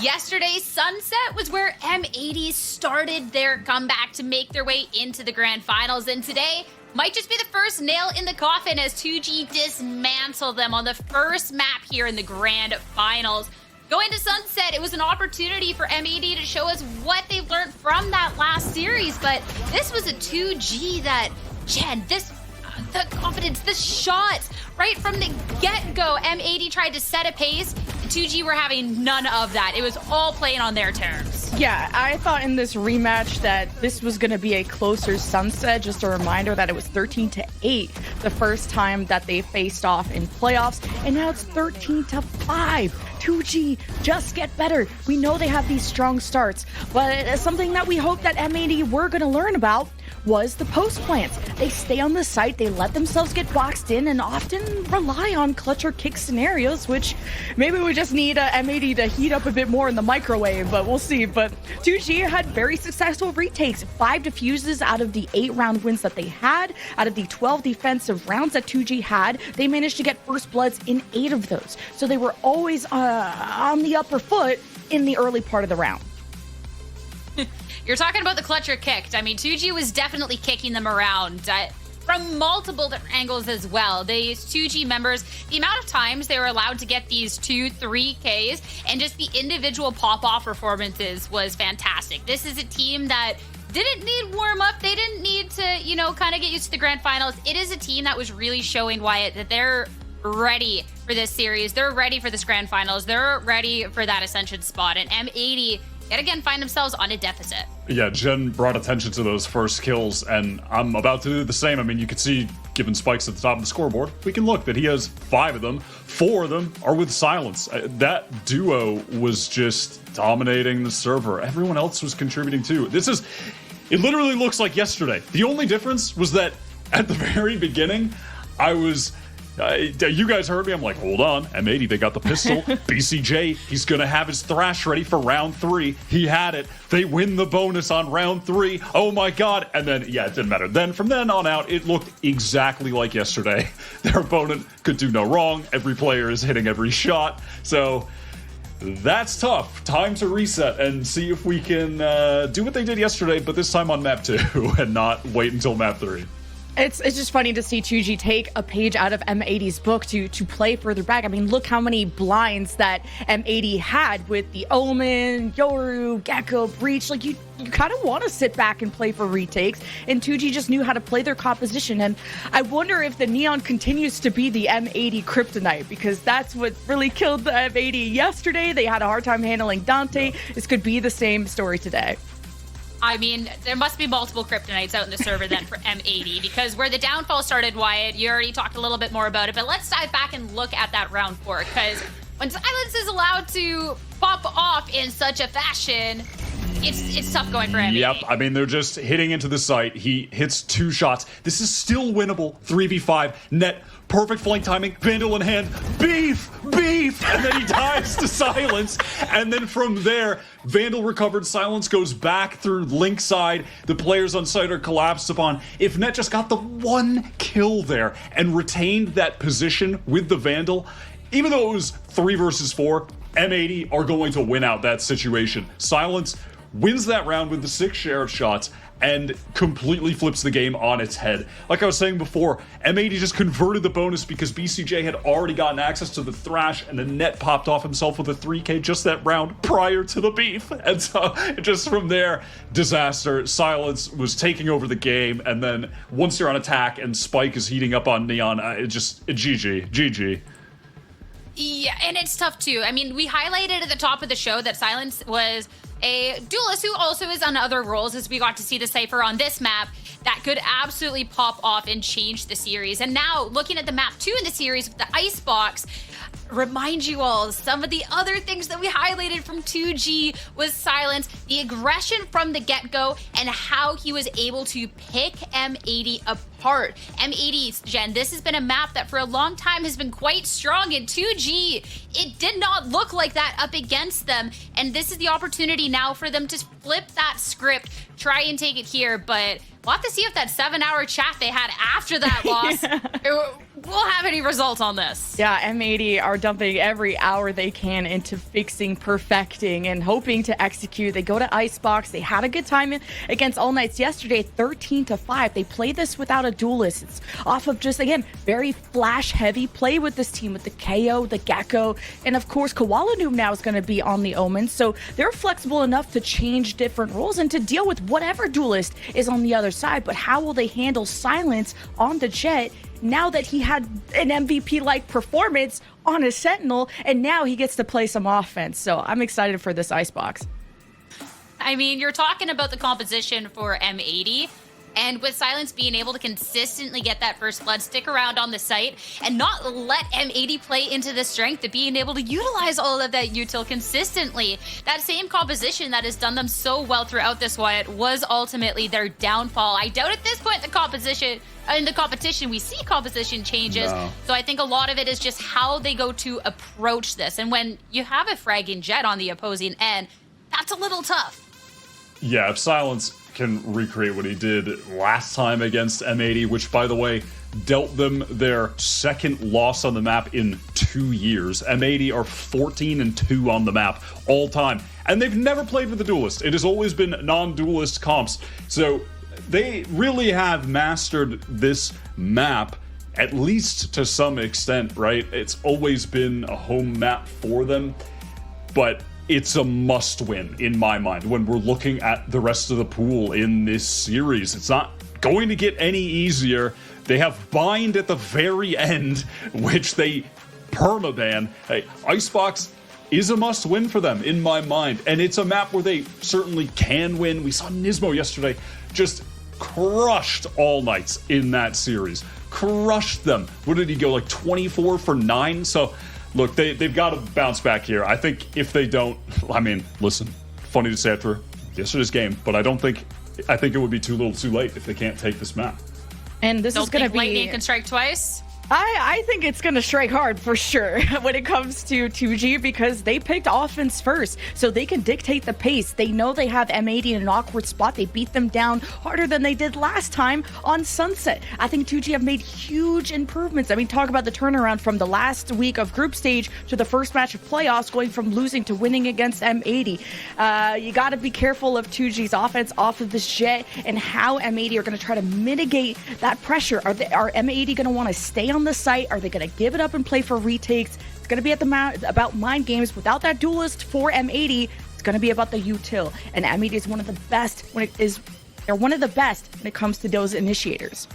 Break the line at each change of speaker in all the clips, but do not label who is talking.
Yesterday's sunset was where M80 started their comeback to make their way into the grand finals, and today might just be the first nail in the coffin as 2G dismantle them on the first map here in the grand finals. Going to sunset, it was an opportunity for M80 to show us what they've learned from that last series, but this was a 2G that, Jen, the confidence, the shots, right from the get-go, M80 tried to set a pace. 2G were having none of that. It was all playing on their terms.
Yeah, I thought in this rematch that this was going to be a closer sunset. Just a reminder that it was 13-8 the first time that they faced off in playoffs, and now it's 13-5. 2G just get better. We know they have these strong starts, but something that we hope that M80 were going to learn about was the post plants. They stay on the site, they let themselves get boxed in, and often rely on clutch or kick scenarios, which maybe we just need M80 to heat up a bit more in the microwave, but we'll see. But 2G had very successful retakes, 5 defuses out of the 8-round wins that they had. Out of the 12 defensive rounds that 2G had, they managed to get first bloods in 8 of those. So they were always on the upper foot in the early part of the round.
You're talking about the clutch or kicked. I mean, 2G was definitely kicking them around from multiple different angles as well. These 2G members, the amount of times they were allowed to get these 2-3 Ks and just the individual pop-off performances was fantastic. This is a team that didn't need warm-up. They didn't need to, kind of get used to the grand finals. It is a team that was really showing Wyatt that they're ready for this series. They're ready for this grand finals. They're ready for that Ascension spot. And M80 yet again find themselves on a deficit.
Yeah, Jen brought attention to those first kills, and I'm about to do the same. I mean, you can see, given spikes at the top of the scoreboard, we can look that he has 5 of them. 4 of them are with Silence. That duo was just dominating the server. Everyone else was contributing too. It literally looks like yesterday. The only difference was that at the very beginning, you guys heard me. I'm like, hold on. M80, they got the pistol. BCJ, he's going to have his thrash ready for round 3. He had it. They win the bonus on round 3. Oh my God. And then, yeah, it didn't matter. Then from then on out, it looked exactly like yesterday. Their opponent could do no wrong. Every player is hitting every shot. So that's tough. Time to reset and see if we can do what they did yesterday, but this time on map 2 and not wait until map 3.
It's just funny to see 2G take a page out of M80's book to play further back. I mean, look how many blinds that M80 had with the Omen, Yoru, Gecko, Breach. Like, you kind of want to sit back and play for retakes, and 2G just knew how to play their composition. And I wonder if the Neon continues to be the M80 kryptonite, because that's what really killed the M80 yesterday. They had a hard time handling Dante. This could be the same story today.
I mean, there must be multiple kryptonites out in the server then for M80, because where the downfall started, Wyatt, you already talked a little bit more about it, but let's dive back and look at that round 4, because when Silence is allowed to pop off in such a fashion, it's tough going for M80.
Yep, I mean, they're just hitting into the site. He hits 2 shots. This is still winnable. 3v5, net, perfect flank timing, Vandal in hand, beef, and then he dives to Silence. And then from there, Vandal recovered, Silence goes back through link side. The players on site are collapsed upon. If Net just got the 1 kill there and retained that position with the Vandal, even though it was 3 versus 4, M80 are going to win out that situation. Silence wins that round with the 6 sheriff shots and completely flips the game on its head. Like I was saying before, M80 just converted the bonus because BCJ had already gotten access to the thrash, and the Net popped off himself with a 3K just that round prior to the beef. And so just from there, disaster. Silence was taking over the game, and then once you're on attack and Spike is heating up on Neon, GG.
Yeah, and it's tough too. I mean, we highlighted at the top of the show that Silence was a duelist who also is on other roles, as we got to see the Cypher on this map that could absolutely pop off and change the series. And now, looking at the map 2 in the series with the Icebox, remind you all, some of the other things that we highlighted from 2G was Silence, the aggression from the get-go, and how he was able to pick M80 apart. M80, Jen, this has been a map that for a long time has been quite strong in 2G. It did not look like that up against them, and this is the opportunity now for them to flip that script, try and take it here, but we'll have to see if that 7-hour chat they had after that loss will have any results on this.
Yeah, M80 are dumping every hour they can into fixing, perfecting, and hoping to execute. They go to Icebox. They had a good time against All Knights yesterday, 13-5. They play this without a duelist. It's off of just, again, very flash-heavy play with this team, with the KO, the Gecko, and of course, Koala Noob now is going to be on the Omen. So they're flexible enough to change different roles and to deal with whatever duelist is on the other side. But how will they handle Silence on the Jet now that he had an MVP-like performance on his Sentinel, and now he gets to play some offense? So I'm excited for this Icebox.
I mean, you're talking about the composition for M80, and with Silence being able to consistently get that first blood, stick around on the site, and not let M80 play into the strength of being able to utilize all of that util consistently. That same composition that has done them so well throughout this Wyatt was ultimately their downfall. I doubt at this point in the competition we see composition changes.
No.
So I think a lot of it is just how they go to approach this. And when you have a fragging Jet on the opposing end, that's a little tough.
Yeah, if Silence can recreate what he did last time against M80, which, by the way, dealt them their second loss on the map in 2 years. M80 are 14-2 on the map all time, and they've never played with a duelist. It has always been non-duelist comps. So they really have mastered this map, at least to some extent, right? It's always been a home map for them, but it's a must-win in my mind when we're looking at the rest of the pool in this series. It's not going to get any easier. They have Bind at the very end, which they permaban. Hey, Icebox is a must-win for them in my mind, and it's a map where they certainly can win. We saw Nismo yesterday just crushed All Knights in that series. Crushed them. What did he go, like 24 for 9? So look, they've got to bounce back here. I think if they don't, I mean, listen, funny to say after yesterday's game, but I think it would be too little too late if they can't take this map.
And this is going to be...
Lightning can strike twice?
I think it's going to strike hard for sure when it comes to 2G, because they picked offense first, so they can dictate the pace. They know they have M80 in an awkward spot. They beat them down harder than they did last time on Sunset. I think 2G have made huge improvements. I mean, talk about the turnaround from the last week of group stage to the first match of playoffs, going from losing to winning against M80. You got to be careful of 2G's offense off of this Jet and how M80 are going to try to mitigate that pressure. Are M80 going to want to stay on the site? Are they going to give it up and play for retakes? It's going to be about mind games. Without that duelist for M80, it's going to be about the util. And M80 is one of the best they're one of the best when it comes to those initiators.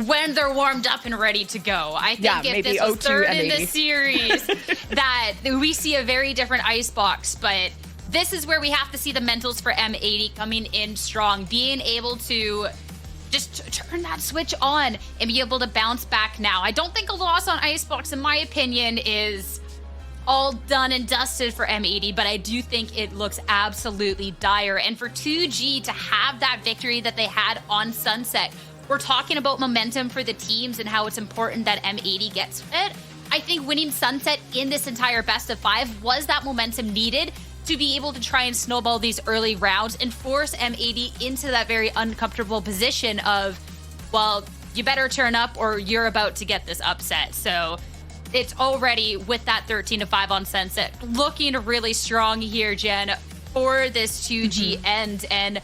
When they're warmed up and ready to go. I think if this was third in the series, that we see a very different Icebox. But this is where we have to see the mentals for M80 coming in strong, being able to just turn that switch on and be able to bounce back now. I don't think a loss on Icebox, in my opinion, is all done and dusted for M80, but I do think it looks absolutely dire. And for 2G to have that victory that they had on Sunset, we're talking about momentum for the teams and how it's important that M80 gets it. I think winning Sunset in this entire best of 5 was that momentum needed to be able to try and snowball these early rounds and force M80 into that very uncomfortable position of, well, you better turn up or you're about to get this upset. So it's already with that 13-5 on Sunset looking really strong here, Jen, for this 2G end. And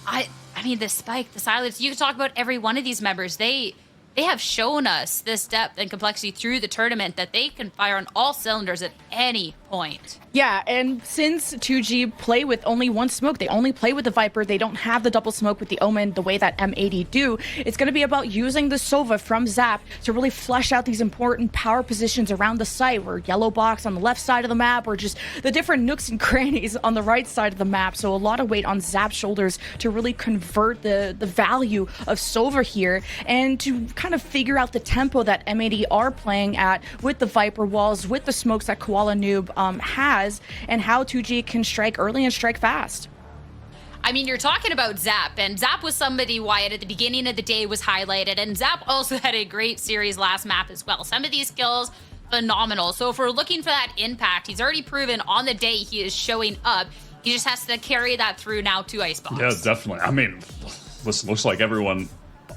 I mean, the Spike, the Silence, you can talk about every one of these members. They have shown us this depth and complexity through the tournament that they can fire on all cylinders at any point.
Yeah, and since 2G play with only one smoke, they only play with the Viper, they don't have the double smoke with the Omen the way that M80 do, it's going to be about using the Sova from Zap to really flesh out these important power positions around the site, where yellow box on the left side of the map, or just the different nooks and crannies on the right side of the map. So a lot of weight on Zap's shoulders to really convert the value of Sova here, and to kind of figure out the tempo that M80 are playing at with the Viper walls, with the smokes that Koala Noob has, and how 2G can strike early and strike fast.
I mean, you're talking about Zap, and Zap was somebody Wyatt at the beginning of the day was highlighted, and Zap also had a great series last map as well. Some of these skills, phenomenal. So if we're looking for that impact, he's already proven on the day he is showing up. He just has to carry that through now to Icebox.
Yeah, definitely. I mean, listen, looks like everyone,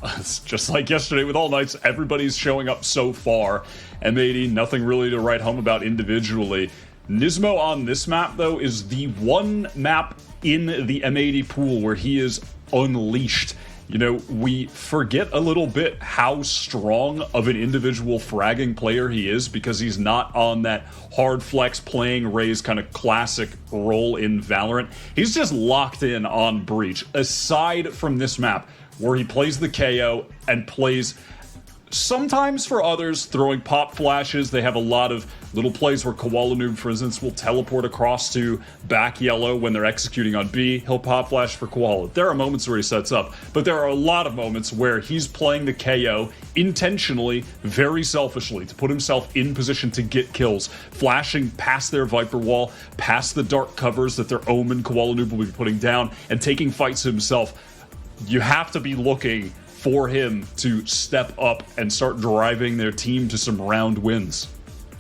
it's just like yesterday with All Knights, everybody's showing up so far. M80, nothing really to write home about individually. Nismo on this map, though, is the one map in the M80 pool where he is unleashed. You know, we forget a little bit how strong of an individual fragging player he is because he's not on that hard flex playing Raze kind of classic role in Valorant. He's just locked in on Breach. Aside from this map, where he plays the KO and plays sometimes for others, throwing pop flashes. They have a lot of little plays where Koala Noob, for instance, will teleport across to back yellow when they're executing on B. He'll pop flash for Koala. There are moments where he sets up, but there are a lot of moments where he's playing the KO intentionally, very selfishly, to put himself in position to get kills, flashing past their Viper wall, past the dark covers that their Omen Koala Noob will be putting down, and taking fights himself. You have to be looking for him to step up and start driving their team to some round wins.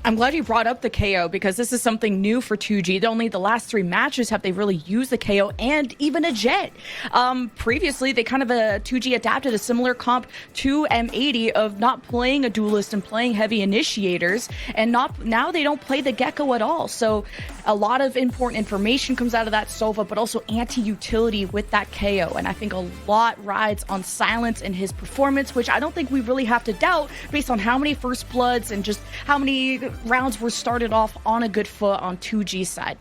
I'm glad you brought up the KO because this is something new for 2G. Only the last 3 matches have they really used the KO and even a jet. Previously, they kind of 2G adapted a similar comp to M80 of not playing a duelist and playing heavy initiators, and now they don't play the Gecko at all. So a lot of important information comes out of that Sova, but also anti-utility with that KO. And I think a lot rides on Silence and his performance, which I don't think we really have to doubt based on how many First Bloods and just how many rounds were started off on a good foot on 2G's side.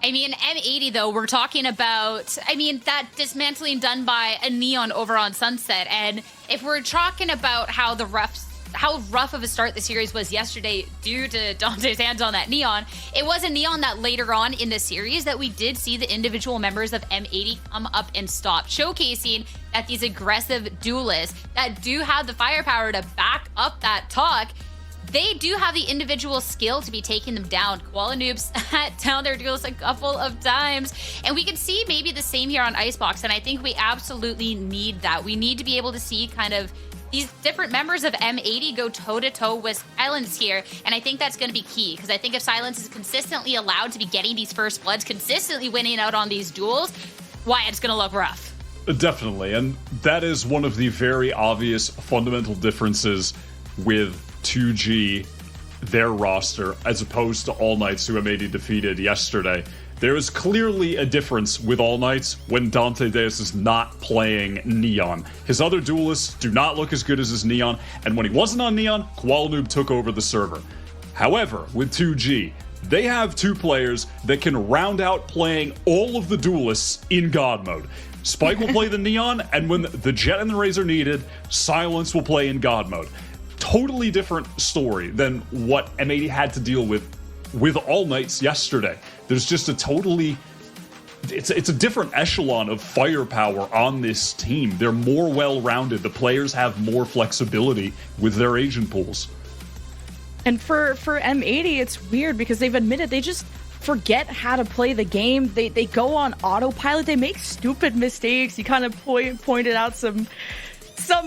I mean, M80, though, we're talking about, I mean, that dismantling done by a Neon over on Sunset. And if we're talking about how rough of a start the series was yesterday due to Dante's hands on that Neon, it was a Neon that later on in the series that we did see the individual members of M80 come up and stop, showcasing that these aggressive duelists that do have the firepower to back up that talk, they do have the individual skill to be taking them down. Koala Noobs down their duels a couple of times. And we can see maybe the same here on Icebox, and I think we absolutely need that. We need to be able to see kind of these different members of M80 go toe-to-toe with Silence here, and I think that's going to be key, because I think if Silence is consistently allowed to be getting these First Bloods, consistently winning out on these duels, why, it's going to look rough.
Definitely, and that is one of the very obvious fundamental differences with 2G, their roster, as opposed to All Knights, who M80 defeated yesterday. There is clearly a difference with All Knights when Dante Deus is not playing Neon. His other duelists do not look as good as his Neon, and when he wasn't on Neon, Koala Noob took over the server. However, with 2G, they have 2 players that can round out playing all of the duelists in God mode. Spike will play the Neon, and when the Jet and the Raze are needed, Silence will play in God mode. Totally different story than what M80 had to deal with All Knights yesterday. There's just a totally, it's a different echelon of firepower on this team. They're more well-rounded. The players have more flexibility with their agent pools.
And for M80, it's weird because they've admitted they just forget how to play the game. They go on autopilot. They make stupid mistakes. You kind of pointed out some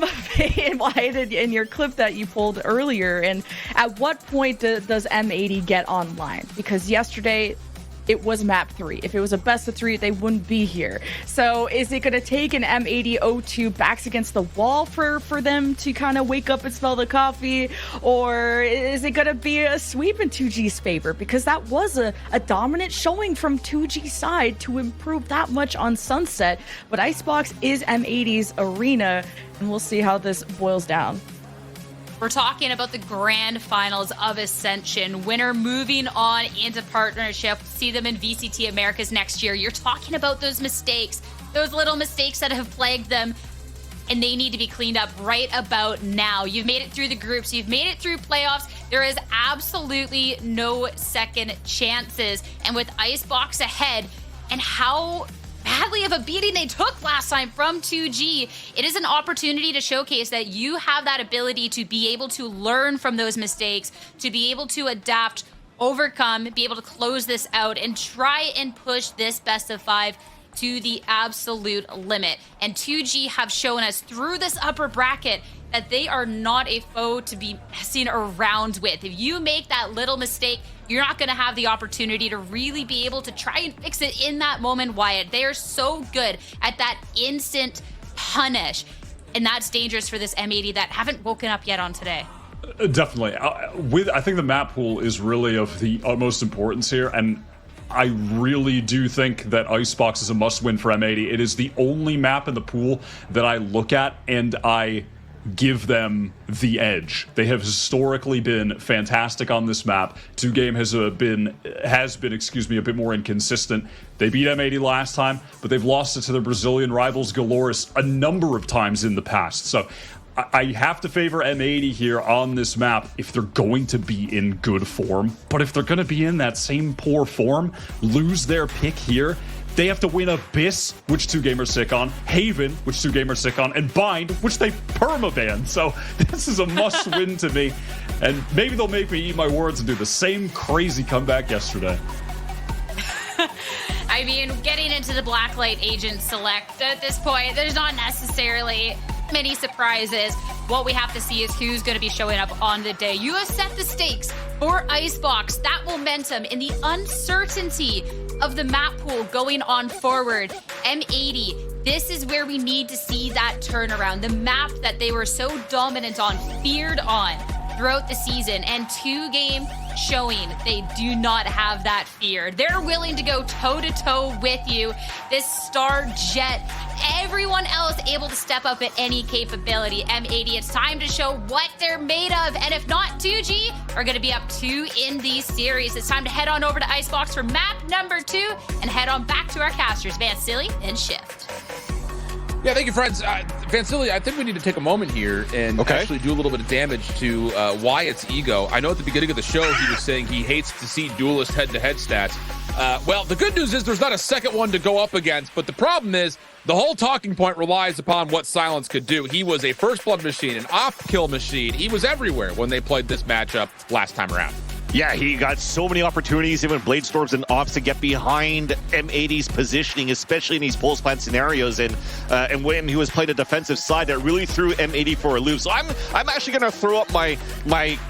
of it in your clip that you pulled earlier. And at what point does M80 get online? Because yesterday it was map 3. If it was a best of 3, they wouldn't be here. So is it going to take an M80 O2 backs against the wall for them to kind of wake up and smell the coffee? Or is it going to be a sweep in 2G's favor? Because that was a dominant showing from 2G's side to improve that much on Sunset. But Icebox is M80's arena, and we'll see how this boils down.
We're talking about the grand finals of Ascension. Winner moving on into partnership. See them in VCT Americas next year. You're talking about those mistakes, those little mistakes that have plagued them, and they need to be cleaned up right about now. You've made it through the groups. You've made it through playoffs. There is absolutely no second chances. And with Icebox ahead, and how badly of a beating they took last time from 2G, it is an opportunity to showcase that you have that ability to be able to learn from those mistakes, to be able to adapt, overcome, be able to close this out, and try and push this best of 5 to the absolute limit. And 2G have shown us through this upper bracket that they are not a foe to be messing around with. If you make that little mistake, you're not going to have the opportunity to really be able to try and fix it in that moment, Wyatt. They are so good at that instant punish, and that's dangerous for this M80 that haven't woken up yet on today.
Definitely. I think the map pool is really of the utmost importance here, and I really do think that Icebox is a must-win for M80. It is the only map in the pool that I look at and I give them the edge. They have historically been fantastic on this map. 2Game has been a bit more inconsistent. They beat M80 last time, but they've lost it to their Brazilian rivals Galores a number of times in the past. So I have to favor M80 here on this map if they're going to be in good form. But if they're going to be in that same poor form, lose their pick here, they have to win Abyss, which 2Game are sick on, Haven, which 2Game are sick on, and Bind, which they permaban. So this is a must-win to me. And maybe they'll make me eat my words and do the same crazy comeback yesterday.
I mean, getting into the Blacklight Agent Select at this point, there's not necessarily many surprises. What we have to see is who's going to be showing up on the day. You have set the stakes for Icebox. That momentum in the uncertainty of the map pool going on forward. M80, this is where we need to see that turnaround. The map that they were so dominant on, feared on throughout the season, and 2Game showing they do not have that fear. They're willing to go toe-to-toe with you. This Star Jet, everyone else able to step up at any capability. M80, it's time to show what they're made of. And if not, 2G are going to be up 2 in the series. It's time to head on over to Icebox for map number 2 and head on back to our casters, Vansili and Shift.
Yeah, thank you, friends. Vansili, I think we need to take a moment here and actually do a little bit of damage to Wyatt's ego. I know at the beginning of the show he was saying he hates to see duelist head-to-head stats. Well, the good news is there's not a second one to go up against, but the problem is the whole talking point relies upon what Silence could do. He was a first blood machine, an off-kill machine. He was everywhere when they played this matchup last time around.
Yeah, he got so many opportunities, even Bladestorms and Offs, to get behind M80's positioning, especially in these pulse plant scenarios. And when he was playing a defensive side, that really threw M80 for a loop. So I'm actually going to throw up my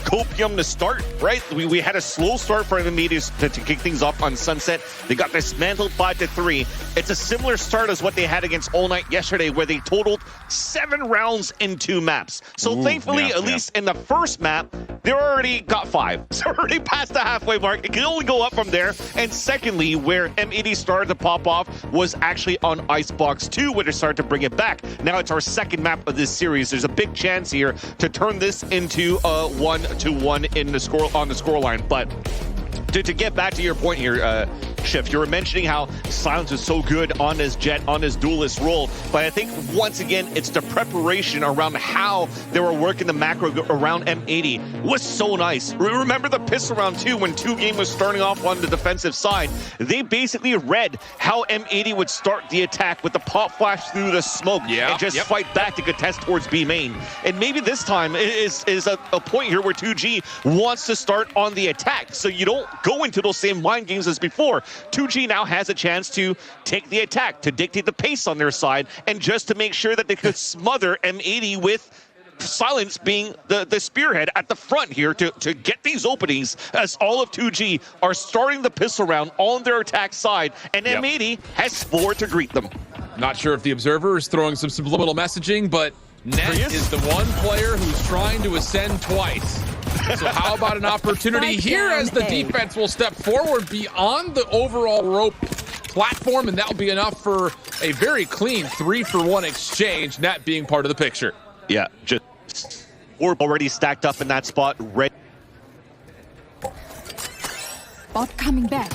copium to start, right? We had a slow start for M80 to kick things off on Sunset. They got dismantled 5-3. It's a similar start as what they had against All Night yesterday, where they totaled 7 rounds in 2 maps. So thankfully, at least in the first map, they already got 5. So already past the halfway mark. It can only go up from there. And secondly, where M80 started to pop off was actually on Icebox 2, where they started to bring it back. Now it's our second map of this series. There's a big chance here to turn this into a 1-1 in the score on the scoreline. But to get back to your point here, Shift, you were mentioning how Silence is so good on his Jet, on his duelist role, but I think once again it's the preparation around how they were working the macro around M80 was so nice. Remember the piss around too, when 2Game was starting off on the defensive side. They basically read how M80 would start the attack with the pop flash through the smoke and just fight back to contest towards B main. And maybe this time is a point here where 2G wants to start on the attack, so you don't go into those same mind games as before. 2G now has a chance to take the attack, to dictate the pace on their side, and just to make sure that they could smother M80 with Silence being the spearhead at the front here to get these openings, as all of 2G are starting the pistol round on their attack side, and M80 has 4 to greet them.
Not sure if the Observer is throwing some subliminal messaging, but Net is the one player who's trying to ascend twice. So how about an opportunity here as the defense will step forward beyond the overall rope platform, and that'll be enough for a very clean 3-for-1 exchange, Net being part of the picture.
Yeah, just Orb already stacked up in that spot. Red.
Bot coming back.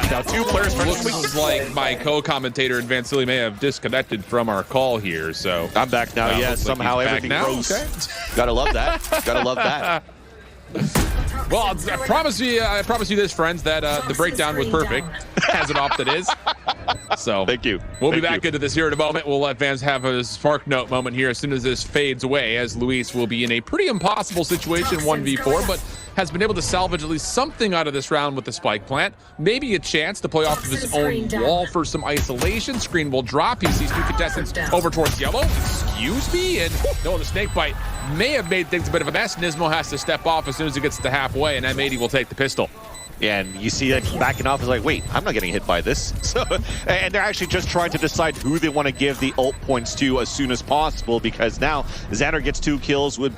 Now 2 players.
Looks like my co-commentator and Vansili may have disconnected from our call here, so
I'm back now. Yeah, somehow everything grows. Okay. Gotta love that. Gotta love that.
Well, I promise you this, friends, that the breakdown was perfect, as it often is. So
thank you.
We'll be back into this here in a moment. We'll let Vans have a spark note moment here as soon as this fades away, as Luis will be in a pretty impossible situation, 1v4, but has been able to salvage at least something out of this round with the spike plant. Maybe a chance to play off of his own wall for some isolation. Screen will drop. He sees two contestants over towards yellow. Excuse me? And no, the snake bite may have made things a bit of a mess. Nismo has to step off as soon as he gets to halfway, and M80 will take the pistol.
Yeah, and you see that backing off is like, wait, I'm not getting hit by this. So, and they're actually just trying to decide who they want to give the ult points to as soon as possible, because now Xander gets 2 kills, would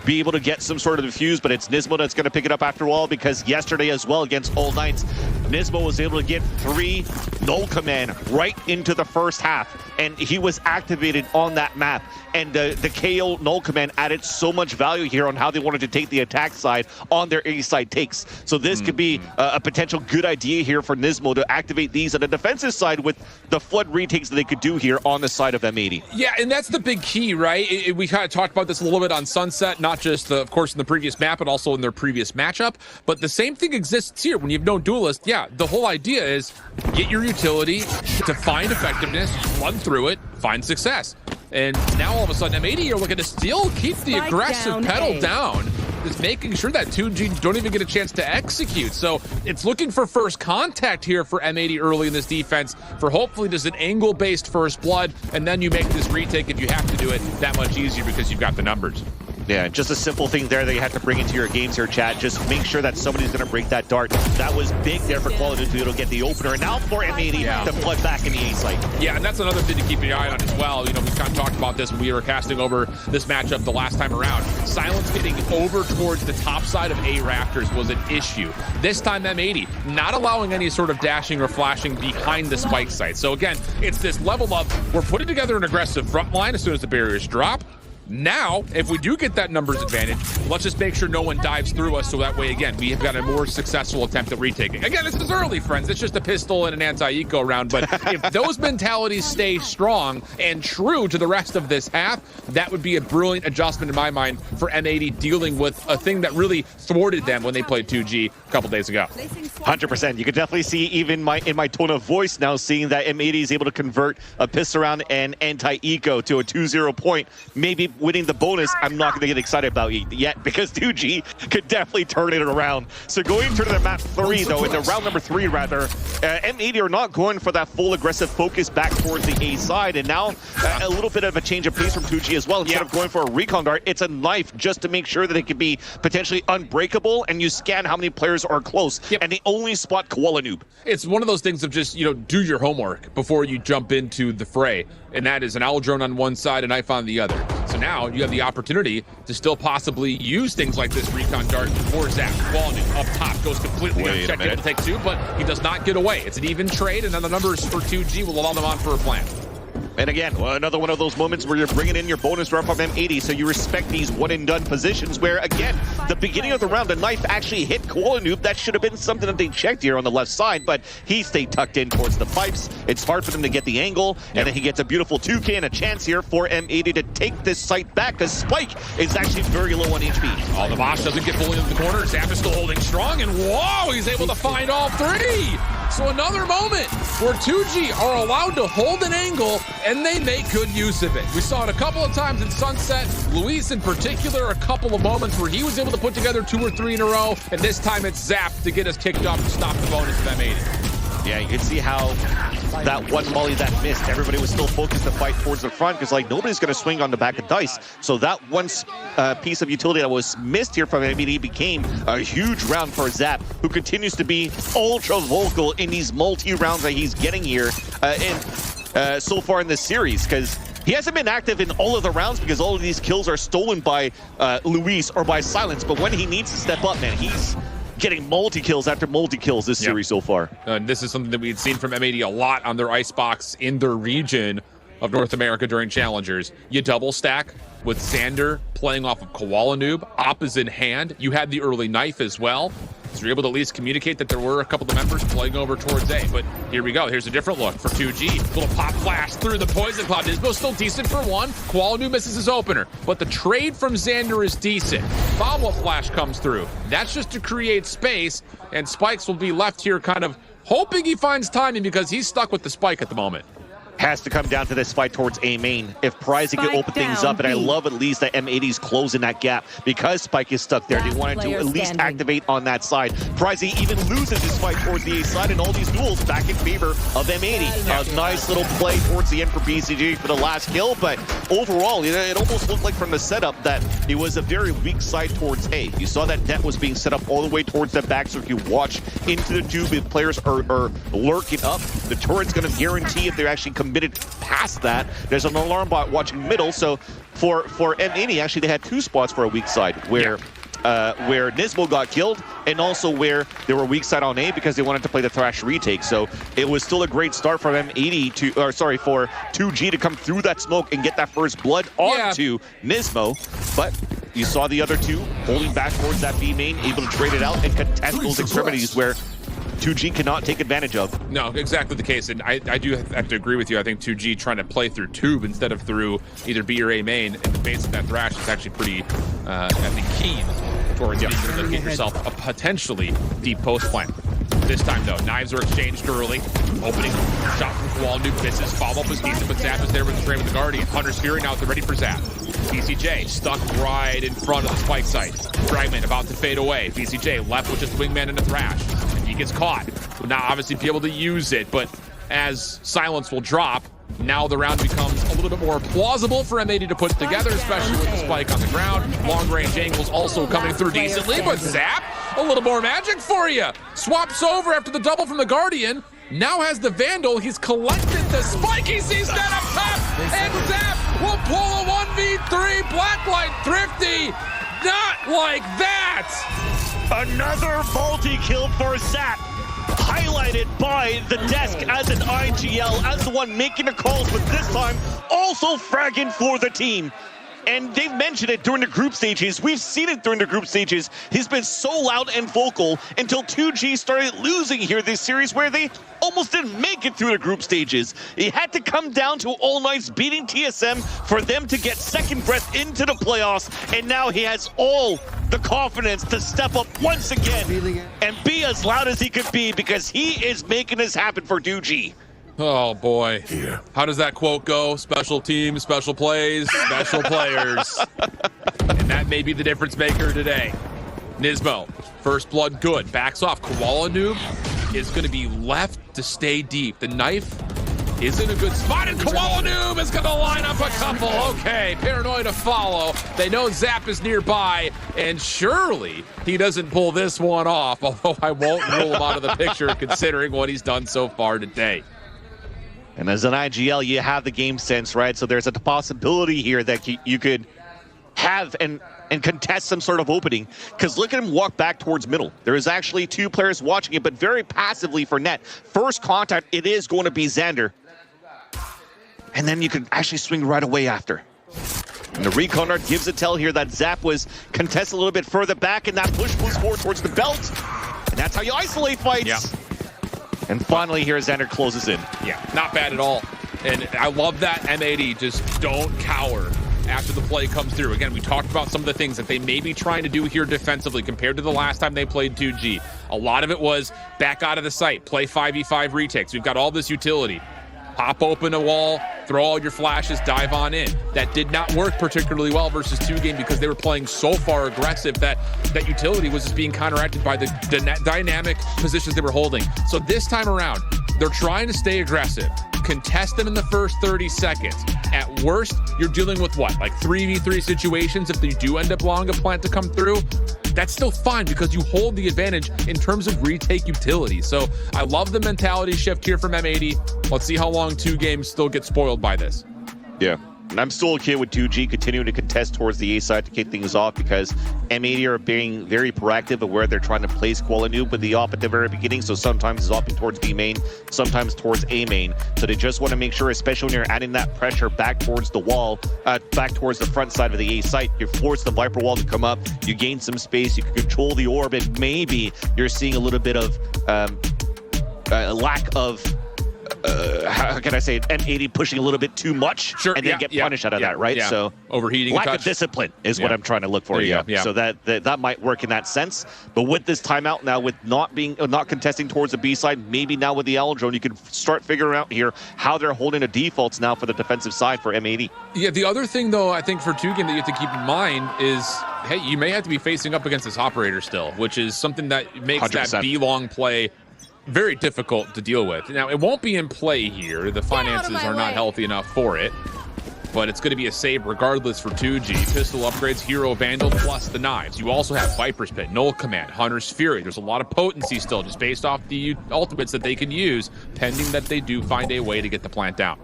be able to get some sort of defuse, but it's Nismo that's going to pick it up after all, because yesterday as well against All Knights, Nismo was able to get 3 null command right into the first half, and he was activated on that map. And the KO null command added so much value here on how they wanted to take the attack side on their A side takes. So this could be a potential good idea here for Nismo to activate these on the defensive side with the flood retakes that they could do here on the side of M80.
Yeah, and that's the big key, right? We kind of talked about this a little bit on Sunset, not just, of course, in the previous map, but also in their previous matchup. But the same thing exists here. When you have no duelist, yeah, the whole idea is get your utility to find effectiveness, run through it, find success. And now all of a sudden M80 you're looking to still keep the aggressive pedal down, just making sure that 2G don't even get a chance to execute. So it's looking for first contact here for M80 early in this defense, for hopefully just an angle-based first blood, and then you make this retake if you have to do it that much easier because you've got the numbers.
Yeah, just a simple thing there that you have to bring into your games here, chat. Just make sure that somebody's going to break that dart. That was big there for Quality to be able to get the opener. And now for M80 to flood back in the A site.
Yeah, and that's another thing to keep an eye on as well. You know, we kind of talked about this when we were casting over this matchup the last time around. Silence getting over towards the top side of A rafters was an issue. This time M80 not allowing any sort of dashing or flashing behind the spike site. So again, it's this level of we're putting together an aggressive front line as soon as the barriers drop. Now, if we do get that numbers advantage, let's just make sure no one dives through us, so that way, again, we have got a more successful attempt at retaking. Again, this is early, friends. It's just a pistol and an anti-eco round, but if those mentalities stay strong and true to the rest of this half, that would be a brilliant adjustment in my mind for M80 dealing with a thing that really thwarted them when they played 2G a couple days ago.
100%. You can definitely see even in my tone of voice now, seeing that M80 is able to convert a pistol round and anti-eco to a 2-0 point, maybe winning the bonus. I'm not going to get excited about it yet, because 2G could definitely turn it around. So going to the map 3 though, into round number 3 rather, M80 are not going for that full aggressive focus back towards the A side, and now a little bit of a change of pace from 2G as well. Instead of going for a recon dart, it's a knife just to make sure that it can be potentially unbreakable, and you scan how many players are close, and they only spot Koala Noob.
It's one of those things of just, you know, do your homework before you jump into the fray, and that is an owl drone on one side, a knife on the other. So now you have the opportunity to still possibly use things like this recon dart for Zap. Quality up top goes completely unchecked, able to take 2, but he does not get away. It's an even trade, and then the numbers for 2G will allow them on for a plan.
And again, another one of those moments where you're bringing in your bonus drop from M80, so you respect these one-and-done positions where, again, the beginning of the round, the knife actually hit Koala Noob. That should have been something that they checked here on the left side, but he stayed tucked in towards the pipes. It's hard for them to get the angle, and then he gets a beautiful 2K and a chance here for M80 to take this site back, because Spike is actually very low on HP.
Oh, the Bosch doesn't get fully into the corner. Zap is still holding strong, and whoa, he's able to find all 3. So another moment where 2G are allowed to hold an angle, and they make good use of it. We saw it a couple of times in Sunset. Luis in particular, a couple of moments where he was able to put together 2 or 3 in a row, and this time it's Zap to get us kicked off to stop the bonus of M80.
Yeah, you can see how that one molly that missed, everybody was still focused to fight towards the front, because like nobody's going to swing on the back of dice. So that one piece of utility that was missed here from M80 became a huge round for Zap, who continues to be ultra vocal in these multi-rounds that he's getting here so far in this series, because he hasn't been active in all of the rounds because all of these kills are stolen by Luis or by Silence. But when he needs to step up, man, he's getting multi-kills after multi-kills this series so far.
This is something that we had seen from M80 a lot on their icebox in their region of North America during Challengers. You double stack with Xander playing off of Koala Noob. Op is in hand. You had the early knife as well. So you're able to at least communicate that there were a couple of members playing over towards A. But here we go. Here's a different look for 2G. Little pop flash through the poison cloud. Nisbo's still decent for 1. Koala Noob misses his opener. But the trade from Xander is decent. Follow-up flash comes through. That's just to create space. And Spikes will be left here kind of hoping he finds timing, because he's stuck with the spike at the moment.
has to come down to this fight towards A main. If Pricey can open things up, and I love at least that M80's closing that gap because Spike is stuck there. They want to at least activate on that side. Pricey even loses his fight towards the A side, and all these duels back in favor of M80. A nice little play towards the end for BCG for the last kill, but overall, it almost looked like from the setup that it was a very weak side towards A. You saw that net was being set up all the way towards the back, so if you watch into the tube, if players are lurking up, the turret's going to guarantee if they're actually committed past that. There's an alarm bot watching middle, so for M80, actually they had 2 spots for a weak side where Nismo got killed, and also where they were weak side on A because they wanted to play the Thrash retake. So it was still a great start for M80 for 2G to come through that smoke and get that first blood onto Nismo. But you saw the other two holding back towards that B main, able to trade it out and contest those extremities where 2G cannot take advantage of.
No, exactly the case. And I do have to agree with you. I think 2G trying to play through tube instead of through either B or A main in the face of that Thrash is actually pretty, I think, keen towards being able to get yourself a potentially deep post plant. This time, though, knives are exchanged early. Opening shot from Koala Noob misses. Follow-up is decent, but Zap is there with the trade with the Guardian. Hunter's Fury now ready for Zap. VCJ stuck right in front of the spike site. Fragment about to fade away. VCJ left with just Wingman and a Thrash. And he gets caught. Will now obviously be able to use it, but as silence will drop, now the round becomes a little bit more plausible for M80 to put together, especially with the spike on the ground. Long-range angles also coming through decently, but Zap, a little more magic for you. Swaps over after the double from the Guardian. Now has the Vandal. He's collected the spike. He sees that up top, and Zap will pull a 1v3. Blacklight Thrifty, not like that.
Another multi-kill for Zap. Highlighted by the desk as an IGL, as the one making the calls, but this time also fragging for the team. And they've mentioned it during the group stages. We've seen it during the group stages. He's been so loud and vocal until 2G started losing here this series, where they almost didn't make it through the group stages. It had to come down to All Knights beating TSM for them to get second breath into the playoffs. And now he has all the confidence to step up once again and be as loud as he could be, because he is making this happen for 2G.
Oh boy. How does that quote go? Special teams, special plays, special players. And that may be the difference maker today. Nismo, first blood good. Backs off. Koala Noob is going to be left to stay deep. The knife is in a good spot, and Koala Noob is going to line up a couple. Okay, Paranoia to follow. They know Zap is nearby, and surely he doesn't pull this one off, although I won't rule him out of the picture considering what he's done so far today.
And as an IGL, you have the game sense, right? So there's a possibility here that you could have and contest some sort of opening. Because look at him walk back towards middle. There is actually 2 players watching it, but very passively for net. First contact, it is going to be Xander. And then you can actually swing right away after. And the recon art gives a tell here that Zap was contested a little bit further back, and that push moves forward towards the belt. And that's how you isolate fights.
Yeah.
And finally here, Xander closes in.
Yeah, not bad at all. And I love that M80 just don't cower after the play comes through. Again, we talked about some of the things that they may be trying to do here defensively compared to the last time they played 2G. A lot of it was back out of the site, play 5v5 retakes. We've got all this utility. Pop open a wall, throw all your flashes, dive on in. That did not work particularly well versus 2Game because they were playing so far aggressive that utility was just being counteracted by the dynamic positions they were holding. So this time around, they're trying to stay aggressive, contest them in the first 30 seconds. At worst, you're dealing with what, like 3v3 situations if they do end up allowing a plant to come through? That's still fine because you hold the advantage in terms of retake utility. So I love the mentality shift here from M80. Let's see how long 2Games still get spoiled by this.
Yeah. And I'm still okay with 2G continuing to contest towards the A side to kick things off, because M80 are being very proactive of where they're trying to place Koala Noob with the op at the very beginning. So sometimes it's opting towards B main, sometimes towards A main. So they just want to make sure, especially when you're adding that pressure back towards the wall, back towards the front side of the A site, you force the Viper wall to come up, you gain some space, you can control the orb, and maybe you're seeing a little bit of lack of how can I say it, M80 pushing a little bit too much and then get punished out of that, right? So
overheating,
lack of discipline is what I'm trying to look for here. So that might work in that sense. But with this timeout now, with not contesting towards the B side, maybe now with the Owl Drone, you can start figuring out here how they're holding the defaults now for the defensive side for M80.
Yeah, the other thing though, I think for 2Game that you have to keep in mind is, hey, you may have to be facing up against this operator still, which is something that makes 100%. That B-long play very difficult to deal with. Now, it won't be in play here. The finances are not healthy enough for it, but it's going to be a save regardless for 2G. Pistol upgrades, Hero, Vandal, plus the knives. You also have Viper's Pit, Null Command, Hunter's Fury. There's a lot of potency still, just based off the ultimates that they can use, pending that they do find a way to get the plant down.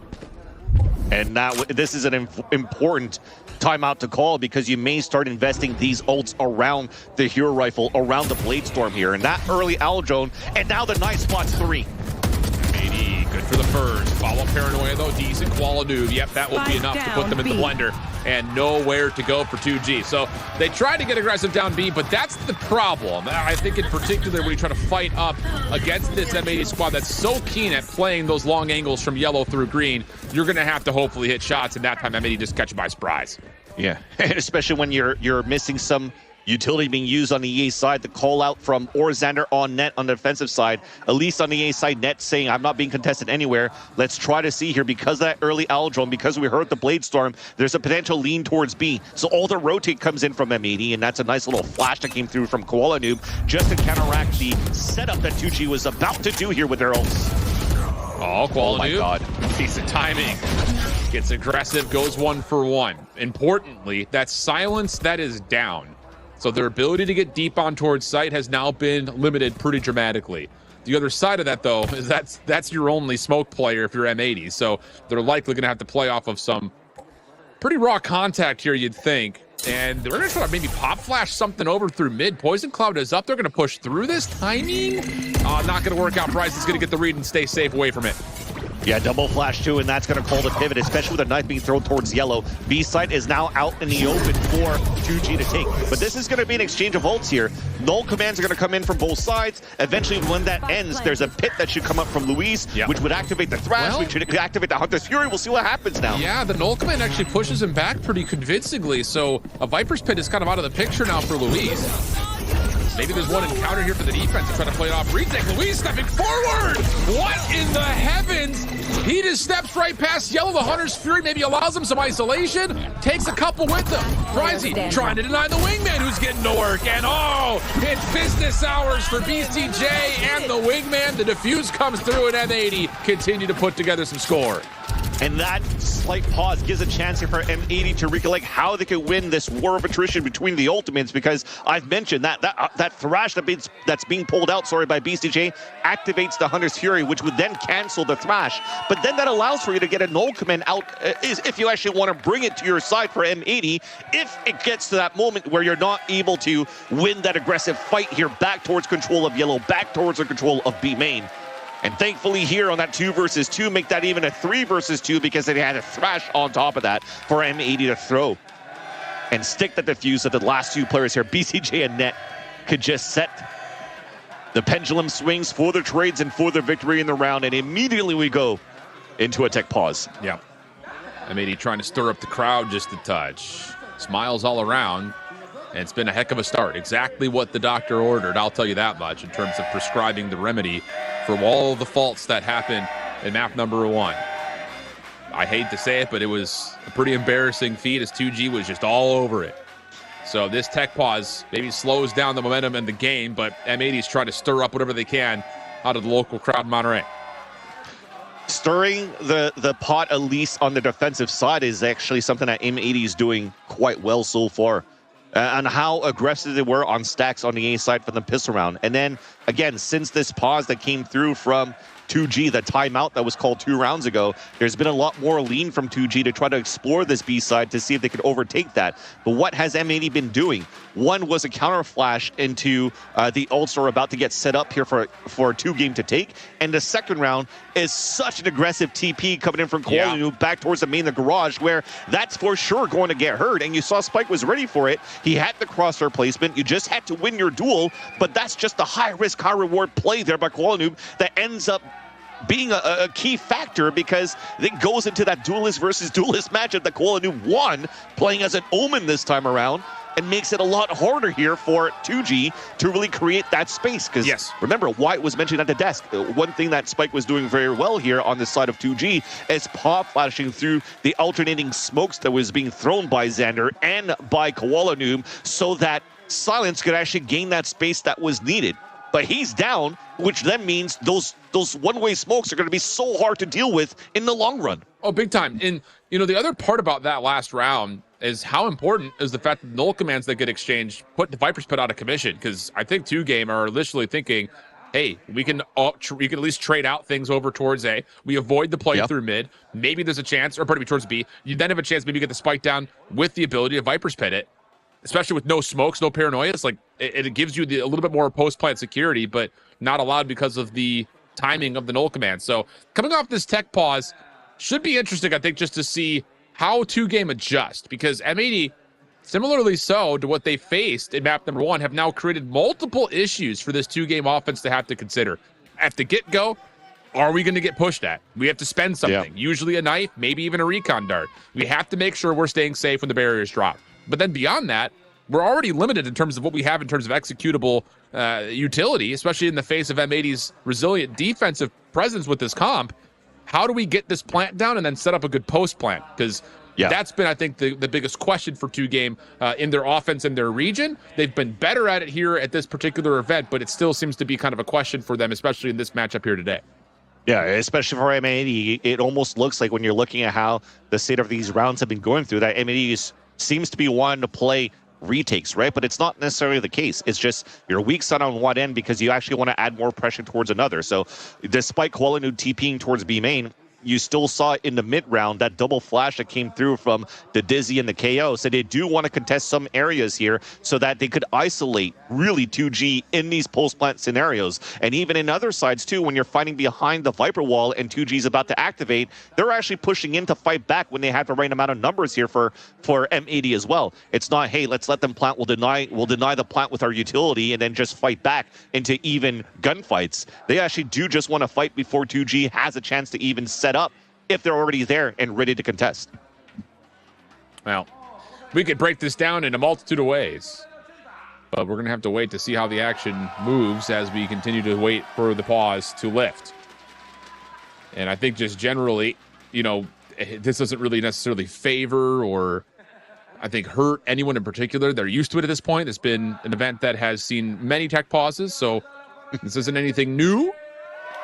And now this is an important timeout to call, because you may start investing these ults around the Hero Rifle, around the Blade Storm here, and that early Owl Drone, and now the nice spots 3.
M80, good for the first. Follow Paranoia though, decent quality. Yep, that will be enough to put them in the blender, and nowhere to go for 2G. So they tried to get aggressive down B, but that's the problem. I think in particular when you try to fight up against this M80 squad that's so keen at playing those long angles from yellow through green, you're going to have to hopefully hit shots, and that time M80 just catch you by surprise.
Yeah, especially when you're missing some utility being used on the EA side. The call out from Orzander on net on the defensive side, at least on the EA side, net saying, I'm not being contested anywhere. Let's try to see here, because of that early Owl Drone, because we heard the Blade Storm, there's a potential lean towards B. So all the rotate comes in from M80, and that's a nice little flash that came through from Koala Noob just to counteract the setup that 2G was about to do here with their ults.
Oh, Koala Noob.
My God.
Decent timing. Gets aggressive, goes 1 for 1. Importantly, that silence that is down. So their ability to get deep on towards site has now been limited pretty dramatically. The other side of that, though, is that's your only smoke player if you're M80. So they're likely going to have to play off of some pretty raw contact here, you'd think. And they're going to try to maybe pop flash something over through mid. Poison Cloud is up. They're going to push through this. Timing? Not going to work out. Bryce is going to get the read and stay safe away from it.
Yeah, double flash too, and that's going to call the pivot, especially with a knife being thrown towards yellow. B site is now out in the open for 2G to take. But this is going to be an exchange of ults here. Null commands are going to come in from both sides. Eventually, when that ends, there's a pit that should come up from Luis, which would activate the Thrash, which would activate the Hunter's Fury. We'll see what happens now.
Yeah, the Null command actually pushes him back pretty convincingly. So a Viper's Pit is kind of out of the picture now for Luis. Maybe there's one encounter here for the defense to try to play it off. Retake, Luis stepping forward! What in the heavens? He just steps right past yellow. The Hunter's Fury maybe allows him some isolation. Takes a couple with him. Pricey trying to deny the wingman who's getting to work. And it's business hours for BCJ and the wingman. The defuse comes through and M80 continue to put together some score.
And that slight pause gives a chance here for M80 to recollect how they could win this war of attrition between the ultimates, because I've mentioned that Thrash that's being pulled out, by BCJ activates the Hunter's Fury, which would then cancel the Thrash. But then that allows for you to get a Null command out if you actually want to bring it to your side for M80, if it gets to that moment where you're not able to win that aggressive fight here back towards control of yellow, back towards the control of B main. And thankfully here on that 2 versus 2, make that even a 3 versus 2, because they had a Thrash on top of that for M80 to throw and stick the defuse that the last 2 players here, BCJ and Net, could just set the pendulum swings for the trades and for the victory in the round. And immediately we go into a tech pause.
Yeah. M80 trying to stir up the crowd just a touch. Smiles all around. And it's been a heck of a start. Exactly what the doctor ordered, I'll tell you that much, in terms of prescribing the remedy for all of the faults that happened in map number 1. I hate to say it, but it was a pretty embarrassing feat as 2G was just all over it. So this tech pause maybe slows down the momentum in the game, but M80's trying to stir up whatever they can out of the local crowd in Monterey.
Stirring the pot, at least on the defensive side, is actually something that M80 is doing quite well so far. And how aggressive they were on stacks on the A side for the pistol round. And then, again, since this pause that came through from 2G, the timeout that was called 2 rounds ago, there's been a lot more lean from 2G to try to explore this B side to see if they could overtake that. But what has M80 been doing? One was a counter flash into the ults are about to get set up here for a 2 game to take. And the second round is such an aggressive TP coming in from Koala back towards the main, the garage, where that's for sure going to get hurt. And you saw Spike was ready for it. He had the crosshair placement. You just had to win your duel, but that's just a high risk, high reward play there by Koala that ends up being a key factor, because it goes into that duelist versus duelist matchup that Koalanu won, playing as an Omen this time around, and makes it a lot harder here for 2G to really create that space. Because remember, Wyatt was mentioned at the desk. One thing that Spike was doing very well here on this side of 2G is pop flashing through the alternating smokes that was being thrown by Xander and by Koalanu, so that Silence could actually gain that space that was needed. But he's down, which then means those one-way smokes are going to be so hard to deal with in the long run.
Oh, big time. And, you know, the other part about that last round is how important is the fact that the null commands that get exchanged put the Viper's Pit out of commission, because I think 2Game are literally thinking, hey, we can at least trade out things over towards A. We avoid the play through mid. Maybe there's a chance, or pardon me, towards B. You then have a chance maybe get the spike down with the ability to Viper's Pit it, especially with no smokes, no paranoias. Like, it gives you a little bit more post-plant security, but not allowed because of the timing of the null command. So coming off this tech pause should be interesting, I think, just to see how 2Game adjust, because M80, similarly so to what they faced in map number 1, have now created multiple issues for this 2Game offense to have to consider. At the get-go, are we going to get pushed at? We have to spend something, usually a knife, maybe even a recon dart. We have to make sure we're staying safe when the barriers drop. But then beyond that, we're already limited in terms of what we have in terms of executable utility, especially in the face of M80's resilient defensive presence with this comp. How do we get this plant down and then set up a good post plant? Because that's been, I think, the biggest question for 2Game in their offense in their region. They've been better at it here at this particular event, but it still seems to be kind of a question for them, especially in this matchup here today.
Yeah, especially for M80, it almost looks like when you're looking at how the state of these rounds have been going through, that M80 seems to be wanting to play retakes, right? But it's not necessarily the case. It's just your weak side on one end because you actually want to add more pressure towards another. So despite Koalanu TPing towards B main, you still saw in the mid round that double flash that came through from the Dizzy and the KO. So they do want to contest some areas here so that they could isolate really 2G in these post plant scenarios. And even in other sides too, when you're fighting behind the Viper wall and 2G is about to activate, they're actually pushing in to fight back when they have the right amount of numbers here for M80 as well. It's not, hey, let's let them plant, we'll deny the plant with our utility and then just fight back into even gunfights. They actually do just want to fight before 2G has a chance to even set up if they're already there and ready to contest.
Well, we could break this down in a multitude of ways, but we're going to have to wait to see how the action moves as we continue to wait for the pause to lift. And I think just generally, you know, this doesn't really necessarily favor or I think hurt anyone in particular. They're used to it at this point. It's been an event that has seen many tech pauses, so this isn't anything new.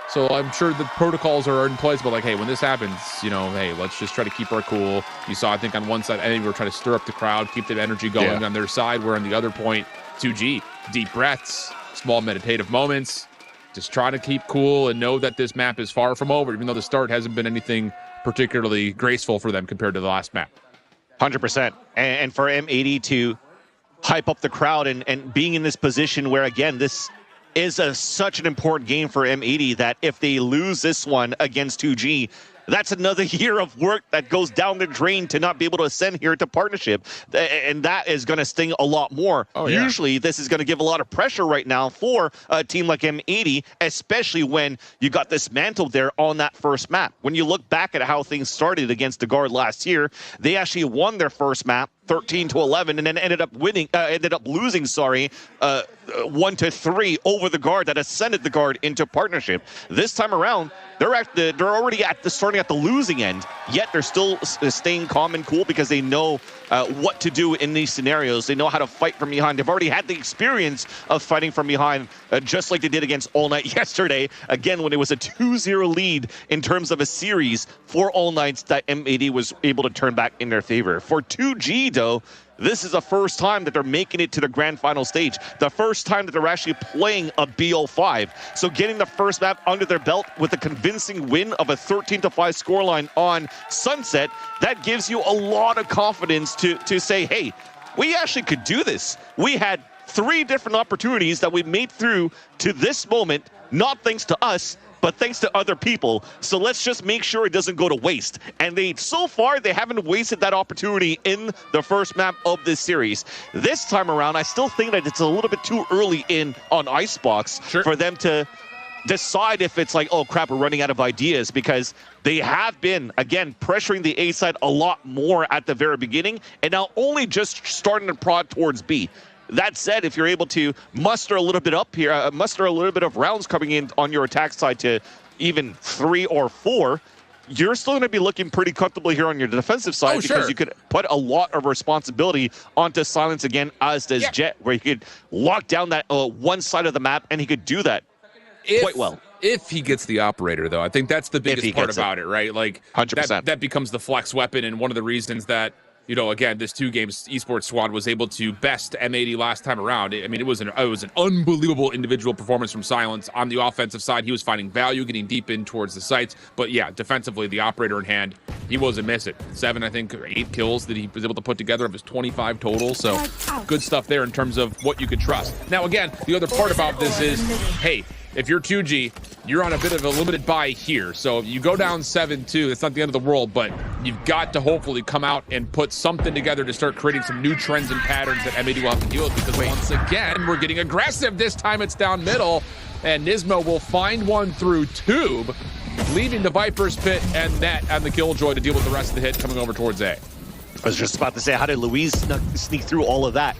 So I'm sure the protocols are in place, but like, hey, when this happens, you know, hey, let's just try to keep our cool. You saw, I think on one side, I think we were trying to stir up the crowd, keep the energy going on their side. Where on the other point, 2G, deep breaths, small meditative moments, just try to keep cool and know that this map is far from over, even though the start hasn't been anything particularly graceful for them compared to the last map.
100%. And for M80 to hype up the crowd and being in this position where, again, this is such an important game for M80 that if they lose this one against 2G, that's another year of work that goes down the drain to not be able to ascend here to partnership. And that is going to sting a lot more. Usually, this is going to give a lot of pressure right now for a team like M80, especially when you got this mantle there on that first map. When you look back at how things started against the Guard last year, they actually won their first map 13-11, and then ended up losing 1-3 over the Guard that ascended the Guard into partnership. This time around, they're already starting at the losing end, yet they're still staying calm and cool because they know what to do in these scenarios. They know how to fight from behind. They've already had the experience of fighting from behind, just like they did against All Night yesterday. Again, when it was a 2-0 lead in terms of a series for All Nights that M80 was able to turn back in their favor. For 2G, though, this is the first time that they're making it to the grand final stage. The first time that they're actually playing a BO5. So getting the first map under their belt with a convincing win of a 13-5 scoreline on Sunset, that gives you a lot of confidence to say, hey, we actually could do this. We had 3 different opportunities that we made through to this moment, not thanks to us, but thanks to other people. So let's just make sure it doesn't go to waste. And so far, they haven't wasted that opportunity in the first map of this series. This time around, I still think that it's a little bit too early on Icebox for them to decide if it's like, oh crap, we're running out of ideas, because they have been, again, pressuring the A side a lot more at the very beginning, and now only just starting to prod towards B. That said, if you're able to muster a little bit up here, muster a little bit of rounds coming in on your attack side to even 3 or 4, you're still going to be looking pretty comfortable here on your defensive side, because you could put a lot of responsibility onto Silence again, as does Jet, where he could lock down that one side of the map, and he could do that quite well.
If he gets the operator, though, I think that's the biggest part about it, right? Like
100%.
That becomes the flex weapon, and one of the reasons that, you know, again, this 2-game esports squad was able to best M80 last time around. I mean, it was an unbelievable individual performance from Silence. On the offensive side, he was finding value, getting deep in towards the sites. But yeah, defensively, the operator in hand, he wasn't missing. 7, I think, or 8 kills that he was able to put together of his 25 total. So good stuff there in terms of what you could trust. Now, again, the other part about this is, hey, if you're 2G, you're on a bit of a limited buy here. So if you go down 7-2, it's not the end of the world, but you've got to hopefully come out and put something together to start creating some new trends and patterns that M80 will have to deal with, because once again, we're getting aggressive. This time it's down middle, and Nismo will find one through Tube, leaving the Viper's Pit and Net and the Killjoy to deal with the rest of the hit coming over towards A.
I was just about to say, how did Louise sneak through all of that?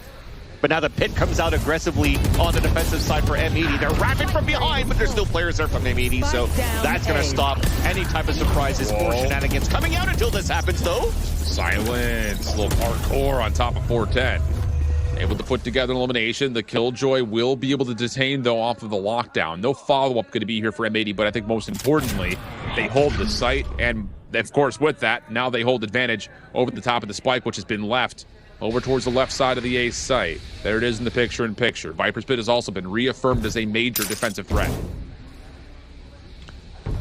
But now the Pit comes out aggressively on the defensive side for M80. They're wrapping from behind, but there's still players there from M80, so that's going to stop any type of surprises or shenanigans coming out until this happens, though.
Silence, a little hardcore on top of 410. Able to put together an elimination. The Killjoy will be able to detain, though, off of the lockdown. No follow-up going to be here for M80, but I think most importantly, they hold the site, and of course, with that, now they hold advantage over the top of the spike, which has been left over towards the left side of the A site. There it is in the picture-in-picture. Viper's Pit has also been reaffirmed as a major defensive threat.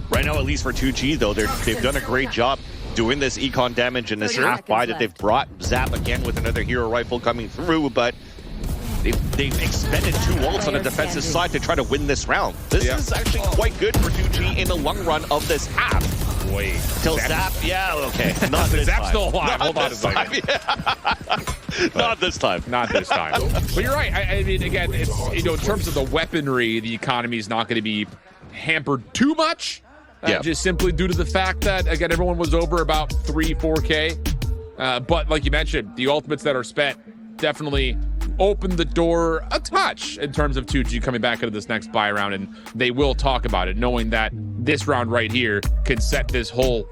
Right now, at least for 2G, though, they've done a great job doing this econ damage in this half buy that they've brought. Zap again with another hero rifle coming through, but they've expended 2 ults on the defensive side to try to win this round. This is actually quite good for 2G in the long run of this half.
Wait.
Till Zap, okay. Not this
Zap's
time.
still alive.
Not
Hold on a second.
Not this time.
Not this time. But you're right. I mean, again, it's, you know, in terms of the weaponry, the economy is not going to be hampered too much. Just simply due to the fact that, again, everyone was over about 3-4K. But like you mentioned, the ultimates that are spent definitely opened the door a touch in terms of 2G coming back into this next buy round, and they will talk about it, knowing that this round right here can set this whole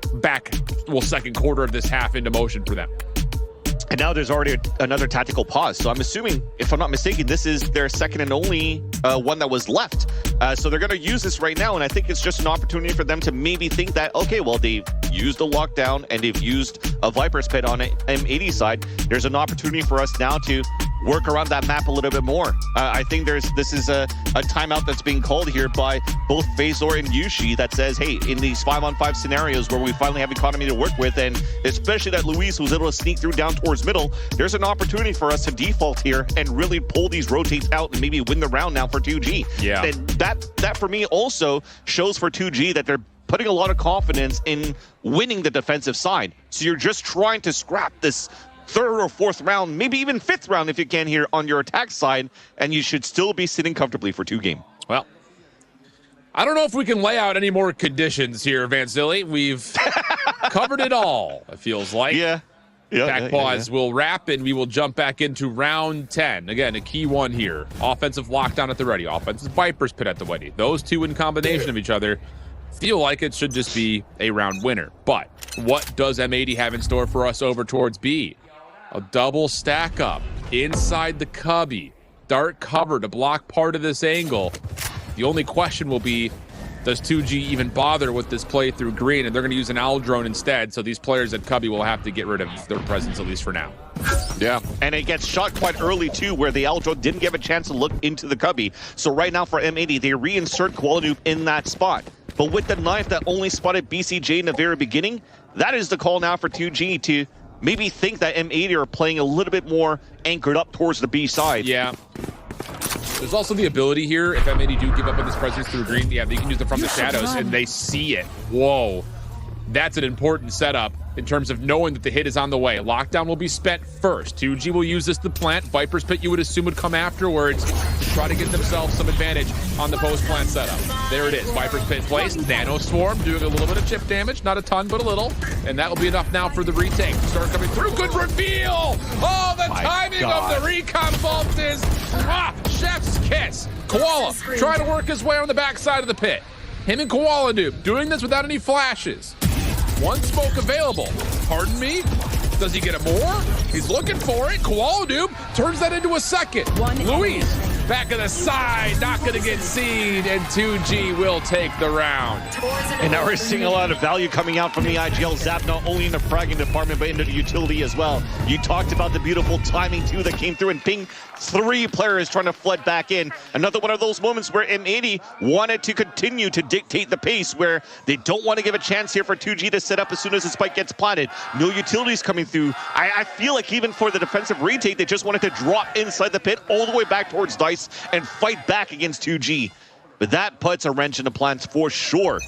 second quarter of this half into motion for them.
And now there's already another tactical pause. So I'm assuming, if I'm not mistaken, this is their second and only one that was left. So they're going to use this right now. And I think it's just an opportunity for them to maybe think that, okay, well, they've used a lockdown and they've used a Viper's Pit on M80 side. There's an opportunity for us now to work around that map a little bit more. I think this is a timeout that's being called here by both Phasor and Yushi that says, hey, in these 5-on-5 scenarios where we finally have economy to work with, and especially that Luis was able to sneak through down towards middle, there's an opportunity for us to default here and really pull these rotates out and maybe win the round now for 2G.
Yeah.
And that for me also shows for 2G that they're putting a lot of confidence in winning the defensive side. So you're just trying to scrap this 3rd or 4th round, maybe even 5th round if you can here on your attack side, and you should still be sitting comfortably for 2-game.
Well, I don't know if we can lay out any more conditions here, Vanzilli. We've covered it all, it feels like. Attack pause will wrap, and we will jump back into round 10. Again, a key one here. Offensive lockdown at the ready. Offensive Viper's Pit at the ready. Those two in combination of each other feel like it should just be a round winner. But what does M80 have in store for us over towards B? A double stack up inside the cubby. Dark cover to block part of this angle. The only question will be, does 2G even bother with this play through green? And they're going to use an owl drone instead, so these players at cubby will have to get rid of their presence, at least for now.
Yeah, and it gets shot quite early too, where the owl drone didn't give a chance to look into the cubby. So right now for M80, they reinsert Qualinoob in that spot. But with the knife that only spotted BCJ in the very beginning, that is the call now for 2G to maybe think that M80 are playing a little bit more anchored up towards the B side.
Yeah. There's also the ability here, if M80 do give up on this presence through green, they can use it from the shadows, and they see it. Whoa. That's an important setup in terms of knowing that the hit is on the way. Lockdown will be spent first. 2G will use this to plant. Viper's Pit, you would assume, would come afterwards to try to get themselves some advantage on the post-plant setup. There it is. Viper's Pit placed. Nano Swarm doing a little bit of chip damage. Not a ton, but a little. And that will be enough now for the retake. Start coming through. Good reveal! Oh, the timing of the recon vault is chef's kiss. Koala trying to work his way on the backside of the pit. Him and Koala Noob doing this without any flashes. One smoke available. Pardon me? Does he get it more? He's looking for it. Koala Noob turns that into a second. Luis, back of the side, not going to get seen, and 2G will take the round.
And now we're seeing a lot of value coming out from the IGL Zap, not only in the fragging department, but into the utility as well. You talked about the beautiful timing, too, that came through and ping 3 players trying to flood back in. Another one of those moments where M80 wanted to continue to dictate the pace, where they don't want to give a chance here for 2G to set up as soon as the spike gets planted. No utilities coming through. I feel like even for the defensive retake, they just wanted to drop inside the pit all the way back towards Dice and fight back against 2G. But that puts a wrench in the plans for sure.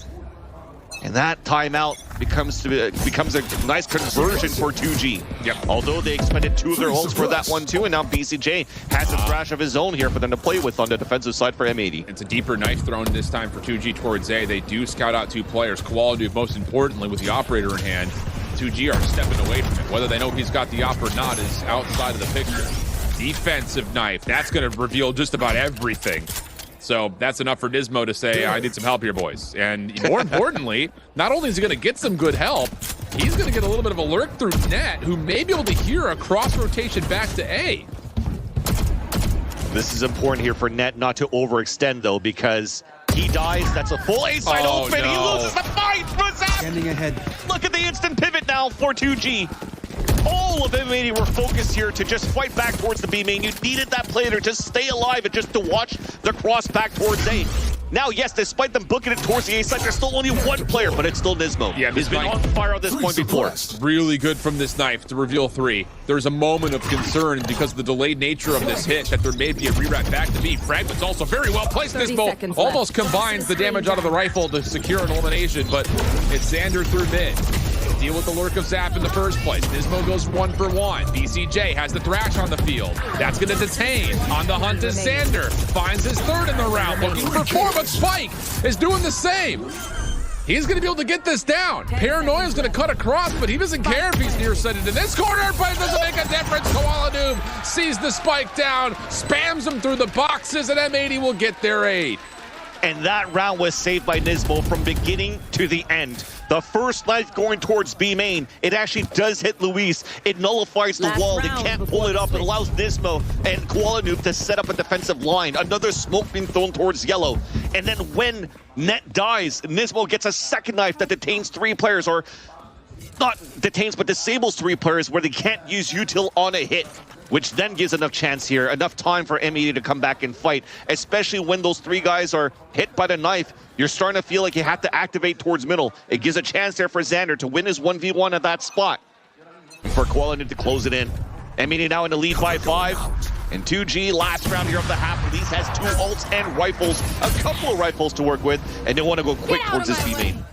And that timeout becomes a nice conversion for 2G.
Yep.
Although they expended 2 of their ults for that one too, and now BCJ has a thrash of his own here for them to play with on the defensive side for M80.
It's a deeper knife thrown this time for 2G towards A. They do scout out 2 players. Koala Noob, most importantly, with the operator in hand. 2G are stepping away from it. Whether they know he's got the op or not is outside of the picture. Defensive knife. That's going to reveal just about everything. So that's enough for Nismo to say, I need some help here, boys. And more importantly, not only is he going to get some good help, he's going to get a little bit of a lurk through Net, who may be able to hear a cross rotation back to A.
This is important here for Net not to overextend, though, because he dies. That's a full A-side ultimate.
No.
He loses the fight.
Standing ahead.
Look at the instant pivot now for 2G. All of M80 were focused here to just fight back towards the B main. You needed that player to just stay alive and just to watch the cross back towards A. Now, yes, despite them booking it towards the A side, there's still only 1 player, but it's still Nismo.
Yeah,
he's been on fire at this point before.
Really good from this knife to reveal 3. There's a moment of concern because of the delayed nature of this hit that there may be a reroute back to B. Fragment's also very well placed. Nismo almost combines the damage out of the rifle to secure an elimination, but it's Xander through mid. Deal with the lurk of Zap in the first place. Nismo goes 1 for 1. BCJ has the thrash on the field. That's going to detain. On the hunt is Xander. Finds his 3rd in the round. Looking for 4, but Spike is doing the same. He's going to be able to get this down. Paranoia is going to cut across, but he doesn't care if he's nearsighted in this corner, but it doesn't make a difference. Koala Noob sees the spike down, spams him through the boxes, and M80 will get their aid.
And that round was saved by Nismo from beginning to the end. The first knife going towards B main, it actually does hit Luis. It nullifies the wall. They can't pull it up. It allows Nismo and Koala Noob to set up a defensive line. Another smoke being thrown towards yellow. And then when Net dies, Nismo gets a second knife that detains 3 players, or not detains, but disables 3 players where they can't use util on a hit, which then gives enough chance here, enough time for M80 to come back and fight, especially when those 3 guys are hit by the knife. You're starting to feel like you have to activate towards middle. It gives a chance there for Xander to win his 1v1 at that spot. For Koala Noob to close it in. M80 now in the lead by 5. And 2G, last round here of the half. At least has 2 ults and rifles, a couple of rifles to work with, and they want to go quick towards this B main.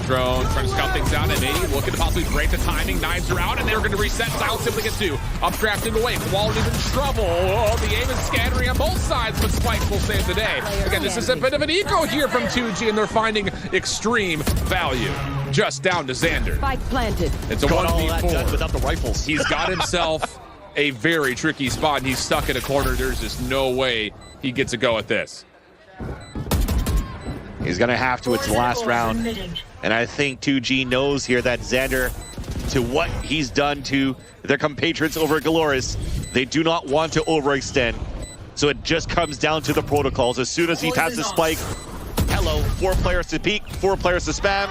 Drone trying to scout things out. M80 looking to possibly break the timing. Knives are out, and they're going to reset. Silence simply gets 2. Updrafting away. Quality in trouble. Oh, the aim is scattering on both sides, but Spikes will save the day. Again, this is a bit of an eco here from 2G, and they're finding extreme value. Just down to Xander.
Spike planted.
It's a
Got all that done
1v4.
without the rifles.
He's got himself a very tricky spot, and he's stuck in a corner. There's just no way he gets a go at this.
He's going to have to. It's the last round. And I think 2G knows here that Xander, to what he's done to their compatriots over Galoris, they do not want to overextend. So it just comes down to the protocols. As soon as he has the spike, hello, 4 players to peek, 4 players to spam,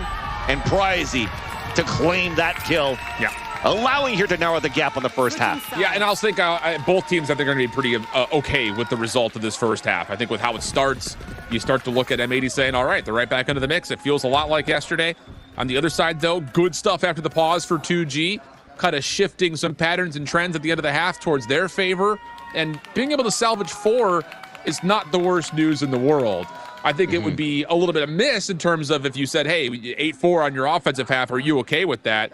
and Pricey to claim that kill.
Yeah.
Allowing here to narrow the gap on the first half.
Yeah, and I'll think both teams, I think, are going to be pretty okay with the result of this first half. I think with how it starts, you start to look at M80 saying, all right, they're right back into the mix. It feels a lot like yesterday. On the other side, though, good stuff after the pause for 2G, kind of shifting some patterns and trends at the end of the half towards their favor. And being able to salvage 4 is not the worst news in the world. I think it would be a little bit of miss in terms of if you said, hey, 8-4 on your offensive half, are you okay with that?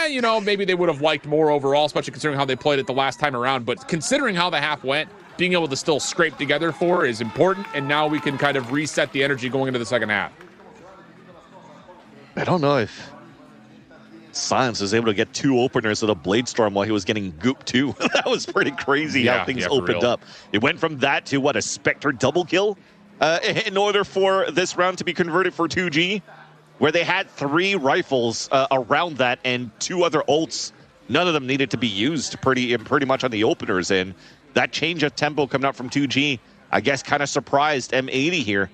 You know, maybe they would have liked more overall, especially considering how they played it the last time around. But considering how the half went, being able to still scrape together 4 is important, and now we can kind of reset the energy going into the second half.
I don't know if Silence was able to get 2 openers of the Blade Storm while he was getting gooped too. That was pretty crazy how things opened up. It went from that to what, a Spectre double kill in order for this round to be converted for 2G, where they had 3 rifles around that and 2 other ults. None of them needed to be used pretty much on the openers, and that change of tempo coming out from 2G, I guess, kind of surprised M80 here.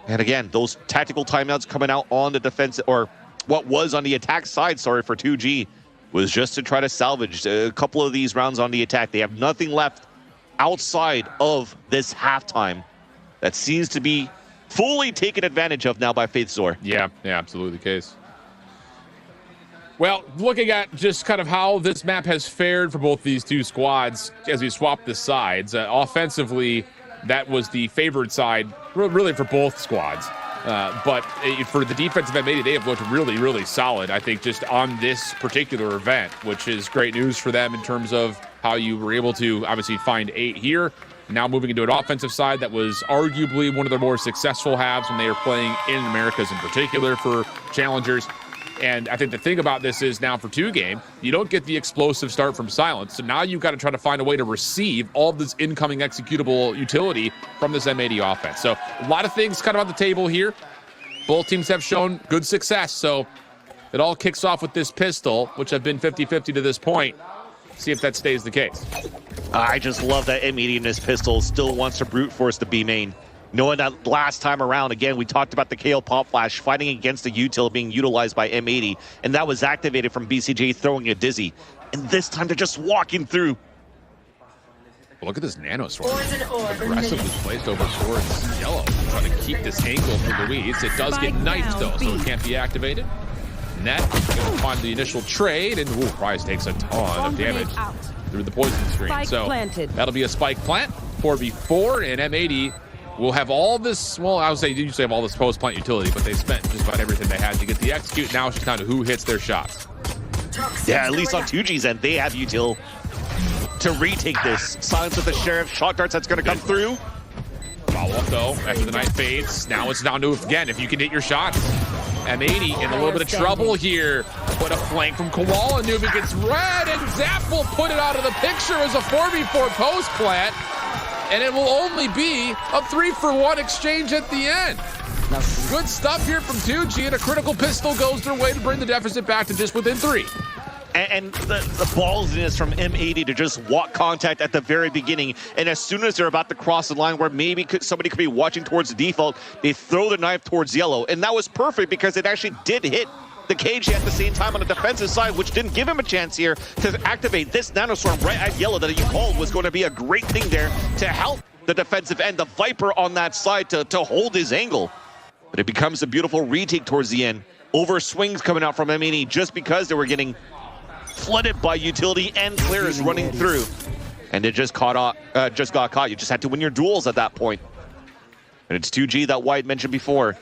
And again, those tactical timeouts coming out on the defense, or what was on the attack side, sorry, for 2G, was just to try to salvage a couple of these rounds on the attack. They have nothing left outside of this halftime that seems to be fully taken advantage of now by FaithZor.
Yeah, absolutely the case. Well, looking at just kind of how this map has fared for both these 2 squads as we swap the sides, offensively, that was the favored side, really for both squads. But for the defensive M80, they have looked really, really solid, I think, just on this particular event, which is great news for them in terms of how you were able to obviously find 8 here. Now moving into an offensive side that was arguably one of their more successful halves when they were playing in Americas in particular for Challengers. And I think the thing about this is now for 2Game, you don't get the explosive start from Silence. So now you've got to try to find a way to receive all of this incoming executable utility from this M80 offense. So a lot of things kind of on the table here. Both teams have shown good success. So it all kicks off with this pistol, which have been 50-50 to this point. See if that stays the case.
I just love that M80 in this pistol still wants to brute force the B main. Knowing that last time around, again, we talked about the KO Pop Flash fighting against the util being utilized by M80, and that was activated from BCJ throwing a Dizzy. And this time they're just walking through.
Look at this Nano Sword. Aggressively placed over towards Yellow. Trying to keep this angle for Louise. It does get knifed, though, so it can't be activated. Net going to find the initial trade, and Prize takes a ton of damage through the poison screen. So that'll be a spike plant, 4v4, and M80 will have all this, well, I would say they usually have all this post-plant utility, but they spent just about everything they had to get the execute. Now it's just down to who hits their shots.
Yeah, at least on 2G's end, they have util to retake this. Silence with the Sheriff, shot darts that's going to come through.
Follow up, though, after the knife fades. Now it's down to, again, if you can hit your shots. M80 in a little bit of trouble here. But a flank from Koala. Nubi gets red, and Zap will put it out of the picture as a 4v4 post plant. And it will only be a 3-for-1 exchange at the end. Good stuff here from 2G, and a critical pistol goes their way to bring the deficit back to just within 3.
And the ballsiness from M80 to just walk contact at the very beginning, and as soon as they're about to cross the line where maybe somebody could be watching towards the default, they throw the knife towards Yellow, and that was perfect because it actually did hit the cage at the same time on the defensive side, which didn't give him a chance here to activate this nanoswarm right at Yellow that he called was going to be a great thing there to help the defensive end, the Viper on that side to hold his angle. But it becomes a beautiful retake towards the end. Over swings coming out from M80 just because they were getting flooded by utility and players running through. And it just got caught. You just had to win your duels at that point. And it's 2G that White mentioned before.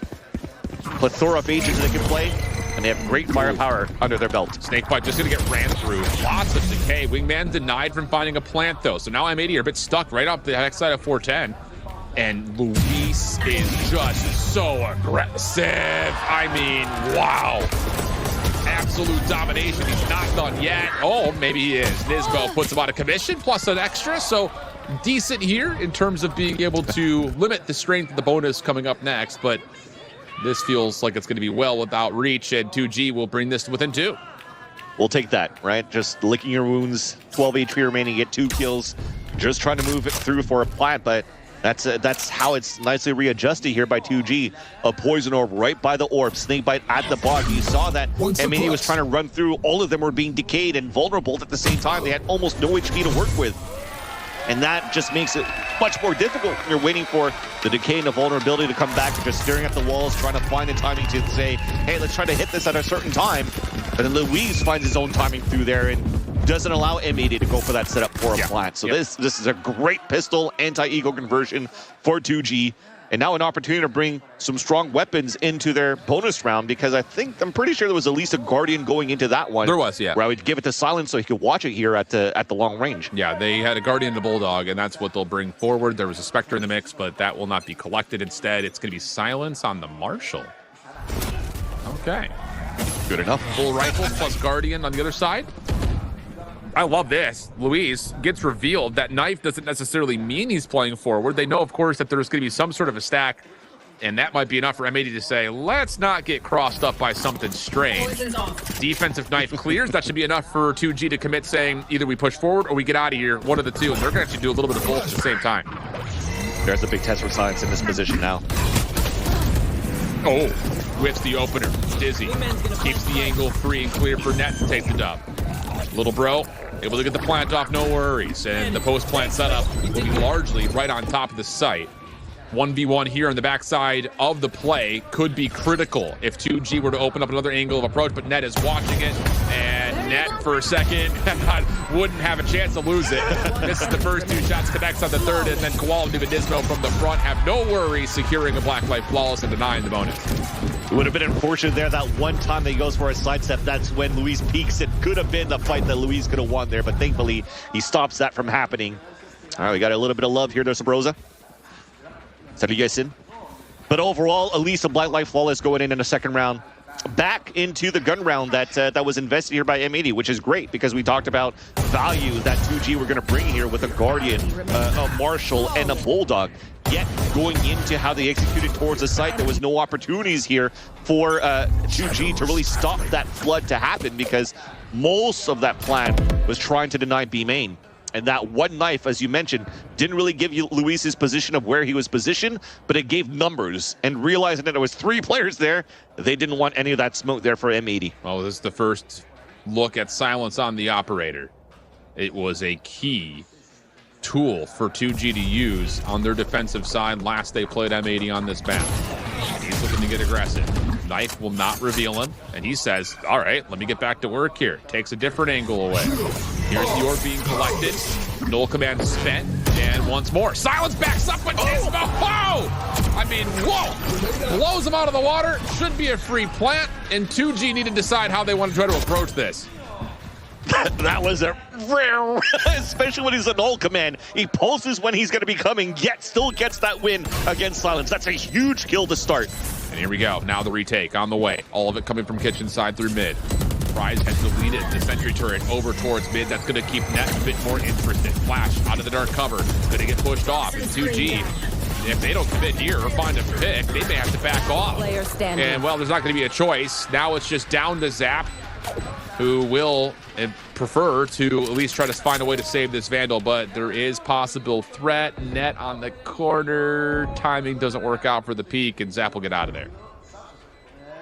Plethora of agents they can play, and they have great firepower under their belt.
Snakebite just going to get ran through. Lots of decay. Wingman denied from finding a plant, though. So now M80 are a bit stuck right off the back side of 410. And Luis is just so aggressive. I mean, wow. Absolute domination. He's not done yet. Oh, maybe he is. Nisbo puts him out of commission, plus an extra. So decent here in terms of being able to limit the strength of the bonus coming up next. But this feels like it's going to be well without reach, and 2G will bring this within 2.
We'll take that, right? Just licking your wounds, 12 HP remaining, get 2 kills. Just trying to move it through for a plant, but that's how it's nicely readjusted here by 2G. A poison orb right by the orb, snakebite at the bottom. You saw that M80 was trying to run through. All of them were being decayed and vulnerable at the same time. They had almost no HP to work with. And that just makes it much more difficult when you're waiting for the decay and the vulnerability to come back and just staring at the walls, trying to find the timing to say, hey, let's try to hit this at a certain time. But then Luis finds his own timing through there and doesn't allow M80 to go for that setup for a plant. So this is a great pistol anti-ego conversion for 2G. And now an opportunity to bring some strong weapons into their bonus round, because I'm pretty sure there was at least a Guardian going into that one.
There was, yeah.
Where I would give it to Silence so he could watch it here at the long range.
Yeah, they had a Guardian and a Bulldog, and that's what they'll bring forward. There was a Spectre in the mix, but that will not be collected. Instead, it's going to be Silence on the Marshall. Okay.
Good enough.
Full rifle plus Guardian on the other side. I love this. Luis gets revealed. That knife doesn't necessarily mean he's playing forward. They know, of course, that there's going to be some sort of a stack, and that might be enough for M80 to say, let's not get crossed up by something strange. Defensive knife clears. That should be enough for 2G to commit, saying either we push forward or we get out of here, one of the two, and they're going to actually do a little bit of both at the same time.
There's a big test for Silence in this position now.
Oh, whips the opener. Dizzy keeps the angle free and clear for Net to take the dub. Little bro able to get the plant off, no worries. And the post-plant setup will be largely right on top of the site. 1v1 here on the backside of the play could be critical if 2G were to open up another angle of approach, but Net is watching it, and Net for a second wouldn't have a chance to lose it. This is the first 2 shots, connects on the third, and then Koala and Nismo from the front have no worries securing a Black Light flawless and denying the bonus.
It would have been unfortunate there that one time that he goes for a sidestep. That's when Luis peaks. It could have been the fight that Luis could have won there, but thankfully he stops that from happening. All right, we got a little bit of love here to Sabrosa. But overall, at least a Black Light flawless going in the second round. Back into the gun round that was invested here by M80, which is great because we talked about value that 2G were going to bring here with a Guardian, a Marshall, and a Bulldog. Yet going into how they executed towards the site, there was no opportunities here for 2G to really stop that flood to happen, because most of that plan was trying to deny B main. And that one knife, as you mentioned, didn't really give you Luis's position of where he was positioned, but it gave numbers. And realizing that there was 3 players there, they didn't want any of that smoke there for M80.
Well, this is the first look at Silence on the operator. It was a key tool for 2G to use on their defensive side last they played M80 on this map. He's looking to get aggressive. Knife will not reveal him, and he says, all right, let me get back to work here. Takes a different angle away. Here's the orb being collected. Null command spent, and once more. Silence backs up, but Nismo, whoa! I mean, whoa! Blows him out of the water. Should be a free plant, and 2G need to decide how they want to try to approach this.
That was a rare, especially when he's a null command. He pulses when he's going to be coming, yet still gets that win against Silence. That's a huge kill to start.
And here we go. Now the retake on the way. All of it coming from kitchen side through mid. Prize has deleted the sentry turret over towards mid. That's going to keep Net a bit more interested. Flash out of the dark cover. Going to get pushed off. And 2G, if they don't commit here or find a pick, they may have to back off. And, well, there's not going to be a choice. Now it's just down to Zap, who will prefer to at least try to find a way to save this Vandal, but there is possible threat. Net on the corner. Timing doesn't work out for the peak, and Zap will get out of there.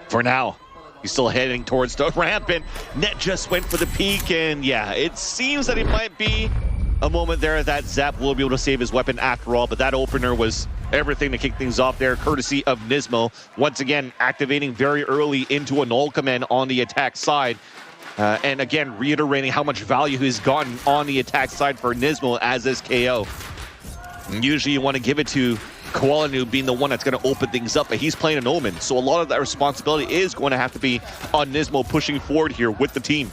For now, he's still heading towards the ramp, and Net just went for the peak, and yeah, it seems that it might be a moment there that Zap will be able to save his weapon after all, but that opener was everything to kick things off there, courtesy of Nismo. Once again, activating very early into a null command on the attack side. And again, reiterating how much value he's gotten on the attack side for Nismo as this KO. And usually you want to give it to Koala being the one that's going to open things up, but he's playing an Omen. So a lot of that responsibility is going to have to be on Nismo pushing forward here with the team.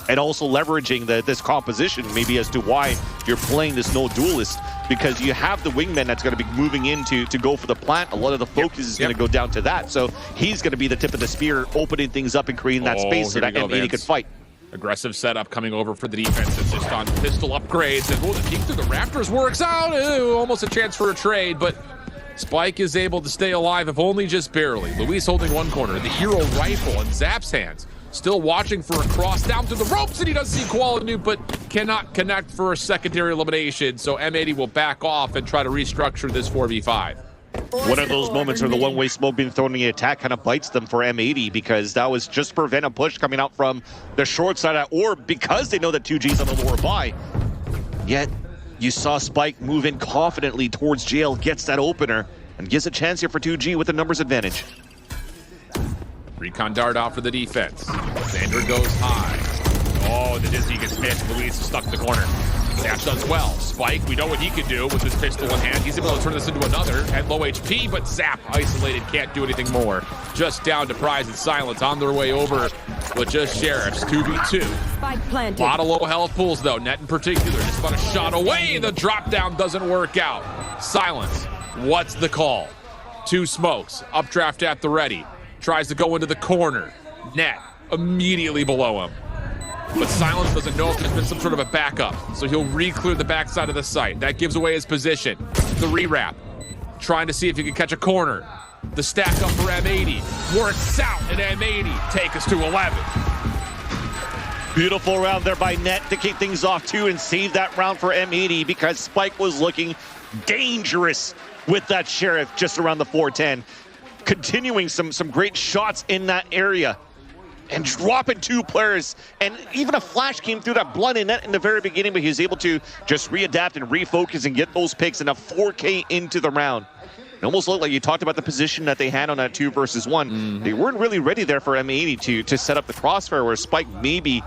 And also leveraging this composition maybe as to why you're playing this no duelist, because you have the wingman that's going to be moving in to go for the plant. A lot of the focus is going to go down to that. So he's going to be the tip of the spear, opening things up and creating that space so that M80 could fight.
Aggressive setup coming over for the defense. It's just on pistol upgrades. And the peek through the rafters works out. Ooh, almost a chance for a trade, but Spike is able to stay alive, if only just barely. Luis holding one corner. The hero rifle in Zap's hands. Still watching for a cross down through the ropes, and he does see Koala but cannot connect for a secondary elimination. So M80 will back off and try to restructure this 4v5.
One of those moments where the one-way smoke being thrown in the attack kind of bites them for M80, because that was just to prevent a push coming out from the short side of orb, because they know that 2G's on the lower buy. Yet you saw Spike move in confidently towards jail, gets that opener, and gives a chance here for 2G with a numbers advantage.
Recon dart out for the defense. Xander goes high. Oh, the Dizzy gets missed. Luis is stuck in the corner. Dash does well. Spike, we know what he can do with his pistol in hand. He's able to turn this into another at low HP, but Zap isolated, can't do anything more. Just down to Prize and Silence on their way over with just Sheriffs, 2v2.
Spike planted.
A lot of low health pools though, Net in particular, just about a shot away. The drop down doesn't work out. Silence, what's the call? 2 smokes, updraft at the ready. Tries to go into the corner. Net immediately below him. But Silence doesn't know if there's been some sort of a backup, so he'll re-clear the backside of the site. That gives away his position. The re-wrap, trying to see if he can catch a corner. The stack up for M80, works out, and M80 take us to 11.
Beautiful round there by Net to kick things off too and save that round for M80 because Spike was looking dangerous with that Sheriff just around the 410. Continuing some great shots in that area. And dropping 2 players, and even a flash came through that blunt in Net in the very beginning, but he was able to just readapt and refocus and get those picks and a 4K into the round. It almost looked like you talked about the position that they had on that 2 versus 1. They weren't really ready there for M80 to set up the crossfire where Spike maybe,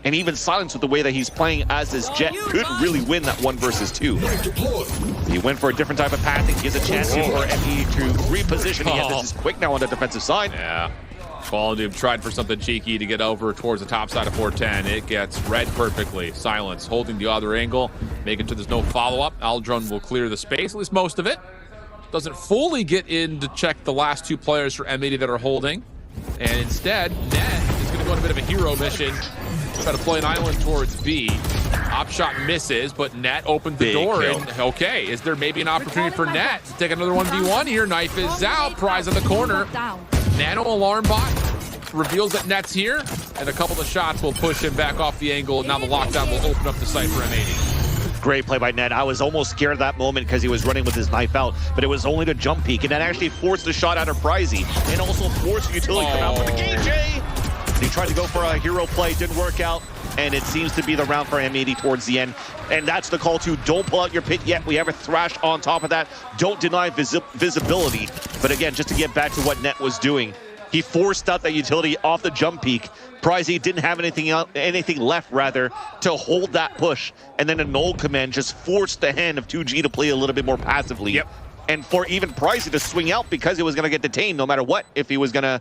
and even Silence with the way that he's playing as his Jet, could really win that 1 versus 2. He went for a different type of path and gives a chance here for M80 to reposition. Again, this is quick now on the defensive side.
Yeah. Quality tried for something cheeky to get over towards the top side of 410. It gets read perfectly. Silence holding the other angle, making sure there's no follow-up. Aldrun will clear the space, at least most of it. Doesn't fully get in to check the last 2 players for M80 that are holding. And instead, Net is going to go on a bit of a hero mission. Try to play an island towards B. Op shot misses, but Net opened the
Big
door.
kill.
And okay, is there maybe an opportunity for Net to take another 1v1 here? Knife is out. Prize in the corner. Nano alarm bot reveals that Net's here, and a couple of shots will push him back off the angle. Now the lockdown will open up the site for M80.
Great play by Net. I was almost scared of that moment because he was running with his knife out, but it was only to jump peek, and that actually forced the shot out of Prizey, and also forced Utility to come out for the KJ. He tried to go for a hero play, didn't work out, and it seems to be the round for M80 towards the end. And that's the call to don't pull out your pit yet. We have a Thrash on top of that. Don't deny visibility. But again, just to get back to what Net was doing, he forced out that utility off the jump peak. Prizey didn't have anything left, rather, to hold that push. And then a null command just forced the hand of 2G to play a little bit more passively.
Yep.
And for even Prizey to swing out because he was going to get detained no matter what, if he was going to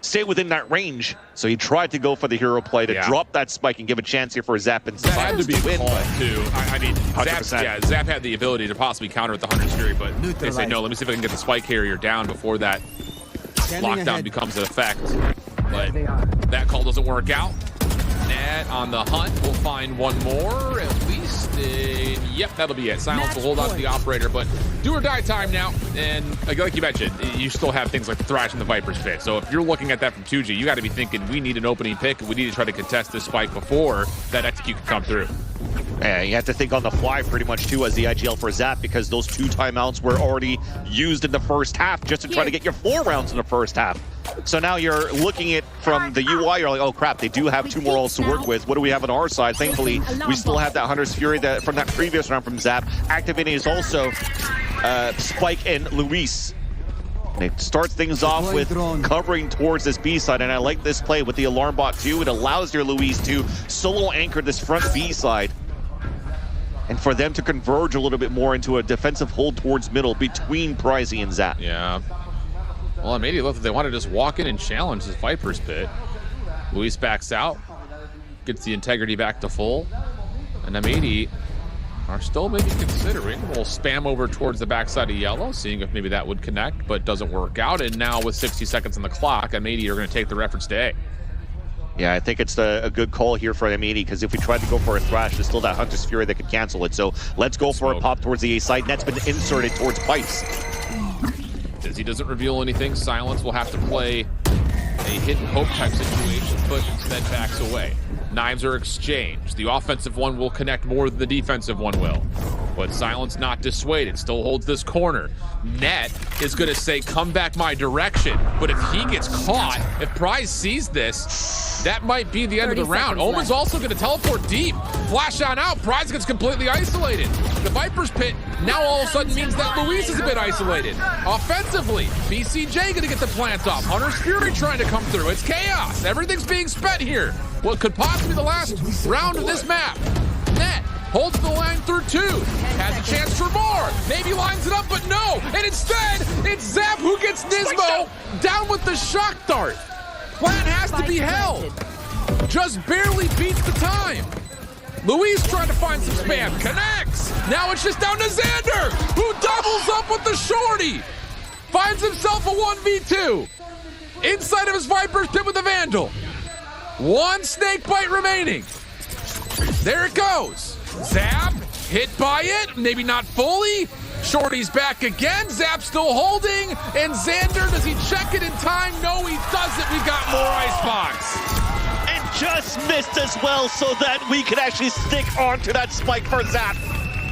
stay within that range. So he tried to go for the hero play to drop that spike and give a chance here for Zap and
That had to be
win.
called too. I mean,
100%.
Zap had the ability to possibly counter with the Hunter's Fury, but they say no. Let me see if I can get the spike carrier down before that lockdown becomes an effect. But that call doesn't work out. Net on the hunt. We'll find one more at least. Yep, that'll be it. Silence will hold on to the operator, but do or die time now. And like you mentioned, you still have things like the Thrash and the Viper's Pit. So if you're looking at that from 2G, you got to be thinking we need an opening pick. We need to try to contest this spike before that execute can come through.
Yeah, you have to think on the fly pretty much too as the IGL for Zap, because those 2 timeouts were already used in the first half just to try to get your 4 rounds in the first half. So now you're looking at from the UI, you're like, oh crap, they do have 2 more ults to work with. What do we have on our side? Thankfully, we still have that Hunter's Fury that from that previous round from Zap. Activating is also Spike and Luis. And it starts things off with covering towards this B side, and I like this play with the alarm bot too. It allows your Luis to solo anchor this front B side, and for them to converge a little bit more into a defensive hold towards middle between Prizey and Zap.
Yeah. Well, M80 looked like they want to just walk in and challenge this Viper's Pit. Luis backs out, gets the integrity back to full, and M80 are still maybe considering a little spam over towards the backside of yellow, seeing if maybe that would connect, but doesn't work out. And now with 60 seconds on the clock, M80 are going to take their efforts to A.
Yeah, I think it's a good call here for M80, because if we tried to go for a Thrash, there's still that Hunter's Fury that could cancel it. So let's go for a pop towards the A side. Net's been inserted towards pipes.
Dizzy doesn't reveal anything. Silence will have to play a hidden hope type situation, but then backs away. Knives are exchanged. The offensive one will connect more than the defensive one will. But Silence not dissuaded, still holds this corner. Net is going to say, come back my direction. But if he gets caught, if Prize sees this, that might be the end of the round. Omen's also going to teleport deep. Flash on out. Prize gets completely isolated. The Viper's Pit now all of a sudden means that Luis is a bit isolated. Offensively, BCJ going to get the plant off. Hunter's Fury trying to come through. It's chaos. Everything's being spent here. What could possibly be the last round of this map. Net Holds the line through 2. Has a chance for more. Maybe lines it up, but no. And instead, it's Zap who gets Nismo down with the shock dart. Plan has to be held. Just barely beats the time. Luis trying to find some spam. Connects. Now it's just down to Xander, who doubles up with the shorty. Finds himself a 1v2. Inside of his Viper's pit with the Vandal. 1 snake bite remaining. There it goes. Zap, hit by it, maybe not fully. Shorty's back again, Zap still holding, and Xander, does he check it in time? No, he doesn't. We got more Icebox.
And just missed as well so that we could actually stick onto that spike for Zap.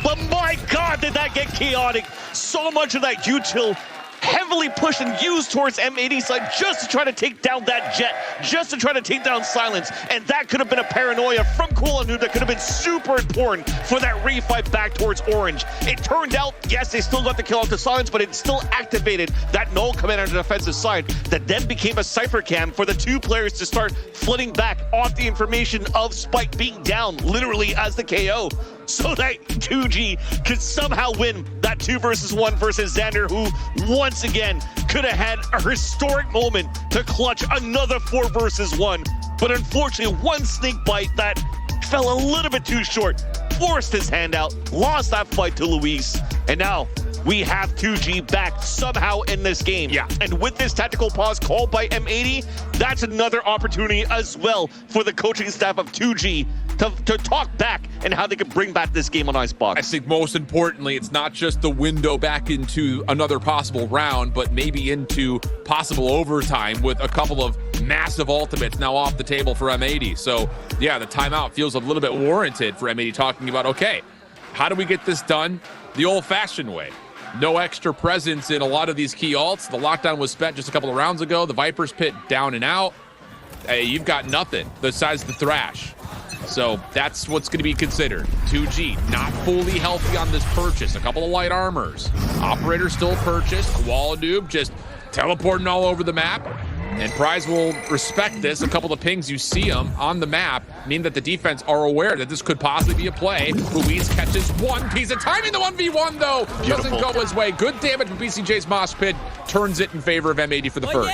But my God, did that get chaotic. So much of that util heavily pushed and used towards M80 side just to try to take down that Jet, just to try to take down Silence, and that could have been a paranoia from Kulanu that could have been super important for that refight back towards Orange. It turned out, yes, they still got the kill off the Silence, but it still activated that null command on the defensive side that then became a Cypher cam for the 2 players to start flooding back off the information of Spike being down, literally as the KO. So that 2G could somehow win that 2 versus 1 versus Xander, who once again could have had a historic moment to clutch another 4 versus 1. But unfortunately, 1 snake bite that fell a little bit too short, forced his hand out, lost that fight to Luis, and now we have 2G back somehow in this game.
Yeah.
And with this tactical pause called by M80, that's another opportunity as well for the coaching staff of 2G to talk back and how they can bring back this game on Icebox.
I think most importantly, it's not just the window back into another possible round, but maybe into possible overtime with a couple of massive ultimates now off the table for M80. So yeah, the timeout feels a little bit warranted for M80, talking about, okay, how do we get this done the old-fashioned way? No extra presence in a lot of these key ults. The lockdown was spent just a couple of rounds ago. The Viper's pit down and out. Hey, you've got nothing besides the Thrash. So that's what's going to be considered. 2G, not fully healthy on this purchase. A couple of light armors. Operator still purchased. Koala Noob just teleporting all over the map. And Prize will respect this. A couple of pings, you see them on the map, mean that the defense are aware that this could possibly be a play. Luis catches 1 piece of timing. The 1v1, though, doesn't go his way. Good damage, but BCJ's Mosh Pit turns it in favor of M80 for the first.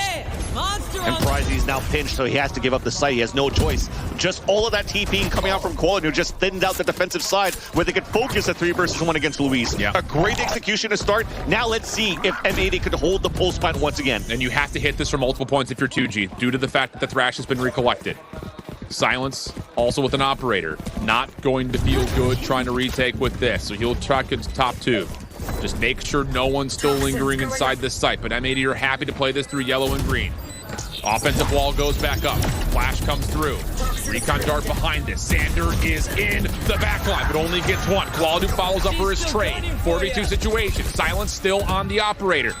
And Prizey's now pinched, so he has to give up the site. He has no choice. Just all of that TP coming out from Koala, who just thinned out the defensive side where they could focus a 3 versus 1 against Luis.
Yeah.
A great execution to start. Now let's see if M80 could hold the pulse plant once again.
And you have to hit this from multiple points if you're 2G, due to the fact that the Thrash has been recollected. Silence, also with an operator. Not going to feel good trying to retake with this, so he'll track his top 2. Just make sure no one's still lingering inside this site, but M80 are happy to play this through yellow and green. Offensive wall goes back up. Flash comes through. Recon dart behind this. Xander is in the backline, but only gets 1. Quality follows up for his trade. 4v2 situation. Silence still on the operator.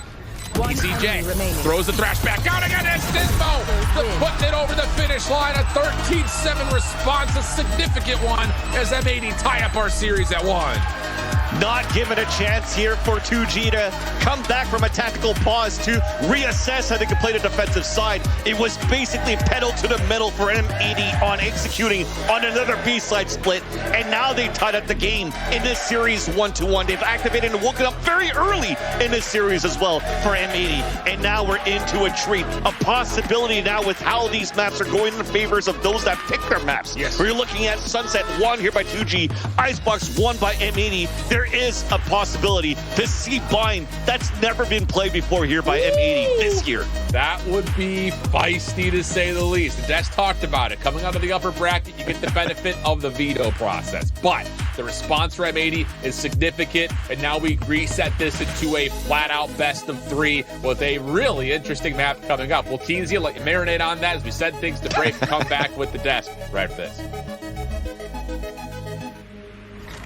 BCJ throws the Thrash back out again. It's Nismo putting it over the finish line. A 13-7 response, a significant one, as M80 tie up our series at 1.
Not given a chance here for 2G to come back from a tactical pause to reassess how they could play the defensive side. It was basically pedal to the metal for M80 on executing on another B-side split, and now they tied up the game in this series 1-1. They've activated and woken up very early in this series as well for M80, and now we're into a treat. A possibility now with how these maps are going in the favors of those that pick their maps.
Yes.
We're looking at Sunset 1 here by 2G, Icebox 1 by M80. There is a possibility to see Bind. That's never been played before here by M80 this year.
That would be feisty to say the least. Des talked about it. Coming out of the upper bracket, you get the benefit of the veto process. But the response for M80 is significant, and now we reset this into a flat-out best of 3 with a really interesting map coming up. We'll tease you, let you marinate on that as we send things to break and come back with the desk right after this.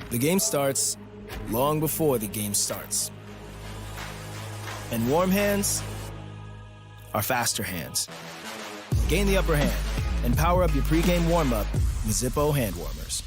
The game starts long before the game starts. And warm hands are faster hands. Gain the upper hand and power up your pregame warm-up with Zippo hand warmers.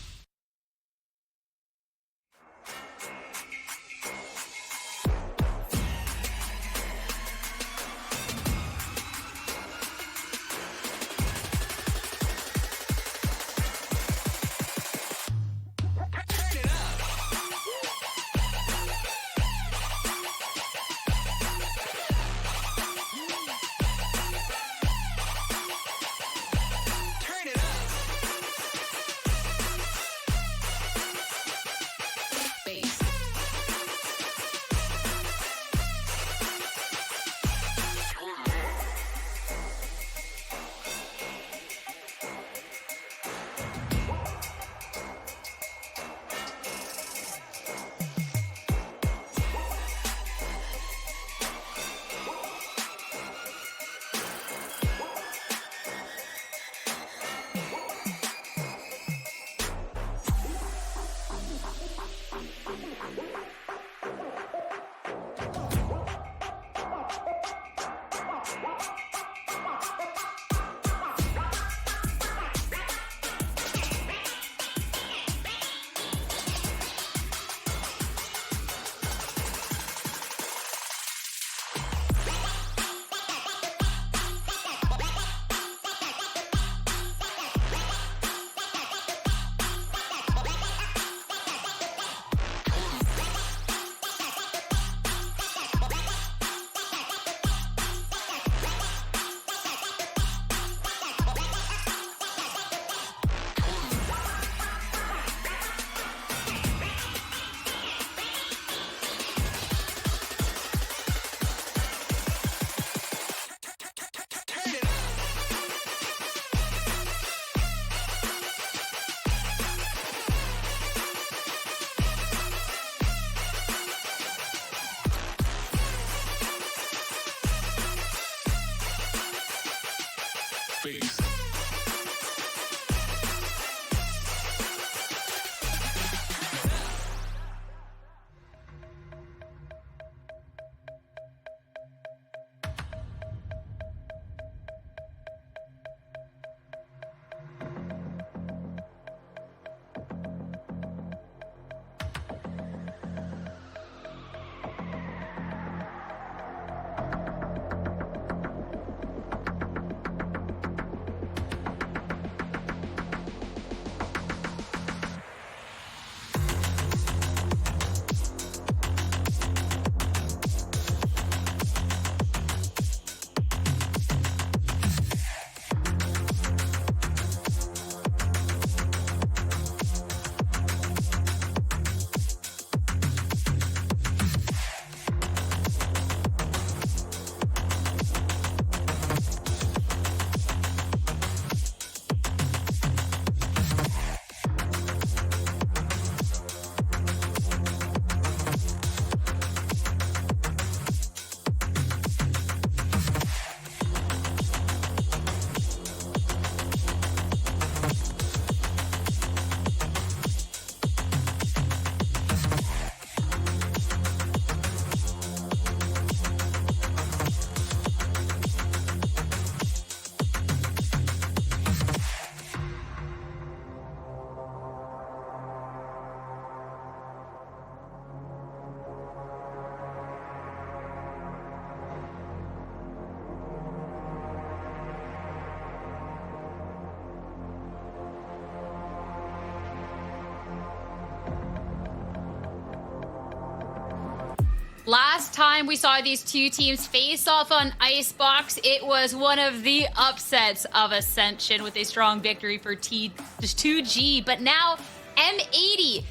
Last time we saw these two teams face off on Icebox, it was one of the upsets of Ascension with a strong victory for 2G. But now M80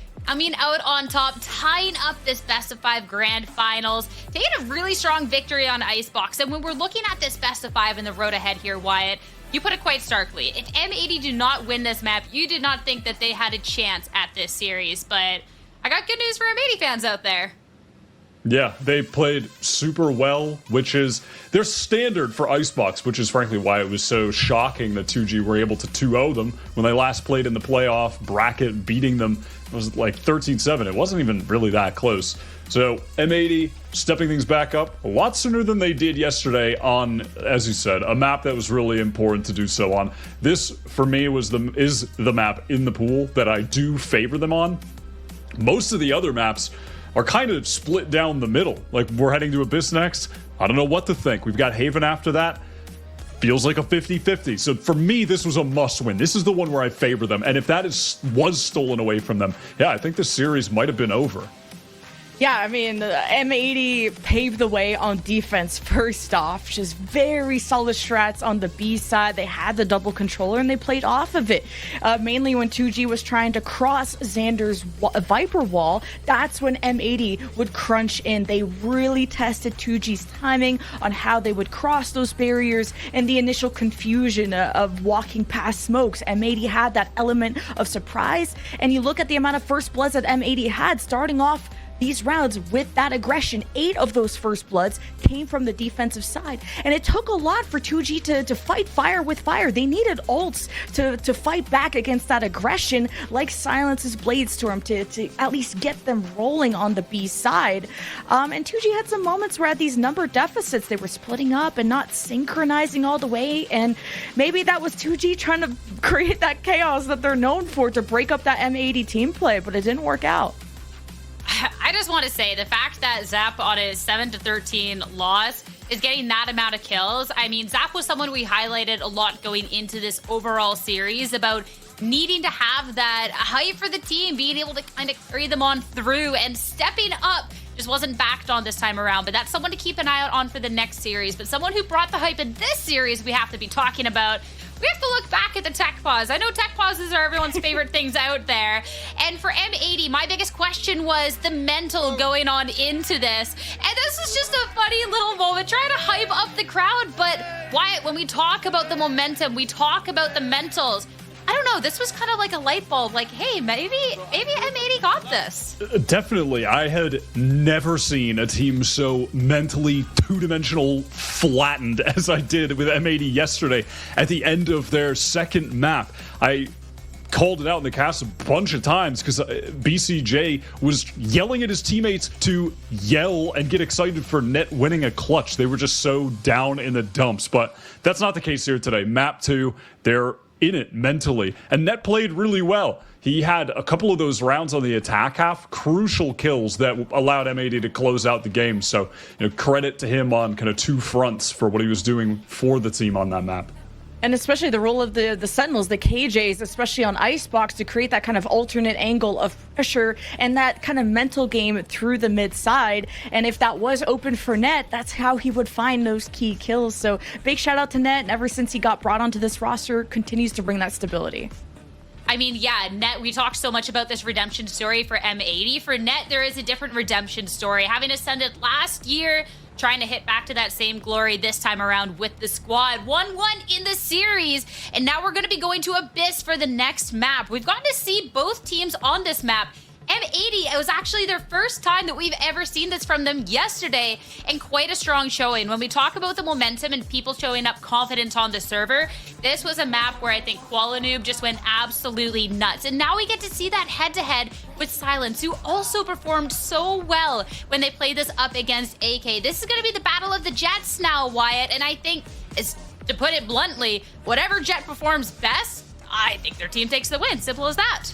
out on top, tying up this best of 5 grand finals, taking a really strong victory on Icebox. And when we're looking at this best of 5 in the road ahead here, Wyatt, you put it quite starkly. If M80 do not win this map, you did not think that they had a chance at this series. But I got good news for M80 fans out there.
Yeah, they played super well, which is their standard for Icebox, which is frankly why it was so shocking that 2G were able to 2-0 them when they last played in the playoff bracket, beating them. It was like 13-7. It wasn't even really that close. So M80 stepping things back up a lot sooner than they did yesterday on, as you said, a map that was really important to do so on. This, for me, is the map in the pool that I do favor them on. Most of the other maps are kind of split down the middle. Like, we're heading to Abyss next. I don't know what to think. We've got Haven after that. Feels like a 50-50. So for me, this was a must-win. This is the one where I favor them. And if that was stolen away from them, yeah, I think the series might have been over.
Yeah, M80 paved the way on defense first off. Just very solid strats on the B side. They had the double controller and they played off of it. Mainly when 2G was trying to cross Xander's Viper wall, that's when M80 would crunch in. They really tested 2G's timing on how they would cross those barriers and the initial confusion of walking past smokes. M80 had that element of surprise, and you look at the amount of first bloods that M80 had starting off these rounds with that aggression. 8 of those first bloods came from the defensive side, and it took a lot for 2G to fight fire with fire. They needed ults to fight back against that aggression, like Silence's Bladestorm, to at least get them rolling on the B side. And 2G had some moments where at these number deficits, they were splitting up and not synchronizing all the way, and maybe that was 2G trying to create that chaos that they're known for to break up that M80 team play, but it didn't work out.
I just want to say the fact that Zap on his 7-13 loss is getting that amount of kills. Zap was someone we highlighted a lot going into this overall series about needing to have that hype for the team, being able to kind of carry them on through, and stepping up just wasn't backed on this time around. But that's someone to keep an eye out on for the next series. But someone who brought the hype in this series we have to be talking about. We have to look back at the tech pause. I know tech pauses are everyone's favorite things out there. And for M80, my biggest question was the mental going on into this. And this is just a funny little moment, trying to hype up the crowd. But Wyatt, when we talk about the momentum, we talk about the mentals. I don't know, this was kind of like a light bulb, like, hey, maybe M80 got this.
Definitely. I had never seen a team so mentally two-dimensional flattened as I did with M80 yesterday at the end of their second map. I called it out in the cast a bunch of times because BCJ was yelling at his teammates to yell and get excited for Net winning a clutch. They were just so down in the dumps, but that's not the case here today. Map 2, they're in it mentally, and Net played really well. He had a couple of those rounds on the attack half, crucial kills that allowed M80 to close out the game. So, credit to him on kind of 2 fronts for what he was doing for the team on that map.
And especially the role of the Sentinels, the KJs, especially on Icebox, to create that kind of alternate angle of pressure and that kind of mental game through the mid side. And if that was open for Net, that's how he would find those key kills. So big shout out to Net. And ever since he got brought onto this roster, continues to bring that stability.
Net, we talked so much about this redemption story for M80. For Net, there is a different redemption story. Having ascended last year, trying to hit back to that same glory this time around with the squad. 1-1 in the series, and now we're going to be going to Abyss for the next map. We've gotten to see both teams on this map. M80, it was actually their first time that we've ever seen this from them yesterday, and quite a strong showing. When we talk about the momentum and people showing up confident on the server, this was a map where I think Qualanoob just went absolutely nuts. And now we get to see that head-to-head with Silence, who also performed so well when they played this up against AK. This is going to be the battle of the Jets now, Wyatt, and I think, to put it bluntly, whatever Jet performs best, I think their team takes the win. Simple as that.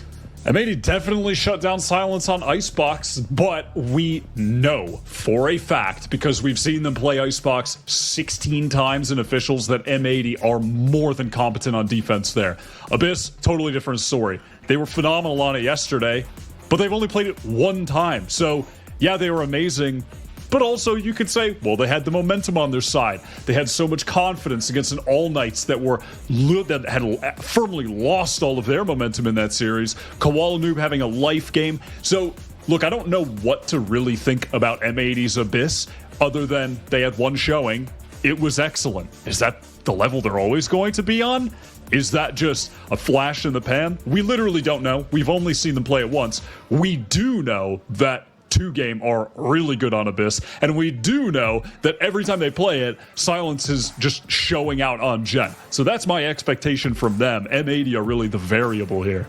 M80 definitely shut down Silence on Icebox, but we know for a fact, because we've seen them play Icebox 16 times in officials, that M80 are more than competent on defense there. Abyss, totally different story. They were phenomenal on it yesterday, but they've only played it 1 time. So, yeah, they were amazing. But also you could say, well, they had the momentum on their side. They had so much confidence against an All Knights that had firmly lost all of their momentum in that series. Koala Noob having a life game. So look, I don't know what to really think about M80's Abyss other than they had one showing. It was excellent. Is that the level they're always going to be on? Is that just a flash in the pan? We literally don't know. We've only seen them play it once. We do know that 2Game are really good on Abyss, and we do know that every time they play it, Silence is just showing out on Gen. So that's my expectation from them. M80 are really the variable here.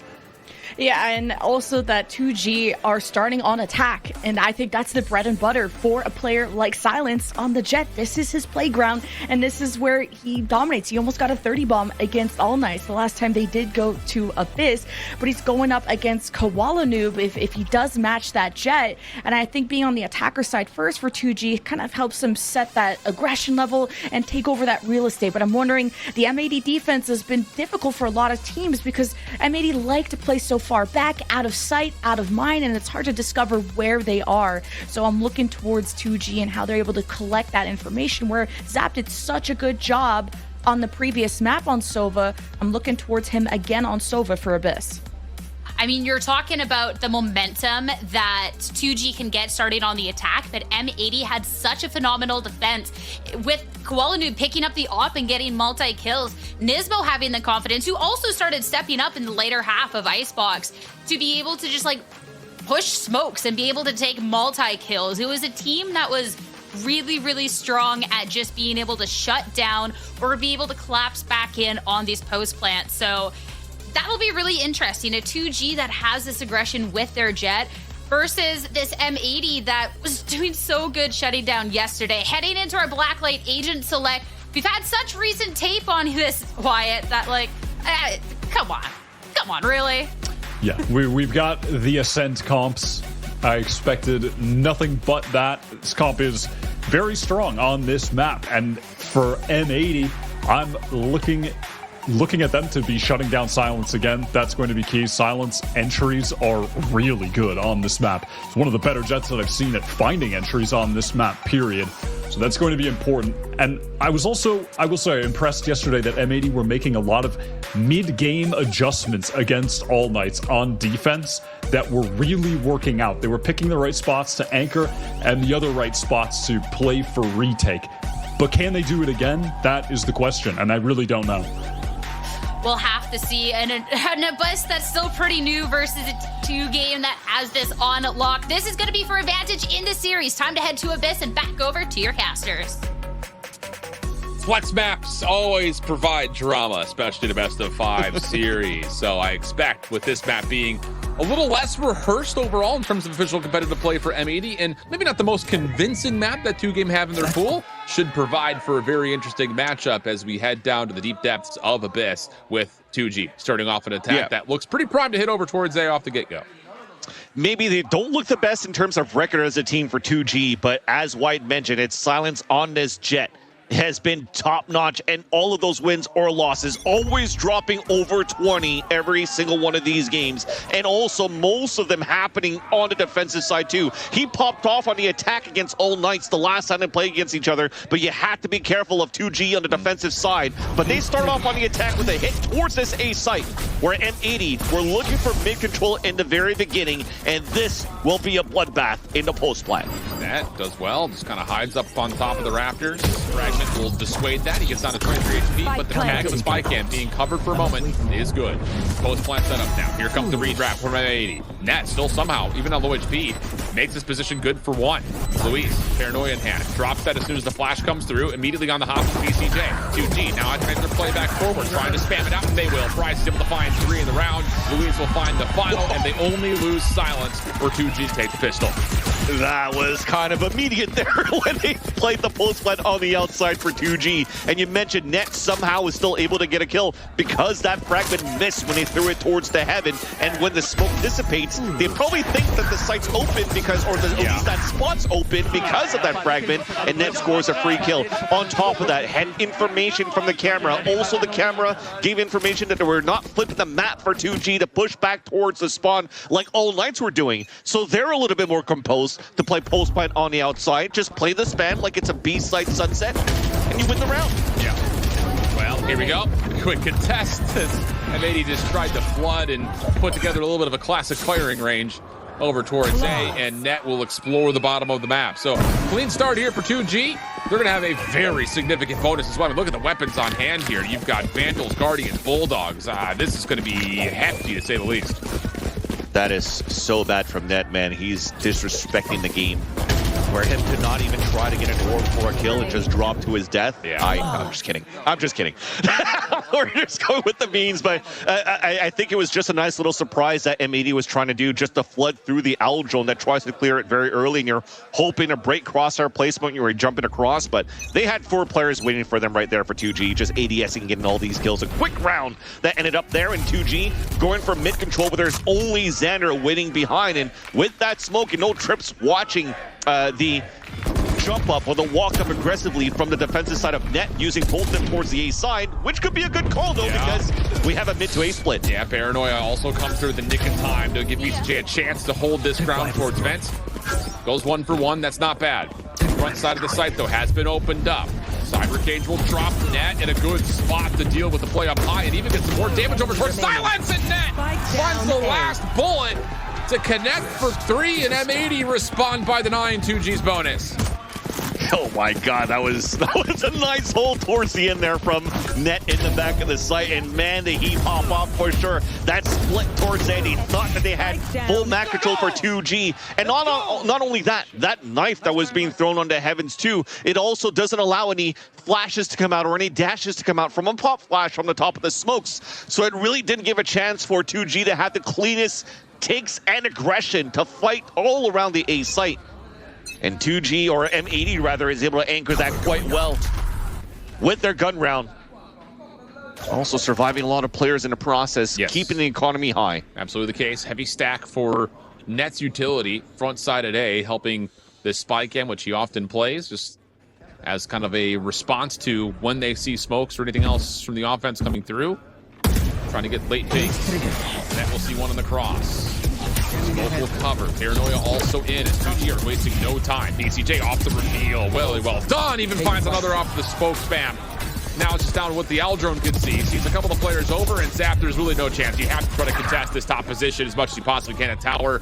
Yeah, and also that 2G are starting on attack, and I think that's the bread and butter for a player like Silence on the Jet. This is his playground, and this is where he dominates. He almost got a 30 bomb against All Knights the last time they did go to Abyss, but he's going up against Koala Noob if he does match that Jet, and I think being on the attacker side first for 2G kind of helps him set that aggression level and take over that real estate. But I'm wondering, the M80 defense has been difficult for a lot of teams because M80 like to play so far back, out of sight, out of mind, and it's hard to discover where they are. So I'm looking towards 2G and how they're able to collect that information, where Zap did such a good job on the previous map on Sova. I'm looking towards him again on Sova for Abyss.
I mean, you're talking about the momentum that 2G can get starting on the attack, but M80 had such a phenomenal defense. With Koala Noob picking up the op and getting multi-kills, Nismo having the confidence, who also started stepping up in the later half of Icebox, to be able to just like push smokes and be able to take multi-kills. It was a team that was really, really strong at just being able to shut down or be able to collapse back in on these post plants. So that'll be really interesting. A 2G that has this aggression with their Jet versus this M80 that was doing so good shutting down yesterday. Heading into our Blacklight Agent Select, we've had such recent tape on this, Wyatt, that like, come on, really?
Yeah, we've got the Ascent comps. I expected nothing but that. This comp is very strong on this map, and for M80, I'm looking at them to be shutting down Silence again. That's going to be key. Silence entries are really good on this map. It's one of the better Jets that I've seen at finding entries on this map, period. So that's going to be important. And I was also, I will say, impressed yesterday that M80 were making a lot of mid-game adjustments against All Knights on defense that were really working out. They were picking the right spots to anchor and the other right spots to play for retake. But can they do it again? That is the question, and I really don't know.
We'll have to see. And an Abyss that's still pretty new versus a 2Game that has this on lock. This is going to be for advantage in the series. Time to head to Abyss and back over to your casters.
Flex maps always provide drama, especially the best of 5 series. So I expect with this map being a little less rehearsed overall in terms of official competitive play for M80, and maybe not the most convincing map that 2Game have in their pool, should provide for a very interesting matchup as we head down to the deep depths of Abyss with 2G starting off an attack that looks pretty primed to hit over towards A off the get-go.
Maybe they don't look the best in terms of record as a team for 2G, but as White mentioned, it's Silence on this Jet has been top-notch, and all of those wins or losses always dropping over 20 every single one of these games, and also most of them happening on the defensive side too. He popped off on the attack against All Knights the last time they played against each other, but you had to be careful of 2G on the defensive side. But they start off on the attack with a hit towards this A site, where M80 were looking for mid-control in the very beginning, and this will be a bloodbath in the post-plant.
That does well, just kind of hides up on top of the Raptors. Fragment will dissuade that. He gets down to 23 HP, but the tag of the spy cam being covered for a moment is good. Post-plant setup now. Here comes the redraft from M80. Net still somehow, even on low HP, makes this position good for one. Luis, paranoia in hand, drops that as soon as the flash comes through, immediately on the hop with VCJ. 2G now trying to play back forward, trying to spam it out, and they will. Price is able to find 3 in the round. Luis will find the final, and they only lose Silence for 2G to take the pistol.
That was kind of immediate there when they played the post-plant on the outside for 2G. And you mentioned Net somehow was still able to get a kill because that fragment missed when they threw it towards the heaven. And when the smoke dissipates, they probably think that the site's open because, or at least that spot's open because of that fragment. And Net scores a free kill. On top of that, had information from the camera. Also, the camera gave information that they were not flipping the map for 2G to push back towards the spawn like All Knights were doing. So they're a little bit more composed. to play pulse plant on the outside. Just play the spam like it's a B-side sunset, and you win the round.
Yeah. Well, here we go. Quick contest. M80 just tried to flood and put together a little bit of a classic firing range over towards A, and Net will explore the bottom of the map. So clean start here for 2G. They're going to have a very significant bonus as well. I mean, look at the weapons on hand here. You've got Vandals, Guardians, Bulldogs. This is going to be hefty, to say the least.
That is so bad from Net, man. He's disrespecting the game. For him to not even try to get an orb for a kill and just drop to his death. Yeah. I'm just kidding. I'm just kidding. We're just going with the memes, but I think it was just a nice little surprise that M80 was trying to do, just to flood through the owl drone that tries to clear it very early, and you're hoping to break crosshair placement, you were jumping across, but they had 4 players waiting for them right there for 2G, just ADSing, getting all these kills. A quick round that ended up there in 2G, going for mid control, but there's only Xander waiting behind, and with that smoke and no trips watching the jump up or the walk up aggressively from the defensive side of Net, using both of them towards the A side, which could be a good call though, because we have a mid to A split.
Yeah, Paranoia also comes through the nick of time to give VCT a chance to hold this ground towards Vents. Goes 1 for 1, that's not bad. Front side of the site though has been opened up. Cyber Cage will drop Net in a good spot to deal with the play up high and even get some more damage over towards Silence, and Net finds the last bullet to connect for 3, and M80 respond by the 9, 2G's bonus.
Oh my God, that was a nice hole towards the end there from Net in the back of the site, and man, the heat pop off for sure. That split towards Andy, thought that they had full map control for 2G, and not only that, that knife that was being thrown onto Heavens too, it also doesn't allow any flashes to come out or any dashes to come out from a pop flash from the top of the smokes, so it really didn't give a chance for 2G to have the cleanest takes and aggression to fight all around the A site. And 2G, or M80 rather, is able to anchor that quite well with their gun round. Also surviving a lot of players in the process, keeping the economy high.
Absolutely the case. Heavy stack for Net's utility, front side at A, helping this spy cam, which he often plays, just as kind of a response to when they see smokes or anything else from the offense coming through. Trying to get late takes. Net will see one on the cross. Smoke will cover. Paranoia also in. As 2G are wasting no time. BCJ off the reveal. Well done. Even finds another off the smoke spam. Now it's just down to what the Aldrone could see. Sees a couple of players over, and Zap, there's really no chance. You have to try to contest this top position as much as you possibly can at tower.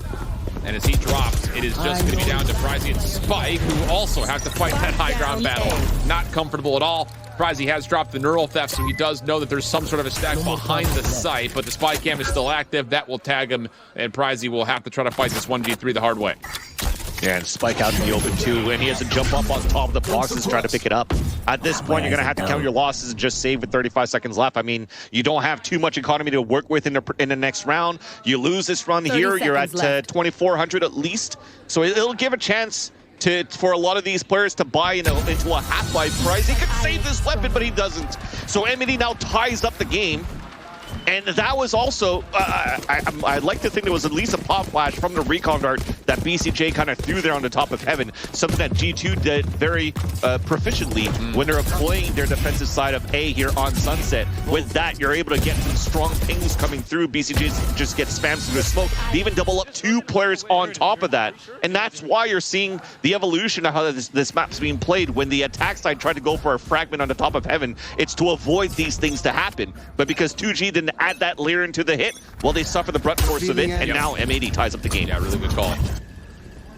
And as he drops, it is just going to be down to Pricey and Spike, who also have to fight that high ground battle. Not comfortable at all. Pricey has dropped the neural theft, so he does know that there's some sort of a stack behind the site, but the spy cam is still active. That will tag him, and Pricey will have to try to fight this 1v3 the hard way.
Yeah, and Spike out in the open too, and he has to jump up on top of the boxes trying to pick it up. At this point, you're going to have to count your losses and just save with 35 seconds left. I mean, you don't have too much economy to work with in the next round. You lose this run here, you're at 2,400 at least. So it'll give a chance for a lot of these players to buy into a half-life price. He could save this weapon, but he doesn't. So M80 now ties up the game. And that was also, I'd like to think there was at least a pop flash from the recon dart that BCJ kind of threw there on the top of Heaven. Something that G2 did very proficiently when they're employing their defensive side of A here on Sunset. With that, you're able to get some strong pings coming through. BCJ just gets spammed through the smoke. They even double up 2 players on top of that. And that's why you're seeing the evolution of how this map's being played. When the attack side tried to go for a fragment on the top of Heaven, it's to avoid these things to happen. But because 2G didn't add that layer into the hit, well, they suffer the brunt force of it, and now M80 ties up the game.
Yeah, really good call.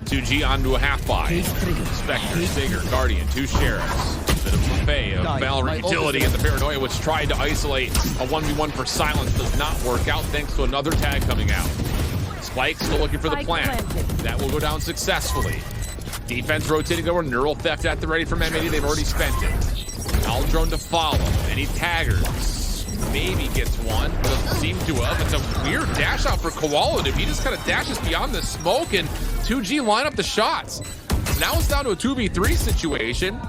2G onto a half buy. Spectre, Stinger, Guardian, 2 Sheriffs. Bit of buffet of Valorant utility, and the Paranoia, which tried to isolate a 1v1 for Silence, does not work out thanks to another tag coming out. Spike still looking for the plant. That will go down successfully. Defense rotating over, neural theft at the ready from M80. They've already spent it. Aldrone to follow. Any taggers? Maybe gets one, but doesn't seem to have. It's a weird dash out for Koala. He just kind of dashes beyond the smoke, and 2G line up the shots. Now it's down to a 2v3 situation.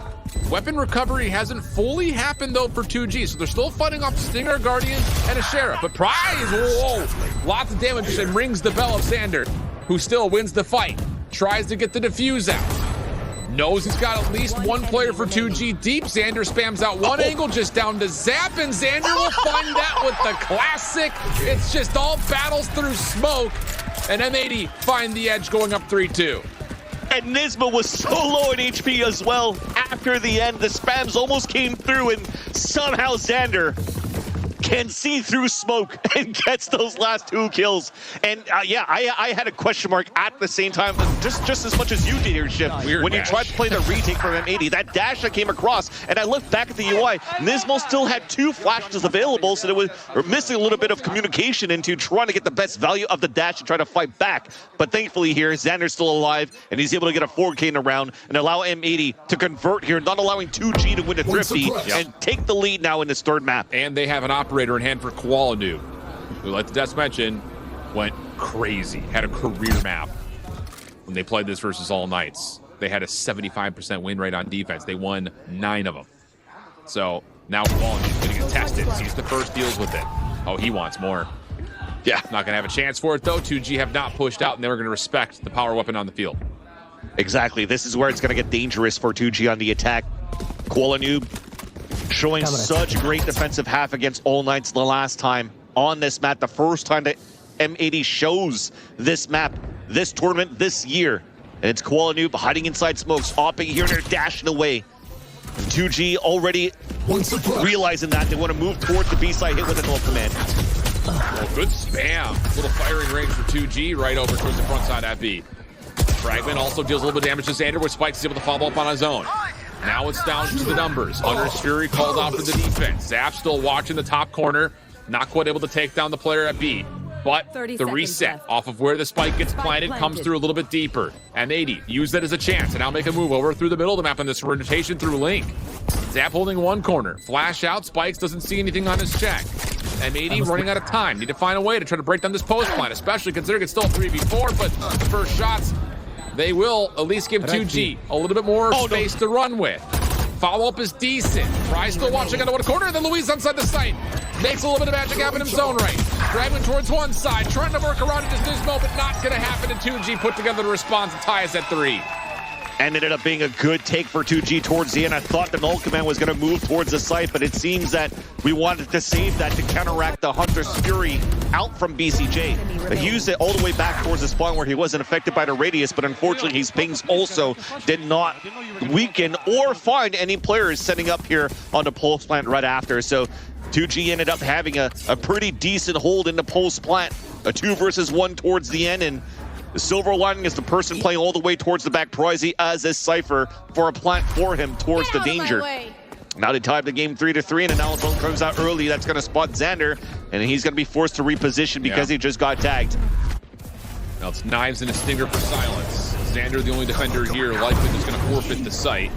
Weapon recovery hasn't fully happened, though, for 2G, so they're still fighting off Stinger, Guardian, and a Sheriff. But Prize, whoa, lots of damage, and rings the bell of Xander, who still wins the fight. Tries to get the defuse out. Knows he's got at least 1 player for 2G deep. Xander spams out one angle just down to Zap, and Xander will find that with the classic. It's just all battles through smoke, and M80 find the edge going up 3-2.
And Nisma was so low in HP as well. After the end, the spams almost came through, and somehow Xander can see through smoke and gets those last 2 kills. And yeah, I had a question mark at the same time, just as much as you did here, Ship. When you tried to play the retake from M80, that dash that came across, and I looked back at the UI, Nismo still had 2 flashes available, so we're missing a little bit of communication into trying to get the best value of the dash and try to fight back. But thankfully here, Xander's still alive, and he's able to get a 4K in a round and allow M80 to convert here, not allowing 2G to win a Thrifty, and take the lead now in this 3rd map.
And they have an operator in hand for Koala Noob, who, like the Deaths mentioned, went crazy, had a career map when they played this versus All Knights. They had a 75% win rate on defense. They won 9 of them. So now Koala Noob's going to get tested. Sees the first, deals with it. Oh, he wants more. Yeah, not going to have a chance for it, though. 2G have not pushed out, and they're going to respect the power weapon on the field.
Exactly. This is where it's going to get dangerous for 2G on the attack. Koala Noob showing such great defensive half against All Knights the last time on this map. The first time that M80 shows this map, this tournament, this year. And it's Koala Noob hiding inside smokes, opping here, and they're dashing away. And 2G already realizing that they want to move towards the B-side, hit with an ult command.
Oh, good spam. Little firing range for 2G right over towards the front side at B. Fragment also deals a little bit of damage to Xander, with Spikes is able to follow up on his own. Now it's down to the numbers. Hunter's Fury called out for the defense. Zap still watching the top corner. Not quite able to take down the player at B. But the reset off of where the spike gets planted comes through a little bit deeper. M80 use that as a chance and now make a move over through the middle of the map on this rotation through Link. Zap holding one corner. Flash out. Spikes doesn't see anything on his check. M80 running out of time. Need to find a way to try to break down this post plan, especially considering it's still 3v4, but the first shots, they will at least give 2G a little bit more space to run with. Follow-up is decent. Fry still watching out of one corner, and then Luis inside the site. Makes a little bit of magic happen in his own right. Dragman towards one side, trying to work around it this moment, not going to happen, and 2G put together the response and tie us at 3.
And ended up being a good take for 2G towards the end. I thought the null command was going to move towards the site, but it seems that we wanted to save that to counteract the Hunter's Fury out from BCJ. But he used it all the way back towards the spawn where he wasn't affected by the radius, but unfortunately his pings also did not weaken or find any players setting up here on the pulse plant right after. So 2G ended up having a pretty decent hold in the pulse plant, a 2 versus 1 towards the end, and the silver lining is the person playing all the way towards the back. Pricey as a Cypher for a plant for him towards the danger. Now they tied the game 3-3, and now zone comes out early. That's going to spot Xander, and he's going to be forced to reposition because he just got tagged.
Now it's knives and a stinger for Silence. Xander, the only defender here, likely just going to forfeit the site.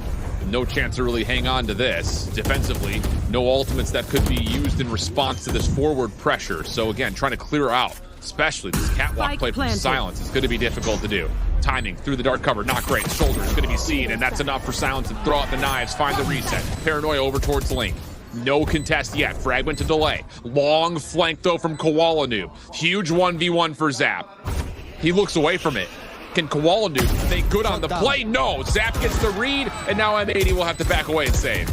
No chance to really hang on to this. Defensively, no ultimates that could be used in response to this forward pressure. So again, trying to clear out, especially this catwalk play from Silence, is going to be difficult to do. Timing through the dark cover, not great. Shoulder is going to be seen, and that's enough for Silence to throw out the knives, find the reset. Paranoia over towards Link. No contest yet. Fragment to delay. Long flank, though, from Koala Noob. Huge 1v1 for Zap. He looks away from it. Can Koala Noob make good on the play? No. Zap gets the read, and now M80 will have to back away and save.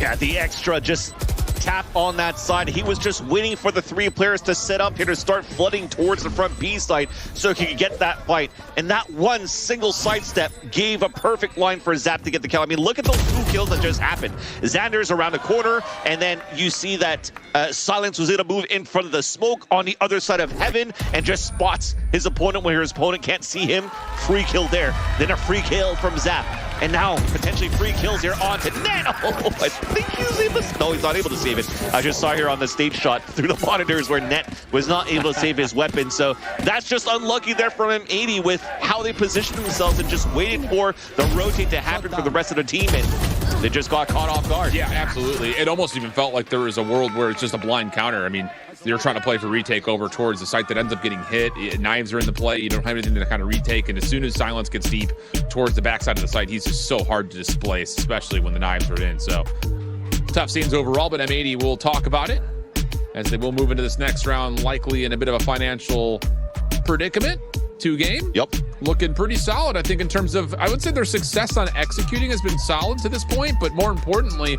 Yeah, the extra just tap on that side. He was just waiting for the 3 players to set up here to start flooding towards the front B side so he could get that fight. And that one single sidestep gave a perfect line for Zap to get the kill. I mean, look at those 2 kills that just happened. Xander's around the corner, and then you see that Silence was able to move in front of the smoke on the other side of Heaven and just spots his opponent where his opponent can't see him. Free kill there. Then a free kill from Zap. And now, potentially free kills here on to Net. Oh, I think he was able to... No, he's not able to save it. I just saw here on the stage shot through the monitors where Net was not able to save his weapon. So that's just unlucky there from M80 with how they positioned themselves and just waited for the rotate to happen for the rest of the team. And they just got caught off guard.
Yeah, absolutely. It almost even felt like there was a world where it's just a blind counter. I mean, you're trying to play for retake over towards the site that ends up getting hit. Knives are in the play. You don't have anything to kind of retake. And as soon as Silence gets deep towards the backside of the site, he's just so hard to displace, especially when the knives are in. So tough scenes overall, but M80 will talk about it as they will move into this next round, likely in a bit of a financial predicament. 2 game.
Yep.
looking pretty solid, I think, in terms of, I would say their success on executing has been solid to this point, but more importantly,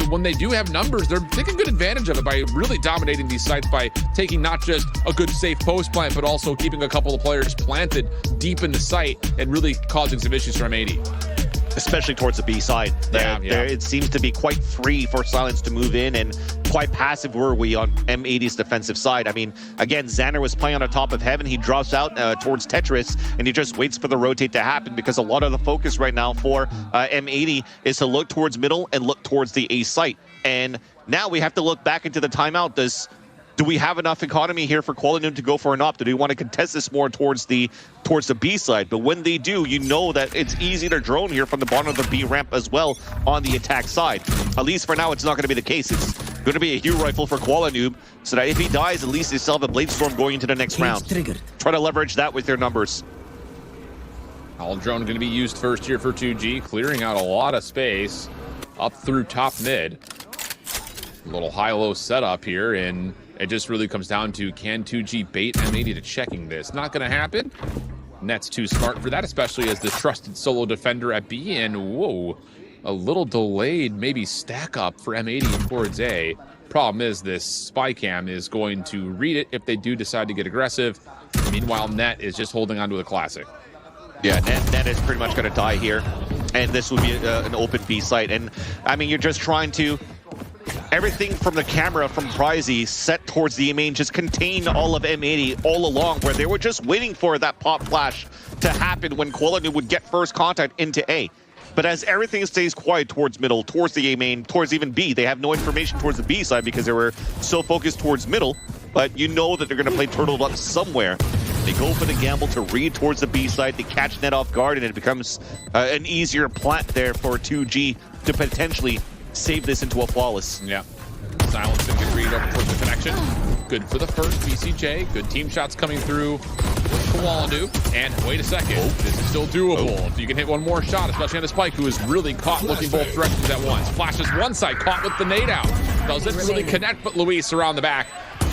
when they do have numbers, they're taking good advantage of it by really dominating these sites by taking not just a good safe post plant, but also keeping a couple of players planted deep in the site and really causing some issues for M80.
Especially towards the B side. It seems to be quite free for Silence to move in, and quite passive were we on M80's defensive side. I mean, again, Xander was playing on the top of heaven. He drops out towards Tetris, and he just waits for the rotate to happen, because a lot of the focus right now for M80 is to look towards middle and look towards the A site. And now we have to look back into the timeout. Do we have enough economy here for Qualinum to go for an op? Do we want to contest this more towards the B side? But when they do, you know that it's easy to drone here from the bottom of the B ramp as well on the attack side. At least for now, it's not going to be the case. It's going to be a Hue Rifle for Qualinum, so that if he dies, at least they still have a Blade Storm going into the next round. Try to leverage that with their numbers.
All drone going to be used first here for 2G, clearing out a lot of space up through top mid. A little high-low setup here, and it just really comes down to, can 2G bait M80 to checking this? Not going to happen. Net's too smart for that, especially as the trusted solo defender at B. And whoa, a little delayed maybe stack up for M80 towards A. Problem is this spy cam is going to read it if they do decide to get aggressive. Meanwhile, Net is just holding on to the classic.
Yeah, Net is pretty much going to die here. And this would be an open B site. And I mean, you're just trying to... Everything from the camera from Prizey set towards the main just contained all of M80 all along, where they were just waiting for that pop flash to happen when Qualinum would get first contact into A. But as everything stays quiet towards middle, towards the A main, towards even B, they have no information towards the B side because they were so focused towards middle. But you know that they're going to play turtled up somewhere. They go for the gamble to read towards the B side, they catch Net off guard, and it becomes an easier plant there for 2G to potentially save this into a flawless.
Yeah. Silence and good read over towards the connection. Good for the first BCJ. Good team shots coming through with Qualinum. And wait a second. This is still doable. If you can hit one more shot, especially on the Spike, who is really caught looking both directions at once. Flashes one side, caught with the nade out. Doesn't really connect, but Luis around the back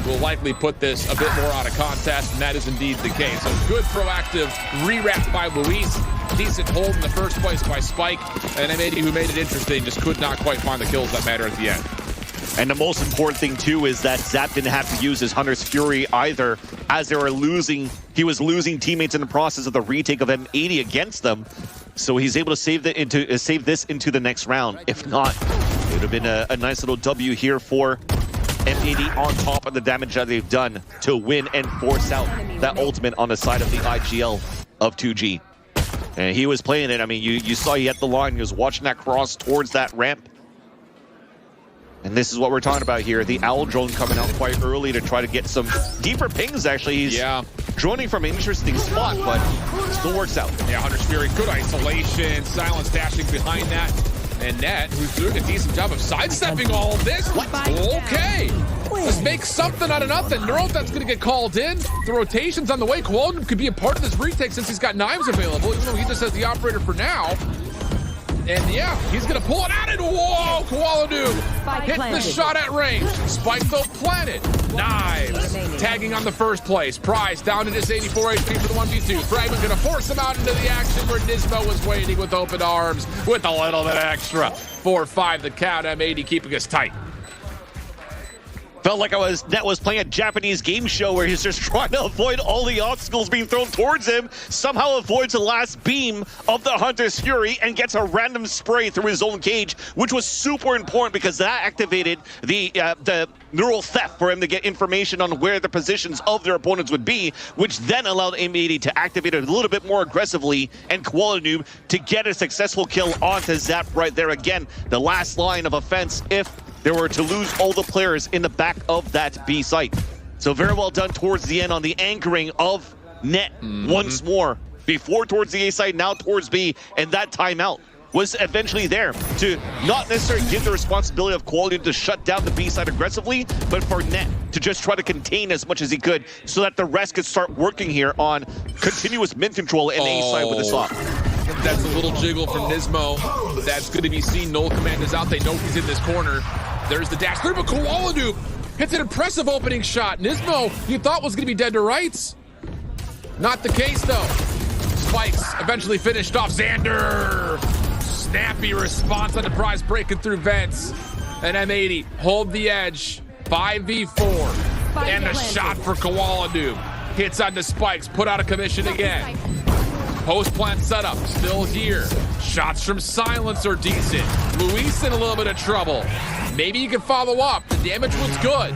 will likely put this a bit more out of contest, and that is indeed the case. A good proactive re-wrap by Luis. Decent hold in the first place by Spike, and M80, who made it interesting, just could not quite find the kills that matter at the end.
And the most important thing too is that Zap didn't have to use his Hunter's Fury either, as they were losing. He was losing teammates in the process of the retake of M80 against them, so he's able to save this into the next round. If not, it would have been a nice little W here for M80 on top of the damage that they've done to win and force out that ultimate on the side of the IGL of 2G. And he was playing it. I mean, you saw he had the line. He was watching that cross towards that ramp. And this is what we're talking about here. The Owl drone coming out quite early to try to get some deeper pings, actually. He's droning from an interesting spot, but still works out.
Yeah, Hunter's Fury, good isolation. Silence dashing behind that. And Net, who's doing a decent job of sidestepping all of this. Okay. Let's make something out of nothing. Neuro, that's going to get called in. The rotation's on the way. Qualinum could be a part of this retake since he's got knives available, even though he just has the operator for now. And yeah, he's going to pull it out, and whoa, Qualinum hit the shot at range. Spike though planted. Knives tagging on the first place. Prize down to just 84 HP for the 1v2. Fragment going to force him out into the action where Nismo was waiting with open arms with a little bit extra. 4-5 the count. M80 keeping us tight.
Felt like Net was playing a Japanese game show where he's just trying to avoid all the obstacles being thrown towards him, somehow avoids the last beam of the Hunter's Fury and gets a random spray through his own cage, which was super important because that activated the neural theft for him to get information on where the positions of their opponents would be, which then allowed M80 to activate it a little bit more aggressively and Qualinum to get a successful kill onto Zap right there. Again, the last line of offense if they were to lose all the players in the back of that B site. So very well done towards the end on the anchoring of Net once more. Before towards the A side, now towards B, and that timeout was eventually there to not necessarily give the responsibility of Qualinum to shut down the B side aggressively, but for Net to just try to contain as much as he could so that the rest could start working here on continuous mid control and A side with the stop.
That's a little jiggle from Nismo. That's going to be seen. Null Command is out. They know he's in this corner. There's the dash through, but Qualinum hits an impressive opening shot. Nismo, you thought was going to be dead to rights. Not the case, though. Spikes eventually finished off. Xander, snappy response on the prize, breaking through vents. And M80 hold the edge. 5v4. And the shot for Koala Noob. Hits on the Spikes, put out a commission again. Post plant setup, still here. Shots from Silence are decent. Luis in a little bit of trouble. Maybe you can follow up. The damage was good.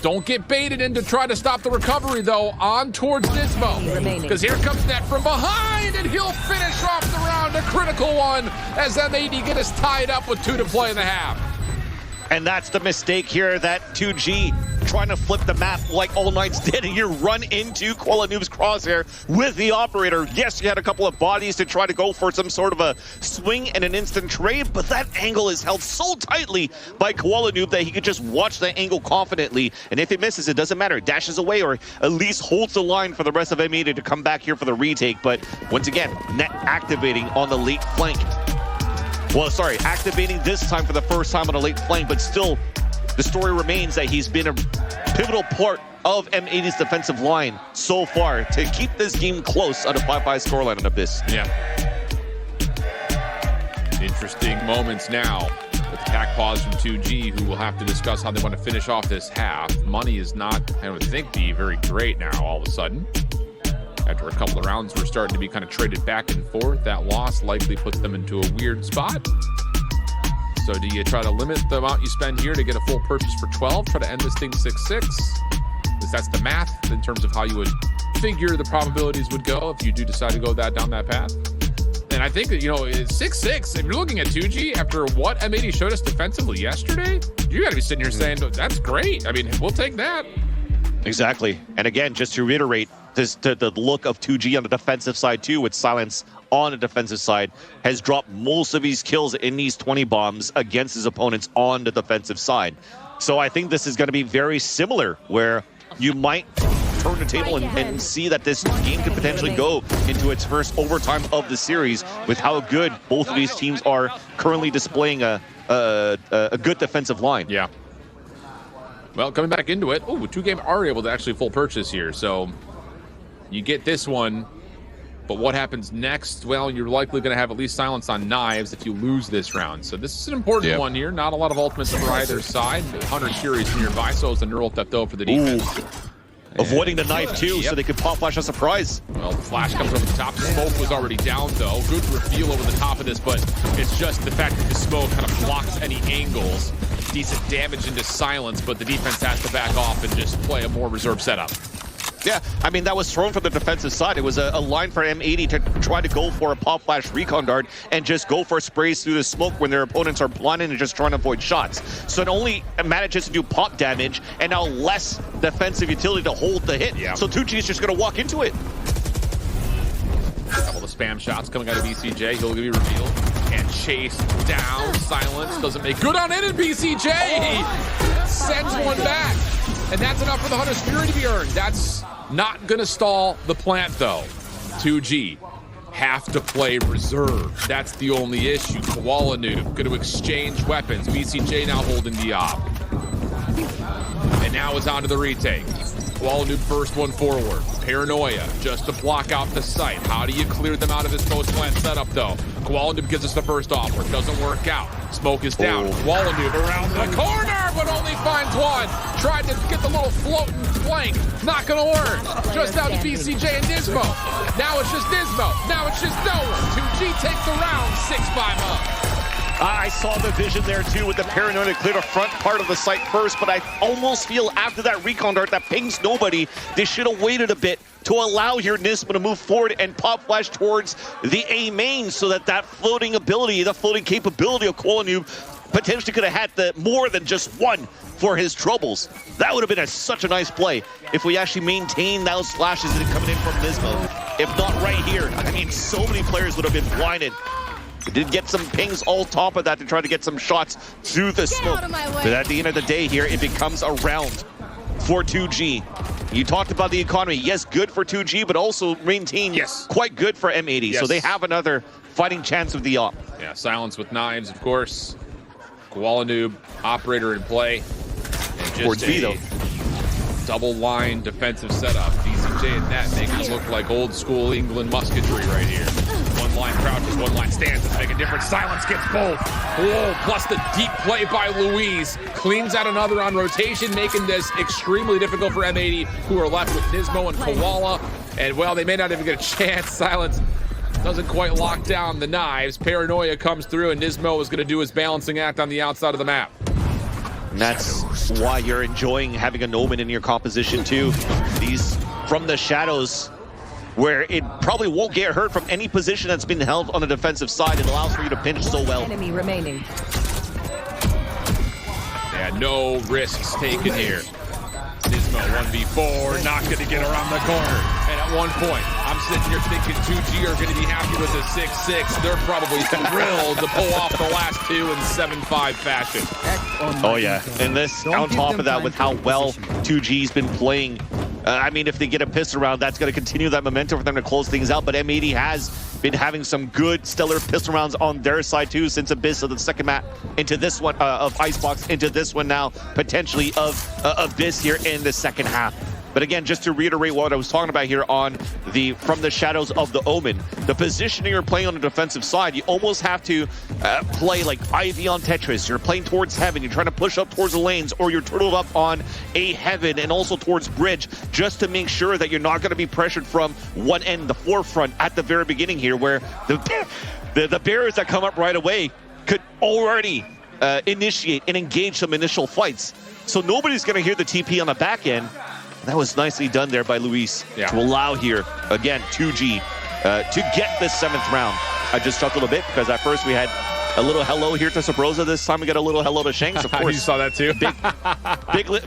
Don't get baited into trying to stop the recovery, though. On towards Nismo. Because here comes Net from behind, and he'll finish off the round. A critical one as M80 get us tied up with 2 to play in the half.
And that's the mistake here that 2G trying to flip the map like All Knights did, and you run into Koala Noob's crosshair with the operator. Yes, you had a couple of bodies to try to go for some sort of a swing and an instant trade, but that angle is held so tightly by Koala Noob that he could just watch that angle confidently, and if it misses, it doesn't matter. It dashes away or at least holds the line for the rest of M80 to come back here for the retake. But once again, Net activating on the late flank. Well, sorry, activating this time for the first time on a late flank, but still, the story remains that he's been a pivotal part of M80's defensive line so far to keep this game close on a 5-5 scoreline on Abyss.
Yeah. Interesting moments now with the CAC pause from 2G, who will have to discuss how they want to finish off this half. Money is not, I would think, be very great now all of a sudden. After a couple of rounds, we're starting to be kind of traded back and forth. That loss likely puts them into a weird spot. So do you try to limit the amount you spend here to get a full purchase for 12? Try to end this thing 6-6? Because that's the math in terms of how you would figure the probabilities would go if you do decide to go down that path. And I think that, 6-6, if you're looking at 2G, after what M80 showed us defensively yesterday, you got to be sitting here saying, that's great. I mean, we'll take that.
Exactly. And again, just to reiterate, the look of 2G on the defensive side too, with Silence on the defensive side, has dropped most of his kills in these 20 bombs against his opponents on the defensive side. So I think this is going to be very similar, where you might turn the table and see that this game could potentially go into its first overtime of the series with how good both of these teams are currently displaying a good defensive line.
Yeah. Well, coming back into it, 2Game are able to actually full purchase here, so you get this one, but what happens next? Well, you're likely going to have at least Silence on Knives if you lose this round. So this is an important one here. Not a lot of ultimates for either side. Hunter Curious nearby, so it's a neural theft-o for the defense.
Avoiding the knife too, so they could pop flash a surprise.
Well, the flash comes over the top. The smoke was already down, though. Good reveal over the top of this, but it's just the fact that the smoke kind of blocks any angles. Decent damage into Silence, but the defense has to back off and just play a more reserved setup.
Yeah, I mean, that was thrown from the defensive side. It was a line for M80 to try to go for a pop flash recon dart and just go for sprays through the smoke when their opponents are blinded and just trying to avoid shots. So it only manages to do pop damage and now less defensive utility to hold the hit.
Yeah.
So 2G is just going to walk into it.
A couple of spam shots coming out of BCJ. He'll be revealed and chased down. Silence doesn't make good on it, and BCJ sends one back. And that's enough for the Hunter's Fury to be earned. That's not going to stall the plant, though. 2G have to play reserve. That's the only issue. Koala Noob going to exchange weapons. BCJ now holding the op. And now it's on to the retake. Koala Noob first one forward. Paranoia just to block out the site. How do you clear them out of this post-plant setup, though? Koala Noob gives us the first offer. Doesn't work out. Smoke is down. Koala Noob around the corner, but only finds one. Tried to get the little floating flank. Not going to work. Just out to BCJ and Nismo. Now it's just Nismo. Now it's just no one. 2G takes the round. 6-5 up.
I saw the vision there too with the Paranoia to clear the front part of the site first, but I almost feel after that recon dart that pings nobody, they should have waited a bit to allow here Nismo to move forward and pop flash towards the A main so that floating ability, the floating capability of Koala Noob potentially could have had more than just one for his troubles. That would have been such a nice play if we actually maintained those flashes that are coming in from Nismo. If not right here, I mean, so many players would have been blinded. They did get some pings all top of that to try to get some shots through the smoke. But at the end of the day here, it becomes a round for 2G. You talked about the economy. Yes, good for 2G, but also maintained quite good for M80. So they have another fighting chance of the op.
Yeah, Silence with knives, of course. Koala Noob, operator in play. And just
towards B, though.
double line defensive setup. VCJ and net making it look like old school England musketry right here. One line crouches, one line stands. Let's make a difference. Silence gets both. Whoa, plus the deep play by Luis. Cleans out another on rotation, making this extremely difficult for M80, who are left with Nismo and Koala. And, well, they may not even get a chance. Silence doesn't quite lock down the knives. Paranoia comes through, and Nismo is going to do his balancing act on the outside of the map.
And that's why you're enjoying having an Omen in your composition too. These from the shadows, where it probably won't get hurt from any position that's been held on the defensive side. It allows for you to pinch so well.
Enemy remaining.
Yeah, no risks taken here. Nismo 1v4, not going to get around the corner. And at one point, I'm sitting here thinking 2G are going to be happy with a 6-6. They're probably thrilled to pull off the last two in 7-5 fashion.
Oh yeah, and this on top of that with how well 2G's been playing. I mean, if they get a pistol round, that's going to continue that momentum for them to close things out. But M80 has been having some good stellar pistol rounds on their side too, since Abyss of the second map into this one of Icebox into this one now, potentially of Abyss here in the second half. But again, just to reiterate what I was talking about here on the from the shadows of the Omen, the positioning you're playing on the defensive side, you almost have to play like Ivy on Tetris. You're playing towards Heaven, you're trying to push up towards the lanes, or you're turtled up on a Heaven and also towards Bridge, just to make sure that you're not going to be pressured from one end, the forefront at the very beginning here, where the barriers that come up right away could already initiate and engage some initial fights. So nobody's going to hear the TP on the back end. That was nicely done there by Luis to allow here, again, 2G to get this 7th round. I just chuckled a bit because at first we had a little hello here to Sabrosa. This time we got a little hello to Shanks, of course.
You saw that too?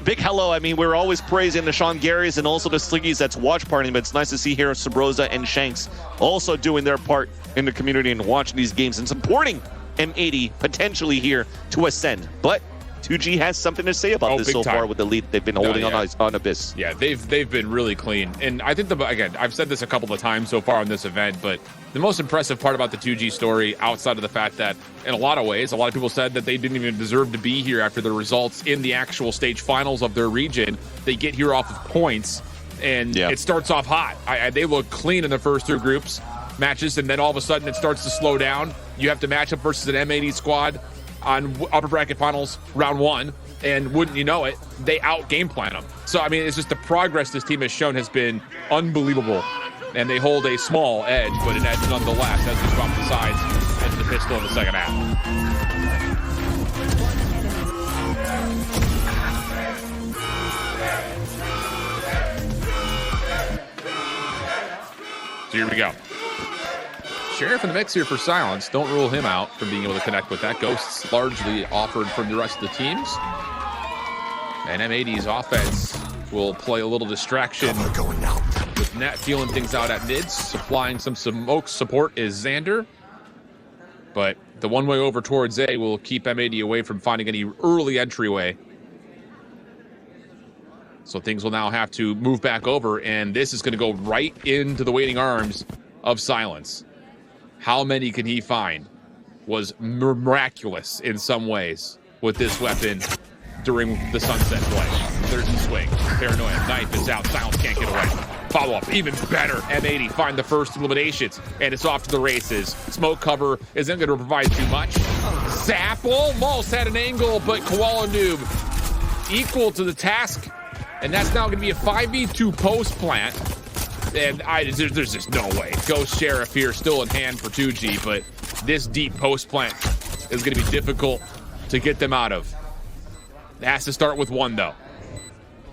Big hello. I mean, we're always praising the Sean Garys and also the Sliggies that's watch partying, but it's nice to see here Sabrosa and Shanks also doing their part in the community and watching these games and supporting M80 potentially here to ascend. But 2G has something to say about this so far with the lead they've been holding on Abyss.
Yeah, they've been really clean. And I think, again, I've said this a couple of times so far on this event, but the most impressive part about the 2G story, outside of the fact that in a lot of ways, a lot of people said that they didn't even deserve to be here after the results in the actual stage finals of their region. They get here off of points, and it starts off hot. They look clean in the first 2 groups matches, and then all of a sudden it starts to slow down. You have to match up versus an M80 squad on upper bracket finals round 1, and wouldn't you know it, they out game plan them. So I mean, it's just the progress this team has shown has been unbelievable, and they hold a small edge, but an edge nonetheless as we drop the sides into the pistol in the second half. So here we go. Sheriff in the mix here for Silence. Don't rule him out from being able to connect with that. Ghosts largely offered from the rest of the teams. And M80's offense will play a little distraction with Net feeling things out at mids. Supplying some smoke support is Xander. But the one way over towards A will keep M80 away from finding any early entryway. So things will now have to move back over, and this is going to go right into the waiting arms of Silence. How many can he find? Was miraculous in some ways with this weapon during the sunset play. There's the swing. Paranoia. Knife is out. Silence can't get away. Follow up. Even better. M80 find the first eliminations, and it's off to the races. Smoke cover isn't going to provide too much. Zap almost had an angle, but Koala Noob equal to the task, and that's now going to be a 5v2 post plant. And there's just no way. Ghost Sheriff here still in hand for 2G, but this deep post plant is going to be difficult to get them out of. It has to start with 1, though.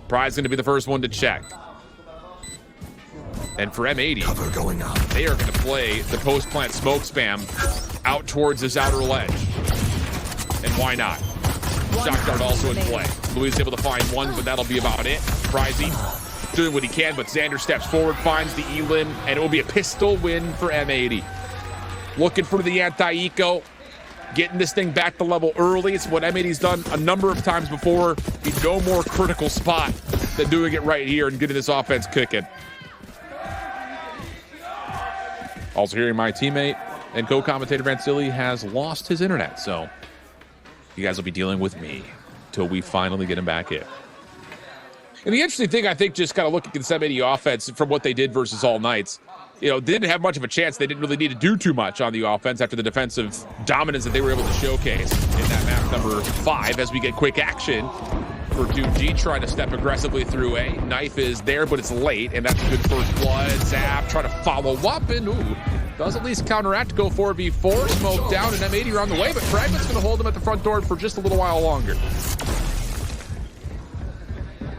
Pride's going to be the first one to check. And for M80, they are going to play the post plant smoke spam out towards this outer ledge. And why not? Shock dart also in play. Louis is able to find 1, but that'll be about it. Pricey doing what he can, but Xander steps forward, finds the elim, and it will be a pistol win for M80. Looking for the anti-eco, getting this thing back to level early. It's what M80's done a number of times before. Be no more critical spot than doing it right here and getting this offense cooking. Also hearing my teammate and co-commentator Vansili has lost his internet, so you guys will be dealing with me till we finally get him back in. And the interesting thing, I think, just kind of looking at this M80 offense from what they did versus All Knights, didn't have much of a chance. They didn't really need to do too much on the offense after the defensive dominance that they were able to showcase in that map number 5 as we get quick action for 2G trying to step aggressively through A. Knife is there, but it's late, and that's a good first blood. Zap trying to follow up, and does at least counteract, go 4v4, smoke down, and M80 are on the way, but Fragment's going to hold them at the front door for just a little while longer.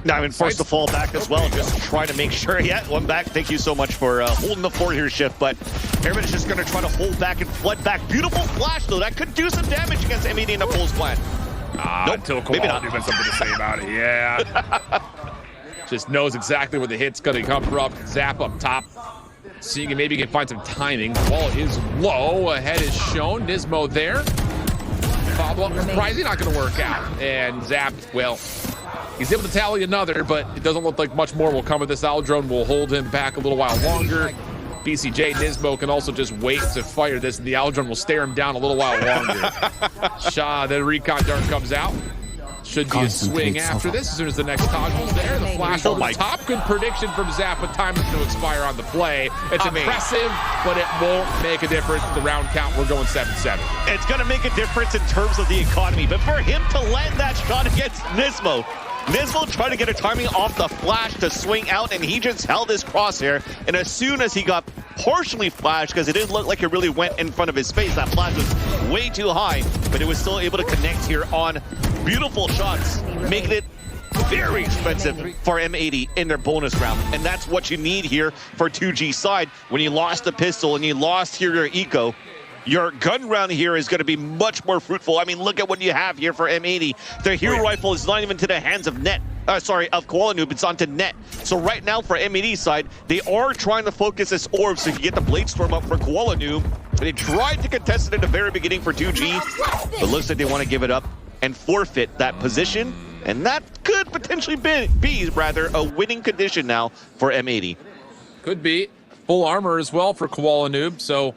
Now I'm forced to fall back as well, just trying to make sure. Yeah, one back. Thank you so much for holding the fort here, Shift. But Airman is just going to try to hold back and flood back. Beautiful flash, though. That could do some damage against M80 in the Bulls plan. Nope,
until
maybe not.
Kowalski has something to say about it. Yeah. Just knows exactly where the hit's going to come from. Zap up top. Seeing if maybe he can find some timing. Ball is low. Ahead is shown. Nismo there. Follow-up. Surprisingly not going to work out. And Zap, well, he's able to tally another, but it doesn't look like much more will come of this. Aldrone will hold him back a little while longer. BCJ Nismo can also just wait to fire this, and the Aldrone will stare him down a little while longer. Shaw, the recon dart comes out. Should be a swing after this as soon as the next toggle's there. The flash over the top. Good prediction from Zap, but time is going to expire on the play. It's impressive, but it won't make a difference. The round count, we're going 7-7.
It's going to make a difference in terms of the economy, but for him to land that shot against Nismo tried to get a timing off the flash to swing out, and he just held his crosshair. And as soon as he got partially flashed, because it didn't look like it really went in front of his face, that flash was way too high, but it was still able to connect here on beautiful shots, making it very expensive for M80 in their bonus round. And that's what you need here for 2G side. When you lost the pistol and you lost here your eco, your gun round here is going to be much more fruitful. I mean, look at what you have here for M80. Their hero rifle is not even to the hands of of Koala Noob. It's onto net. So right now for M80 side, they are trying to focus this orb so you can get the Blade Storm up for Koala Noob. They tried to contest it at the very beginning for 2G, but looks like they want to give it up and forfeit that position. And that could potentially be a winning condition now for M80.
Could be. Full armor as well for Koala Noob, so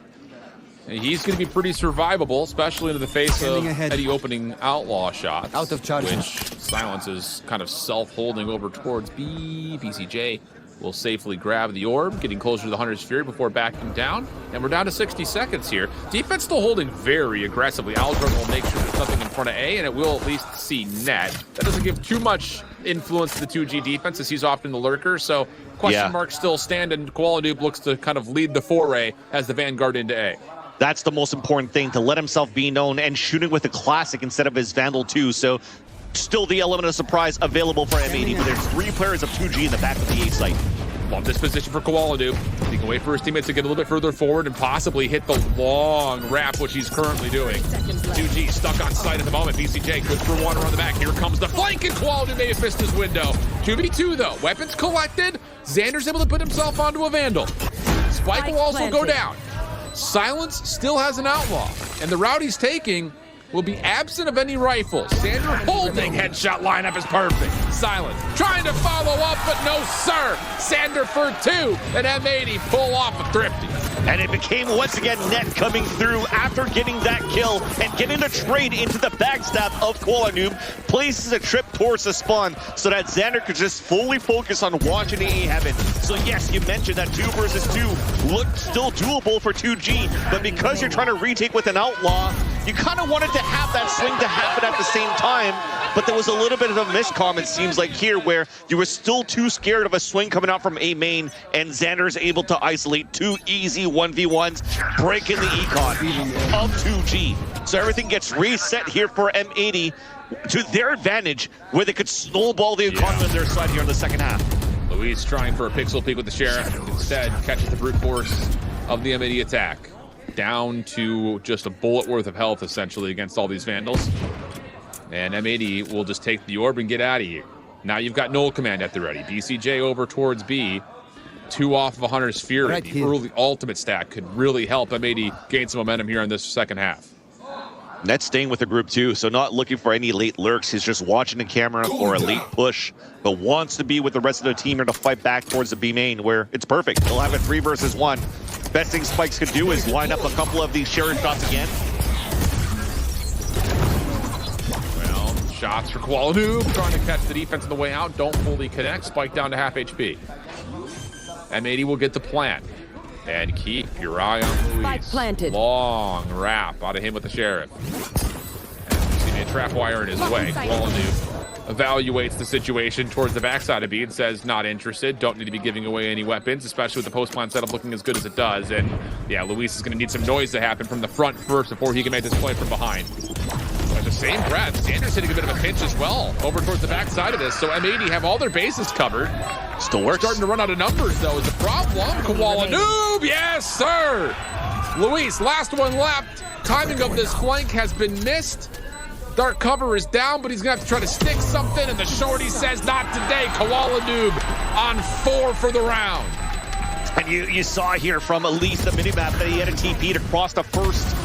he's going to be pretty survivable, especially into the face of Eddie opening outlaw shots.
Out of charge.
Which Silence is kind of self-holding over towards B. BCJ will safely grab the orb, getting closer to the Hunter's Fury before backing down. And we're down to 60 seconds here. Defense still holding very aggressively. Aldrone will make sure there's nothing in front of A, and it will at least see net. That doesn't give too much influence to the 2G defense, as he's often the lurker. So question marks still stand, and Koala Noob looks to kind of lead the foray as the vanguard into A.
That's the most important thing, to let himself be known and shooting with a classic instead of his Vandal 2. So still the element of surprise available for M80, but there's 3 players of 2G in the back of the A site.
Love this position for Koala Noob. He can wait for his teammates to get a little bit further forward and possibly hit the long wrap, which he's currently doing. 2G stuck on site at the moment. BCJ good for one around the back. Here comes the flank, and Koala Noob may have missed his window. 2v2 though. Weapons collected. Xander's able to put himself onto a Vandal. Spike will also go down. Silence still has an outlaw, and the route he's taking will be absent of any rifles. Sander holding headshot lineup is perfect. Silence trying to follow up, but no sir. Sander for 2, and M80 pull off a thrifty.
And it became once again net coming through after getting that kill and getting the trade into the backstab of Koala Noob. Places a trip towards the spawn so that Xander could just fully focus on watching the A heaven. So yes, you mentioned that 2 versus 2 looked still doable for 2G, but because you're trying to retake with an outlaw, you kind of wanted to have that swing to happen at the same time, but there was a little bit of a miscomm, it seems like here, where you were still too scared of a swing coming out from A main, and Xander's able to isolate 2 easy 1v1s, breaking the econ of 2G. So everything gets reset here for M80 to their advantage, where they could snowball the economy on their side here in the second half.
Luis trying for a pixel peek with the Sheriff. Instead, catches the brute force of the M80 attack. Down to just a bullet worth of health, essentially, against all these Vandals. And M80 will just take the orb and get out of here. Now you've got Null Command at the ready. BCJ over towards B. 2 off of a Hunter's Fury.
Right
the early ultimate stack could really help M80 gain some momentum here in this second half.
Net's staying with the group too, so not looking for any late lurks. He's just watching the camera or a late push, but wants to be with the rest of the team here to fight back towards the B main, where it's perfect. He'll have a 3 versus 1. Best thing Spikes could do is line up a couple of these Sheriff shots again.
Well, Shots for Kuala trying to catch the defense on the way out. Don't fully connect. Spike down to half HP. M80 will get the plant. And keep your eye on Luis.
Planted.
Long wrap out of him with the Sheriff. And you see a trap wire in his way. Kuala evaluates the situation towards the backside of B and says not interested. Don't need to be giving away any weapons, especially with the post-plant setup looking as good as it does. And yeah, Luis is going to need some noise to happen from the front first before he can make this play from behind. But at the same breath, Sanders hitting a bit of a pinch as well over towards the backside of this. So M80 have all their bases covered.
Still works.
Starting to run out of numbers, though, is the problem. Kuala Noob, yes, sir. Luis, last one left. Timing of this flank has been missed. Dark cover is down, but he's going to have to try to stick something, and the shorty says, not today. Kuala Noob on 4 for the round.
And you saw here from Elise the minimap that he had a TP to cross the first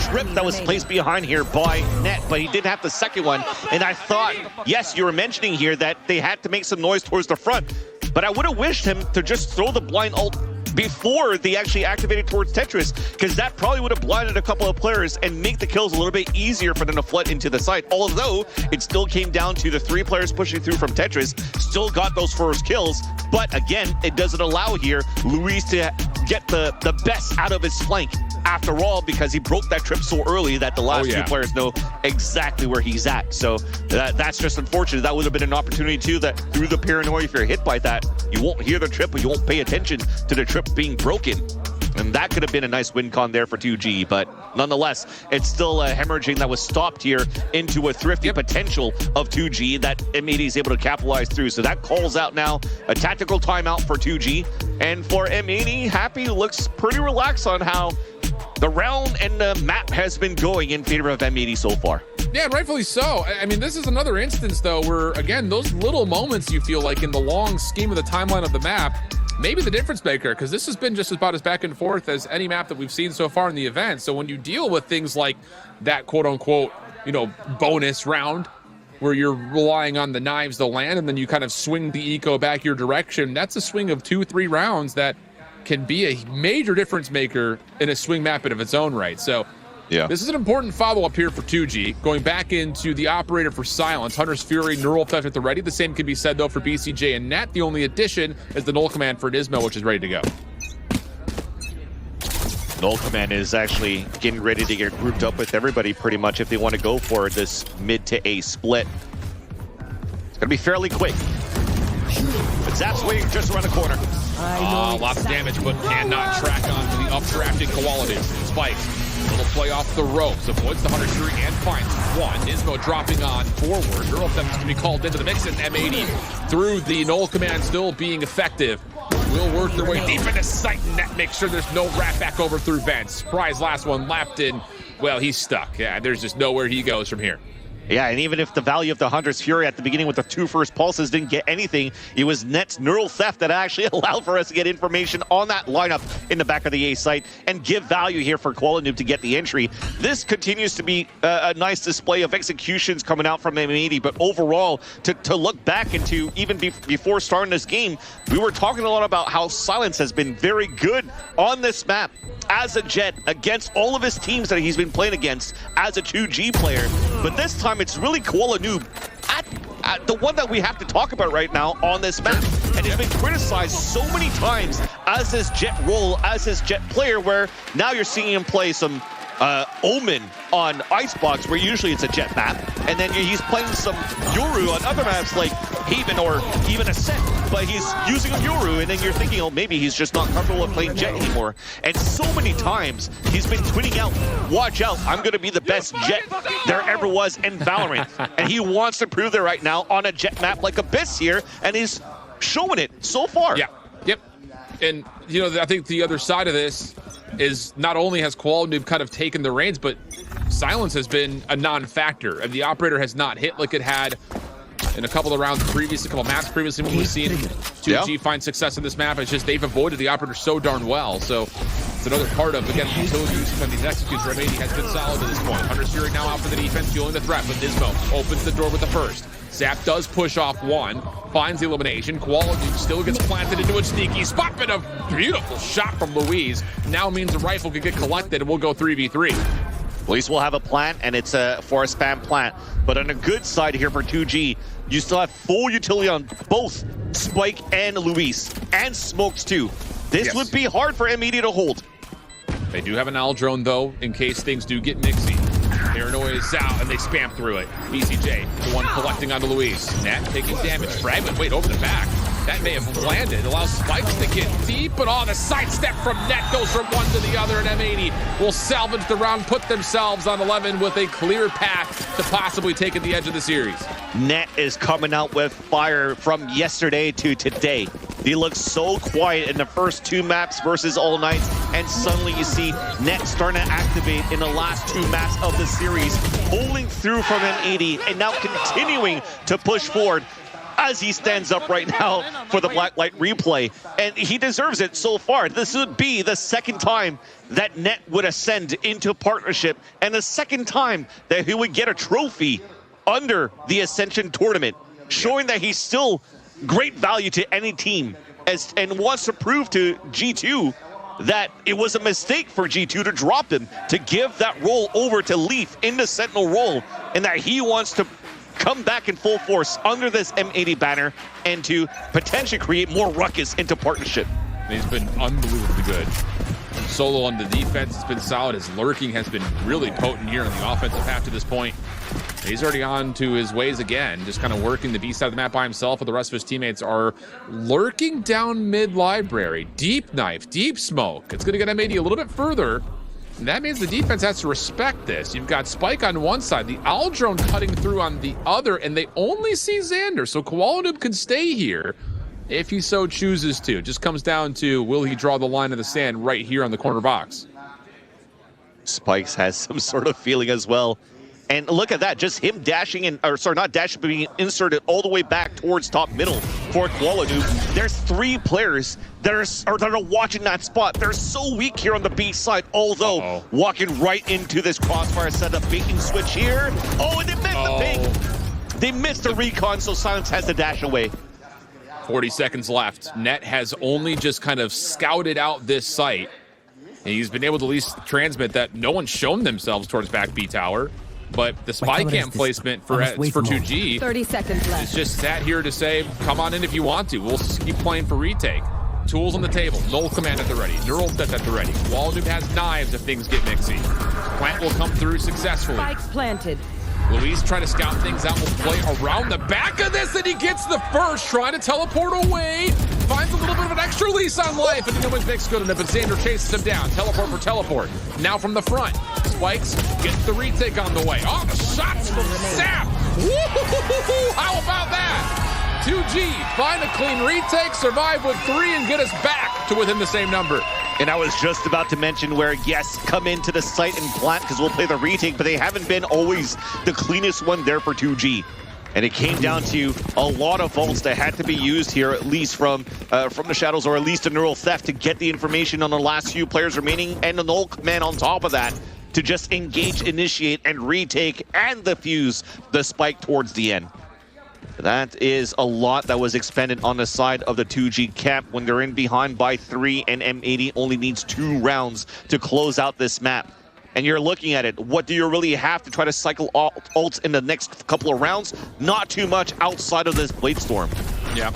trip that was placed behind here by Net, but he did have the second one. And I thought, yes, you were mentioning here that they had to make some noise towards the front, but I would have wished him to just throw the blind ult before they actually activated towards Tetris, because that probably would have blinded a couple of players and make the kills a little bit easier for them to flood into the site. Although it still came down to the 3 players pushing through from Tetris, still got those first kills. But again, it doesn't allow here Luis to get the best out of his flank after all, because he broke that trip so early that the last 2 players know exactly where he's at. So that's just unfortunate. That would have been an opportunity too, that through the paranoia, if you're hit by that, you won't hear the trip, but you won't pay attention to the trip being broken. And that could have been a nice win con there for 2G, but nonetheless, it's still a hemorrhaging that was stopped here into a thrifty potential of 2G that M80 is able to capitalize through. So that calls out now a tactical timeout for 2G. And for M80, Happy looks pretty relaxed on how the round and the map has been going in favor of M80 so far.
Yeah, rightfully so. I mean, this is another instance, though, where, again, those little moments you feel like in the long scheme of the timeline of the map, maybe the difference maker, because this has been just about as back and forth as any map that we've seen so far in the event. So when you deal with things like that quote-unquote, bonus round, where you're relying on the knives to land, and then you kind of swing the eco back your direction, that's a swing of 2-3 rounds that can be a major difference maker in a swing map of its own right. So yeah, this is an important follow-up here for 2G. Going back into the operator for Silence, Hunter's Fury, Neural Theft at the ready. The same can be said, though, for BCJ and Net. The only addition is the Null Command for Nismo, which is ready to go.
Null Command is actually getting ready to get grouped up with everybody pretty much if they want to go for this mid to A split. It's going to be fairly quick. But Zap's waiting just around the corner.
Lots of damage, but cannot track on to the updrafted quality. Spike, little play off the ropes, avoids the Hunter's Fury and finds one. Nismo dropping on forward. Neural Theft is going to be called into the mix, and M80 through the Null Command still being effective. Will work their way deep into sight, and that makes sure there's no wrap back over through vents. Surprise last one lapped in. Well, he's stuck. Yeah, there's just nowhere he goes from here.
Yeah, and even if the value of the Hunter's Fury at the beginning with the 2 first pulses didn't get anything, it was Net's Neural Theft that actually allowed for us to get information on that lineup in the back of the A site and give value here for Kuala Noob to get the entry. This continues to be a nice display of executions coming out from M80, but overall, to look back into even before starting this game, we were talking a lot about how Silence has been very good on this map as a Jet against all of his teams that he's been playing against as a 2G player. But this time it's really Kuala Noob at the one that we have to talk about right now on this map. And he's been criticized so many times as this Jet role, as this Jet player, where now you're seeing him play some Omen on Icebox, where usually it's a Jet map, and then he's playing some Yoru on other maps like Haven or even Ascent, but he's using a Yoru, and then you're thinking, oh, maybe he's just not comfortable with playing Jet anymore. And so many times he's been tweeting out, watch out, I'm going to be the best Jet there ever was in Valorant. And he wants to prove that right now on a Jet map like Abyss here, and he's showing it so far.
Yeah, yep. And, I think the other side of this is not only has Kuala Noob kind of taken the reins, but Silence has been a non-factor, and the operator has not hit like it had in a couple of rounds previously, a couple of maps previously when we've seen 2G find success in this map. It's just they've avoided the operator so darn well. So it's another part of, again, the utility usage on these executes. M80 has been solid to this point. Hunter's Fury now out for the defense, fueling the threat, but Nismo opens the door with the first. Zap does push off one, finds the elimination. Kuala Noob still gets planted into a sneaky spot, but a beautiful shot from Louise now means the rifle can get collected, and we'll go 3v3.
Luis will have a plant, and it's for a spam plant. But on a good side here for 2G, you still have full utility on both Spike and Luis, and Smokes too. This would be hard for M80 to hold.
They do have an owl drone, though, in case things do get mixy. Paranoia is out, and they spam through it. BCJ, the one collecting onto Luis. Nat taking damage. Fragment, wait, over the back. That may have landed. Allows Spikes to get deep, but on the sidestep from Net goes from one to the other, and M80 will salvage the round, put themselves on 11 with a clear path to possibly taking the edge of the series.
Net is coming out with fire from yesterday to today. They look so quiet in the first 2 maps versus All Knights, and suddenly you see Net starting to activate in the last 2 maps of the series, pulling through from M80 and now continuing to push forward as he stands up right now for the Blacklight replay. And he deserves it so far. This would be the second time that Net would ascend into partnership, and the second time that he would get a trophy under the Ascension tournament, showing that he's still great value to any team, and wants to prove to G2 that it was a mistake for G2 to drop him, to give that role over to Leaf in the Sentinel role, and that he wants to come back in full force under this M80 banner and to potentially create more ruckus into partnership.
He's been unbelievably good. Solo on the defense has been solid. His lurking has been really potent here on the offensive half to this point. He's already on to his ways again, just kind of working the B side of the map by himself, while the rest of his teammates are lurking down mid-library. Deep knife, deep smoke. It's going to get M80 a little bit further. And that means the defense has to respect this. You've got Spike on one side, the Owl Drone cutting through on the other, and they only see Xander. So Koala can stay here if he so chooses to. It just comes down to, will he draw the line in the sand right here on the corner box?
Spikes has some sort of feeling as well. And look at that, just him dashing in, or sorry, not dashing, but being inserted all the way back towards top middle for Koala. There's 3 players that are watching that spot. They're so weak here on the B side, although walking right into this crossfire setup, bait and switch here. Oh, and they missed the bait. They missed the recon, so Silence has to dash away.
40 seconds left. Net has only just kind of scouted out this site, and he's been able to at least transmit that no one's shown themselves towards back B tower. But the spy cam placement for 2G
30 seconds left.
is just sat here to say, come on in if you want to. We'll keep playing for retake. Tools on the table. Null command at the ready. Neural set at the ready. Waldoop has knives if things get mixy. Plant will come through successfully.
Spikes planted.
Luis trying to scout things out, will play around the back of this, and he gets the first, trying to teleport away, finds a little bit of an extra lease on life, and the Newman's makes good enough, but Xander chases him down. Teleport for teleport. Now from the front, Spikes gets the retake on the way. Oh, the shots from Zap! Woo-hoo-hoo-hoo-hoo! How about that? 2G, find a clean retake, survive with 3, and get us back to within the same number.
And I was just about to mention where, yes, come into the site and plant because we'll play the retake, but they haven't been always the cleanest one there for 2G. And it came down to a lot of vaults that had to be used here, at least from the shadows, or at least a neural theft to get the information on the last few players remaining, and the null command on top of that to just engage, initiate, and retake and defuse the spike towards the end. That is a lot that was expended on the side of the 2G camp when they're in behind by 3, and M80 only needs 2 rounds to close out this map. And you're looking at it, what do you really have to try to cycle ults in the next couple of rounds? Not too much outside of this Blade Storm.
Yeah.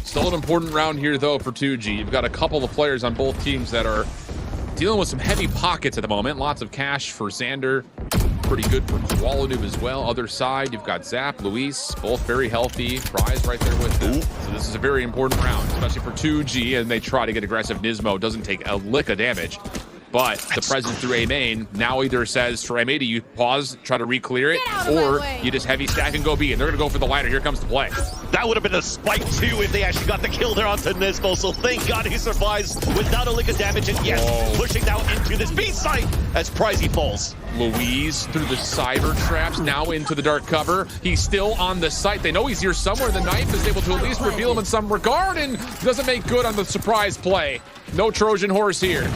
Still an important round here, though, for 2G. You've got a couple of players on both teams that are dealing with some heavy pockets at the moment. Lots of cash for Xander. Pretty good for Koala as well. Other side, you've got Zap, Luis, both very healthy. Prize right there with them. So this is a very important round, especially for 2G, and they try to get aggressive. Nismo doesn't take a lick of damage. But the presence through A main now either says for M80, you pause, try to re-clear it, or you just heavy stack and go B, and they're going to go for the liner. Here comes the play.
That would have been a spike, too, if they actually got the kill there onto Nismo. So thank God he survives without a lick of damage. And yes, pushing down into this B site as Prizey falls.
Louise through the cyber traps, now into the dark cover. He's still on the site. They know he's here somewhere. The knife is able to at least reveal him in some regard, and doesn't make good on the surprise play. No Trojan horse here.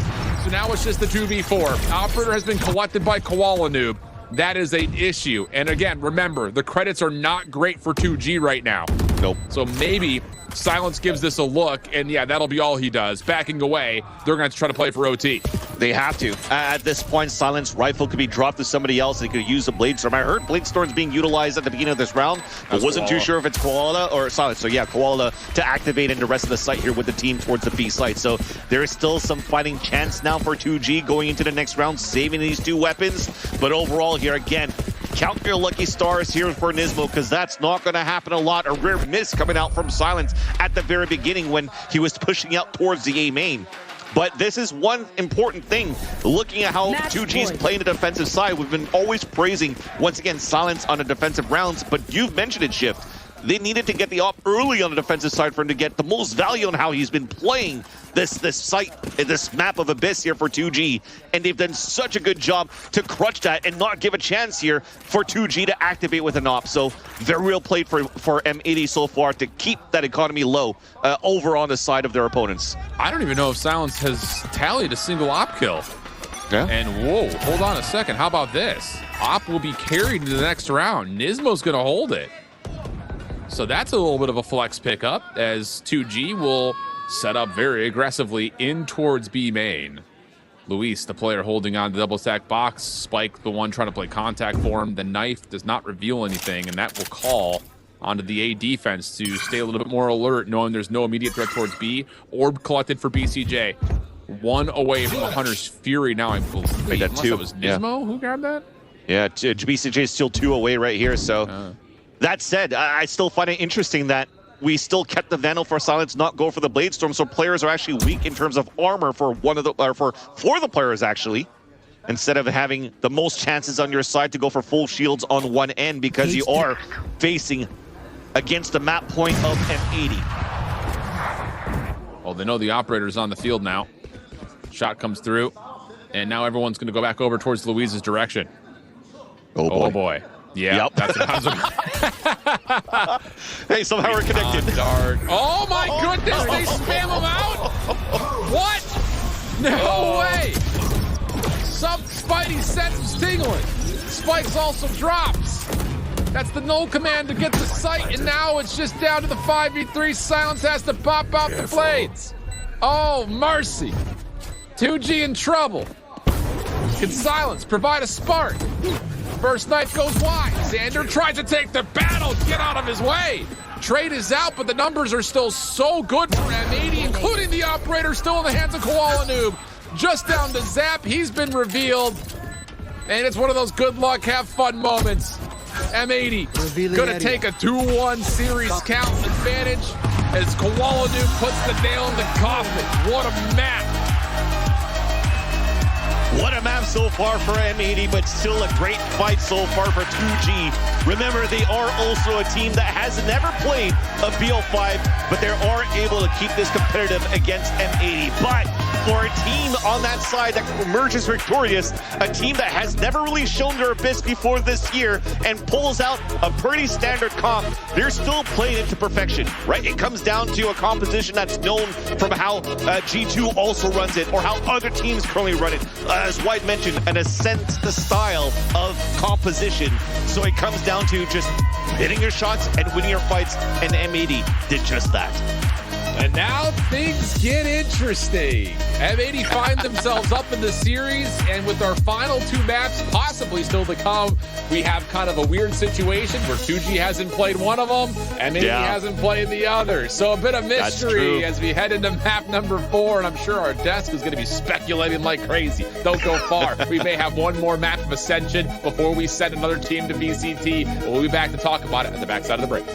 So now it's just the 2v4. Operator has been collected by Koala Noob. That is an issue. And again, remember, the credits are not great for 2G right now.
Nope.
So maybe Silence gives this a look, and yeah, that'll be all he does. Backing away, they're going to try to play for OT.
They have to. At this point, Silence Rifle could be dropped to somebody else. They could use a Blade Storm. I heard Blade Storm's being utilized at the beginning of this round, but wasn't too sure if it's Koala or Silence. So yeah, Koala to activate in the rest of the site here with the team towards the B site. So there is still some fighting chance now for 2G going into the next round, saving these two weapons. But overall here, again, count your lucky stars here for Nismo, because that's not going to happen a lot. A rare miss coming out from Silence at the very beginning when he was pushing out towards the A main. But this is one important thing. Looking at how 2G's playing the defensive side, we've been always praising, once again, Silence on the defensive rounds, but you've mentioned it, Shift. They needed to get the op early on the defensive side for him to get the most value on how he's been playing this site, this map of Abyss here for 2G. And they've done such a good job to crutch that and not give a chance here for 2G to activate with an op. So very well played for M80 so far to keep that economy low over on the side of their opponents.
I don't even know if Silence has tallied a single op kill.
Yeah.
And whoa, hold on a second. How about this? Op will be carried into the next round. Nismo's going to hold it. So that's a little bit of a flex pickup as 2G will set up very aggressively in towards B main. Luis, the player holding on to the double stack box. Spike, the one trying to play contact for him. The knife does not reveal anything, and that will call onto the A defense to stay a little bit more alert, knowing there's no immediate threat towards B. Orb collected for BCJ. One away from the Hunter's Fury now, I believe.
Wait,
Unless that was Nismo who grabbed that?
Yeah, BCJ is still 2 away right here, so... That said, I still find it interesting that we still kept the Vandal for Silence, not go for the Blade Storm, so players are actually weak in terms of armor for one of the for the players actually, instead of having the most chances on your side to go for full shields on one end, because you are facing against the map point of M80.
Well, they know the operator's on the field now. Shot comes through, and now everyone's going to go back over towards Louise's direction. Oh boy. Yeah,
yep.
That's what I was.
Hey, somehow we're connected.
Dart. Oh my goodness, they spam him out? What? No way. Some Spidey sense tingling. Spikes also drops. That's the null command to get the site, and now it's just down to the 5v3. Silence has to pop out the blades. Oh, mercy. 2G in trouble. Can Silence provide a spark? First knife goes wide. Xander tries to take the battle. Get out of his way. Trade is out, but the numbers are still so good for M80, including the operator still in the hands of Koala Noob. Just down to Zap. He's been revealed. And it's one of those good luck, have fun moments. M80 gonna take a 2-1 series count advantage as Koala Noob puts the nail in the coffin. What a map.
What a map so far for M80, but still a great fight so far for 2G. Remember, they are also a team that has never played a BO5, but they are able to keep this competitive against M80. But for a team on that side that emerges victorious, a team that has never really shown their abyss before this year and pulls out a pretty standard comp, they're still playing it to perfection, right? It comes down to a composition that's known from how G2 also runs it, or how other teams currently run it. As White mentioned, an Ascent style of composition. So it comes down to just hitting your shots and winning your fights, and M80 did just that.
And now things get interesting. M80 find themselves up in the series, and with our final 2 maps possibly still to come, we have kind of a weird situation where 2G hasn't played one of them, and M80 hasn't played the other. So a bit of mystery as we head into map number 4, and I'm sure our desk is going to be speculating like crazy. Don't go far. We may have one more map of Ascension before we send another team to VCT. We'll be back to talk about it at the backside of the break.